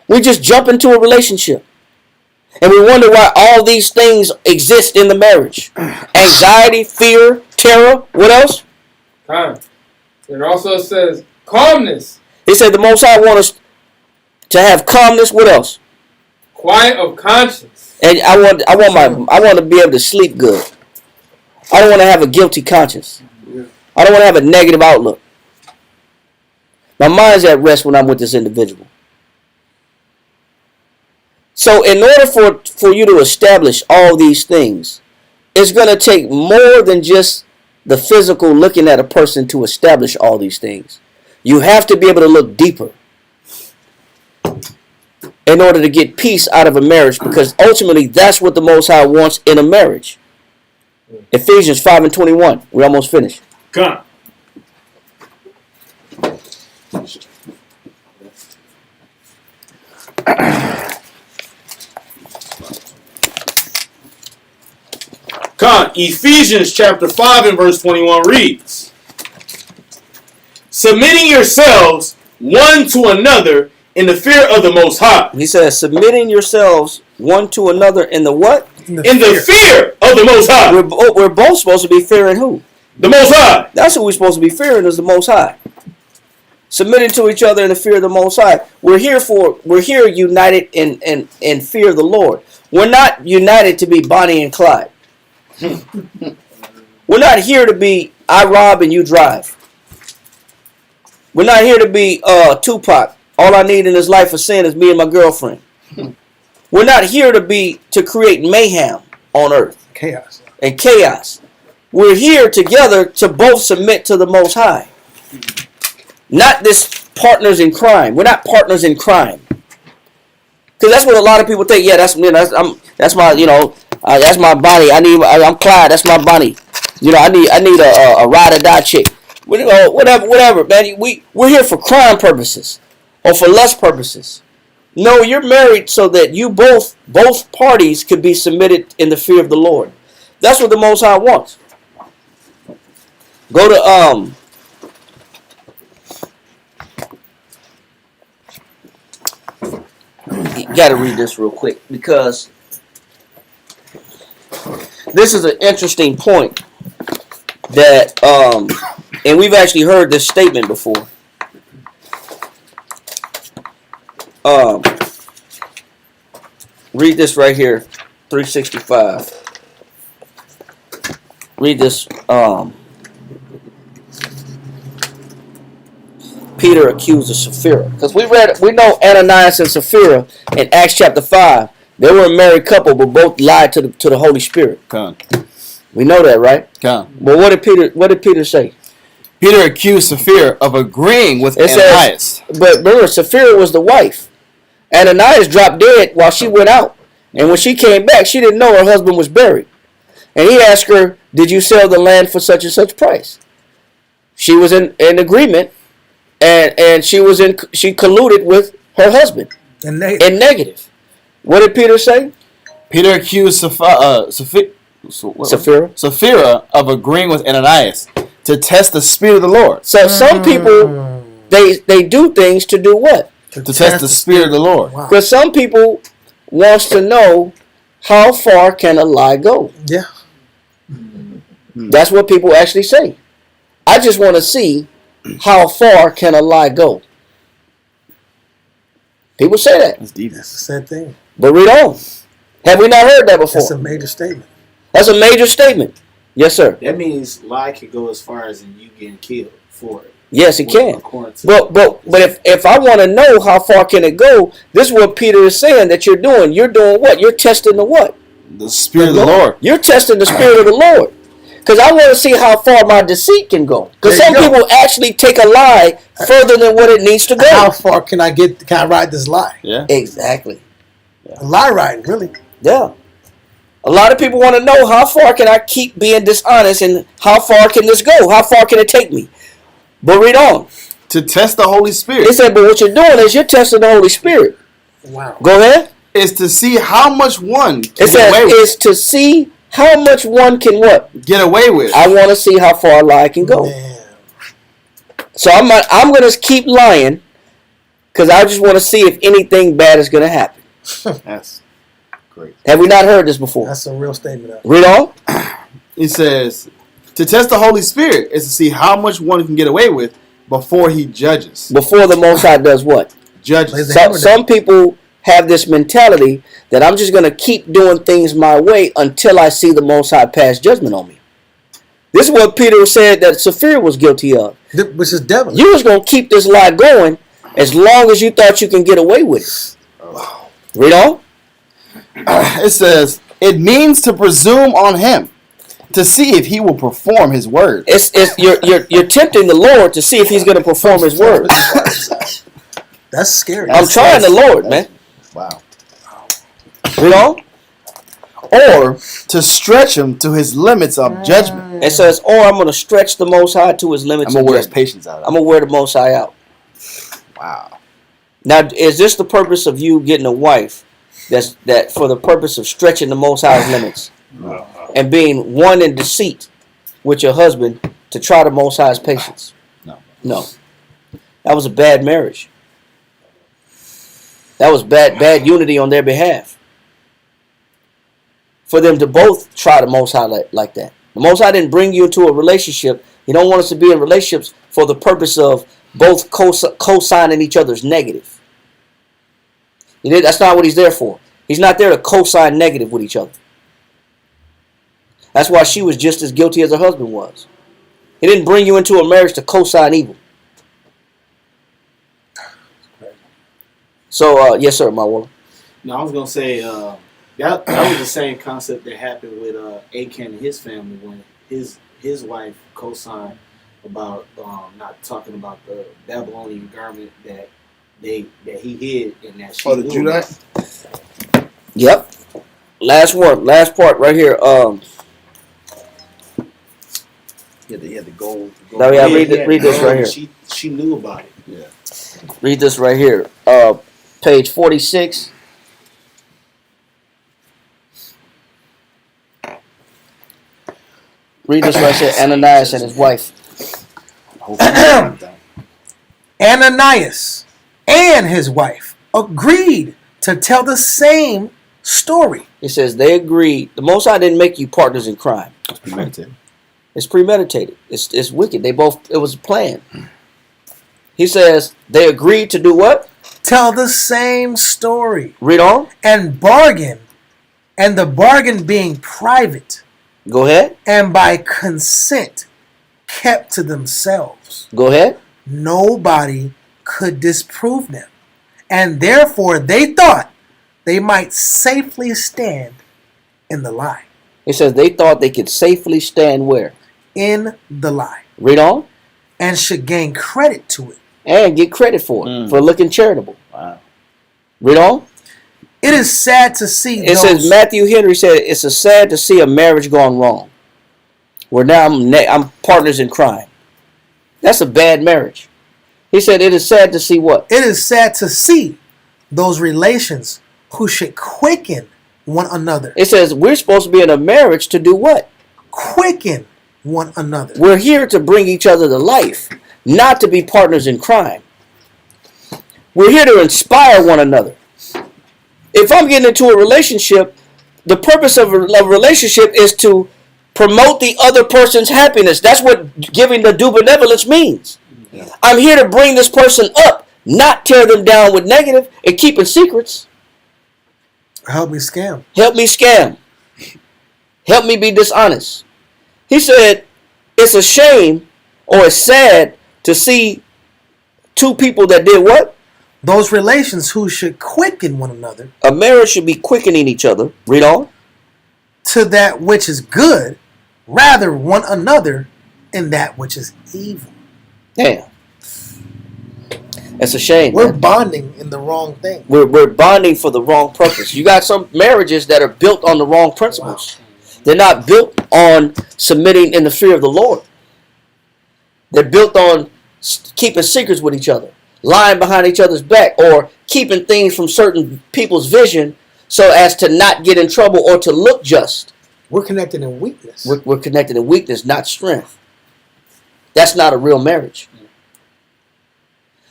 We just jump into a relationship. And we wonder why all these things exist in the marriage. Anxiety, fear, terror. What else? Kind. It also says calmness. He said the Most High wants us to have calmness. What else? Quiet of conscience. And I want to be able to sleep good. I don't want to have a guilty conscience. I don't want to have a negative outlook. My mind's at rest when I'm with this individual. So in order for you to establish all these things, it's going to take more than just the physical looking at a person to establish all these things. You have to be able to look deeper in order to get peace out of a marriage, because ultimately that's what the Most High wants in a marriage. Ephesians 5:21. We're almost finished. Come. Come. Ephesians chapter 5 and verse 21 reads, submitting yourselves one to another in the fear of the Most High. He says, submitting yourselves one to another in the what? In the fear of the Most High. We're both supposed to be fearing who? The Most High. That's what we're supposed to be fearing, is the Most High. Submitting to each other in the fear of the Most High. We're here united in fear of the Lord. We're not united to be Bonnie and Clyde. We're not here to be I rob and you drive. We're not here to be Tupac. All I need in this life of sin is me and my girlfriend. We're not here to create mayhem on earth. Chaos. And chaos. We're here together to both submit to the Most High. Not this partners in crime. We're not partners in crime. Because that's what a lot of people think. Yeah, that's my that's my Bonnie. I'm Clyde. That's my Bonnie. I need a ride or die chick. Whatever, man. We're here for crime purposes or for lust purposes. No, you're married so that you both parties could be submitted in the fear of the Lord. That's what the Most High wants. Go to you got to read this real quick because this is an interesting point that and we've actually heard this statement before. Read this right here, 365. Read this. Peter accused of Sapphira, because we know Ananias and Sapphira in Acts chapter 5. They were a married couple, but both lied to the Holy Spirit. Come. We know that, right? Come. But what did Peter say? Peter accused Sapphira of agreeing with Ananias. But remember, Sapphira was the wife. Ananias dropped dead while she went out. And when she came back, she didn't know her husband was buried. And he asked her, did you sell the land for such and such price? She was in agreement, and she colluded with her husband. In negative. What did Peter say? Peter accused Sapphira of agreeing with Ananias to test the Spirit of the Lord. So some people, they do things to do what? To test the Spirit of the Lord. Because some people wants to know how far can a lie go. Yeah. That's what people actually say. I just want to see how far can a lie go. People say that. That's deep. That's the same thing. But read on. Have we not heard that before? That's a major statement. That's a major statement. Yes, sir. That means lie could go as far as in you getting killed for it. Yes, it can. But if I want to know how far can it go, this is what Peter is saying that you're doing. You're doing what? You're testing the what? The Spirit of the Lord. You're testing the Spirit of the Lord. Because I want to see how far my deceit can go. Because some people actually take a lie further than what it needs to go. How far can I ride this lie? Yeah. Exactly. Yeah. Lie riding, really. Yeah. A lot of people want to know how far can I keep being dishonest and how far can this go? How far can it take me? But read on. To test the Holy Spirit. It said, but what you're doing is you're testing the Holy Spirit. Wow. Go ahead. Is to see how much one can get away with. It's to see how much one can what? Get away with. I want to see how far a lie can go. Man. So I'm going to keep lying because I just want to see if anything bad is going to happen. That's great. Have we not heard this before? That's a real statement. Read on. It says, to test the Holy Spirit is to see how much one can get away with before he judges. Before the Most High does what? Judges. Some people have this mentality that I'm just going to keep doing things my way until I see the Most High pass judgment on me. This is what Peter said that Sapphira was guilty of. Which is devil. You was going to keep this lie going as long as you thought you can get away with it. Oh. Read on. It says, it means to presume on him to see if he will perform his word. You're tempting the Lord to see if he's going to perform his word. That's scary. I'm trying the Lord, man. Wow. Read on. or to stretch him to his limits of judgment. It says, or I'm going to stretch the Most High to his limits. I'm going to of wear his judgment. patience out. I'm going to wear the Most High out. Wow. Now, is this the purpose of you getting a wife that for the purpose of stretching the Most High's limits and being one in deceit with your husband to try the Most High's patience? No. That was a bad marriage. That was bad unity on their behalf. For them to both try the Most High like that. The Most High didn't bring you into a relationship. He don't want us to be in relationships for the purpose of both co-signing each other's negative. That's not what he's there for. He's not there to co-sign negative with each other. That's why she was just as guilty as her husband was. He didn't bring you into a marriage to co-sign evil. So, yes, sir, my woman. No, I was gonna say that was the same concept that happened with Achan and his family when his wife co-signed about not talking about the Babylonian garment that he hid and that she the knew Judite? about. Yep. Last part right here. Yeah, the gold. No, yeah, read this right here. She knew about it. Yeah. Read this right here. Page 46. Read this right here. Ananias and his wife. Ananias and his wife agreed to tell the same story. It says they agreed. The Most High didn't make you partners in crime. It's premeditated. It's premeditated. It's wicked. It was a plan. He says they agreed to do what? Tell the same story. Read on. And bargain. And the bargain being private. Go ahead. And by consent kept to themselves. Go ahead. Nobody could disprove them. And therefore they thought they might safely stand in the lie. It says they thought they could safely stand where? In the lie. Read on. And should gain credit to it. And get credit for it. For looking charitable. Wow. Read on. It is sad to see It says Matthew Henry said it's sad to see a marriage gone wrong. Where now I'm partners in crime. That's a bad marriage. He said it is sad to see what? It is sad to see those relations who should quicken one another. It says we're supposed to be in a marriage to do what? Quicken one another. We're here to bring each other to life, not to be partners in crime. We're here to inspire one another. If I'm getting into a relationship, the purpose of a relationship is to promote the other person's happiness. That's what giving the due benevolence means. Yeah. I'm here to bring this person up, not tear them down with negative and keeping secrets. Help me scam. Help me scam. Help me be dishonest. He said it's a shame or it's sad to see two people that did what? Those relations who should quicken one another. A marriage should be quickening each other. Read on. To that which is good, rather one another in that which is evil. Damn. That's a shame. We're bonding in the wrong thing. We're bonding for the wrong purpose. You got some marriages that are built on the wrong principles. Wow. They're not built on submitting in the fear of the Lord. They're built on keeping secrets with each other, lying behind each other's back, or keeping things from certain people's vision so as to not get in trouble or to look just. We're connected in weakness. We're connected in weakness, not strength. That's not a real marriage.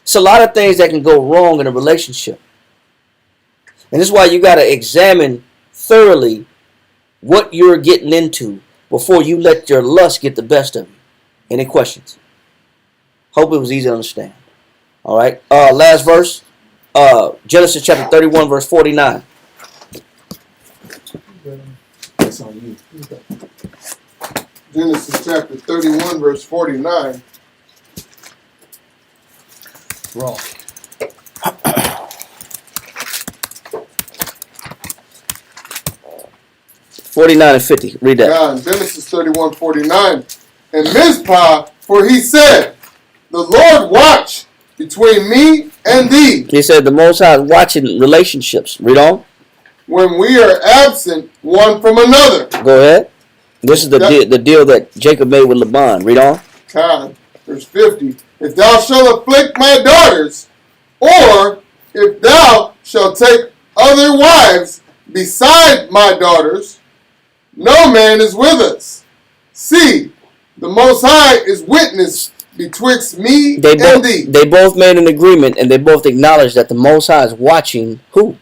It's a lot of things that can go wrong in a relationship. And this is why you got to examine thoroughly what you're getting into before you let your lust get the best of you. Any questions? Hope it was easy to understand. All right. Last verse. Genesis chapter 31, verse 49. That's on you. Genesis chapter 31, verse 49. Wrong. 49 and 50. Read that. Yeah, Genesis 31, 49. And Mizpah, for he said, the Lord watch between me and thee. He said the Most High is watching relationships. Read on. when we are absent one from another. Go ahead. This is the deal that Jacob made with Laban. Read on. God, verse 50. If thou shalt afflict my daughters, or if thou shalt take other wives beside my daughters, no man is with us. See, the Most High is witness betwixt me and thee. They both made an agreement, and they both acknowledged that the Most High is watching who?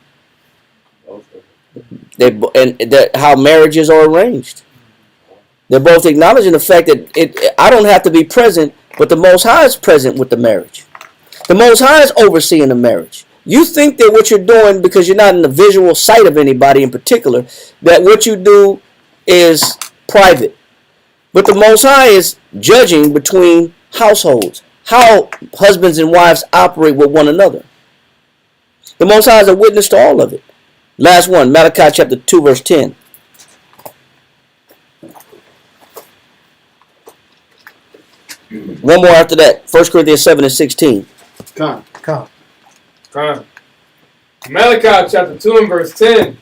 How marriages are arranged. They're both acknowledging the fact that I don't have to be present, but the Most High is present with the marriage. The Most High is overseeing the marriage. You think that what you're doing, because you're not in the visual sight of anybody in particular, that what you do is private. But the Most High is judging between households, how husbands and wives operate with one another. The Most High is a witness to all of it. Last one, Malachi chapter 2, verse 10. One more after that. 1 Corinthians 7 and 16. Come. Malachi chapter 2 and verse 10.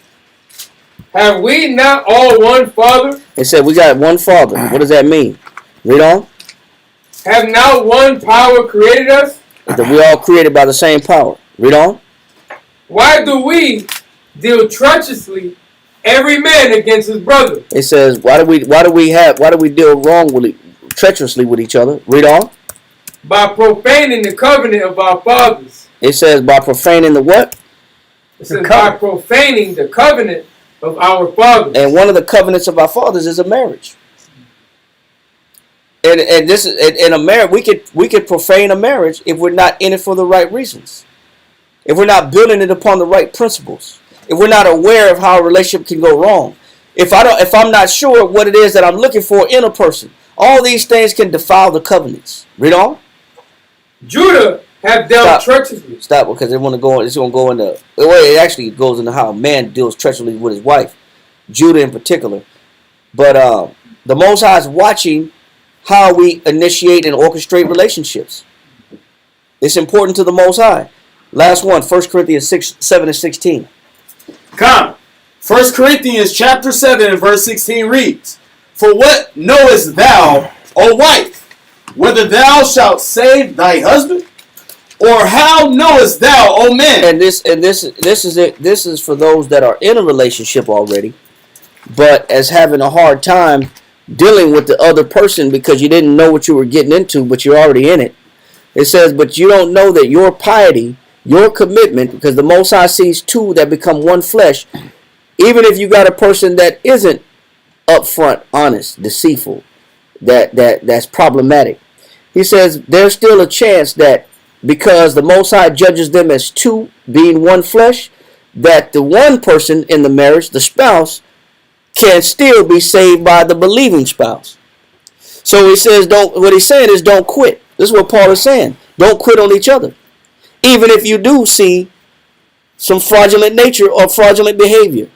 Have we not all one Father? It said we got one Father. What does that mean? Read on. Have not one power created us? That we all created by the same power. Read on. Why do we deal treacherously every man against his brother? It says why do we deal treacherously with each other? Read on. By profaning the covenant of our fathers. It says by profaning the what? It says by profaning the covenant of our fathers. And one of the covenants of our fathers is a marriage. And this is in a marriage we could profane a marriage if we're not in it for the right reasons. If we're not building it upon the right principles. If we're not aware of how a relationship can go wrong. If I'm not sure what it is that I'm looking for in a person. All these things can defile the covenants. Read on. Judah have dealt treacherously. Stop, because they want to go. It's going to go into. Well, it actually goes into how a man deals treacherously with his wife, Judah in particular. But the Most High is watching how we initiate and orchestrate relationships. It's important to the Most High. Last one, 1 Corinthians 7 and 16. Come. 1 Corinthians chapter 7 and verse 16 reads, For what knowest thou, O wife, whether thou shalt save thy husband? Or how knowest thou, O man? And this is it. This is for those that are in a relationship already, but as having a hard time dealing with the other person because you didn't know what you were getting into, but you're already in it. It says, but you don't know that your piety, your commitment, because the Most High sees two that become one flesh, even if you got a person that isn't upfront, honest, deceitful, that's problematic. He says there's still a chance that because the Most High judges them as two being one flesh, that the one person in the marriage, the spouse, can still be saved by the believing spouse. So he says, what he's saying is don't quit. This is what Paul is saying. Don't quit on each other. Even if you do see some fraudulent nature or fraudulent behavior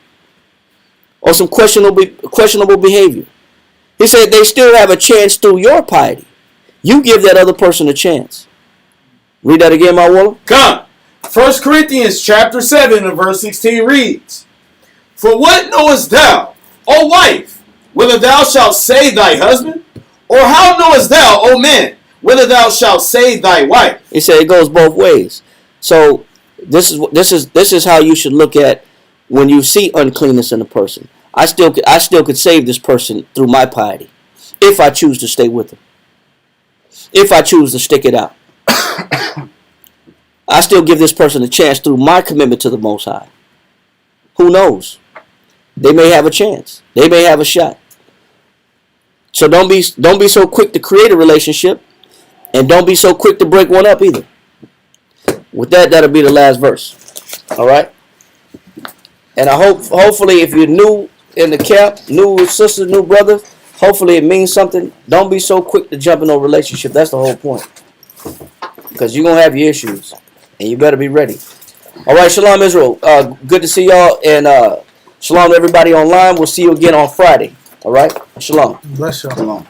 or some questionable behavior. He said they still have a chance through your piety. You give that other person a chance. Read that again, my Waller. Come. 1 Corinthians chapter 7 and verse 16 reads, For what knowest thou, O wife, whether thou shalt save thy husband? Or how knowest thou, O man, whether thou shalt save thy wife? He said it goes both ways. So this is how you should look at when you see uncleanness in a person. I still could save this person through my piety if I choose to stay with them. If I choose to stick it out. I still give this person a chance through my commitment to the Most High. Who knows? They may have a chance. They may have a shot. So don't be so quick to create a relationship, and don't be so quick to break one up either. With that, that'll be the last verse. All right. And I hopefully, if you're new in the camp, new sisters, new brothers, hopefully it means something. Don't be so quick to jump in a relationship. That's the whole point. Because you're gonna have your issues, and you better be ready. All right, Shalom Israel. Good to see y'all, and shalom to everybody online. We'll see you again on Friday. All right, shalom. Bless you. Shalom.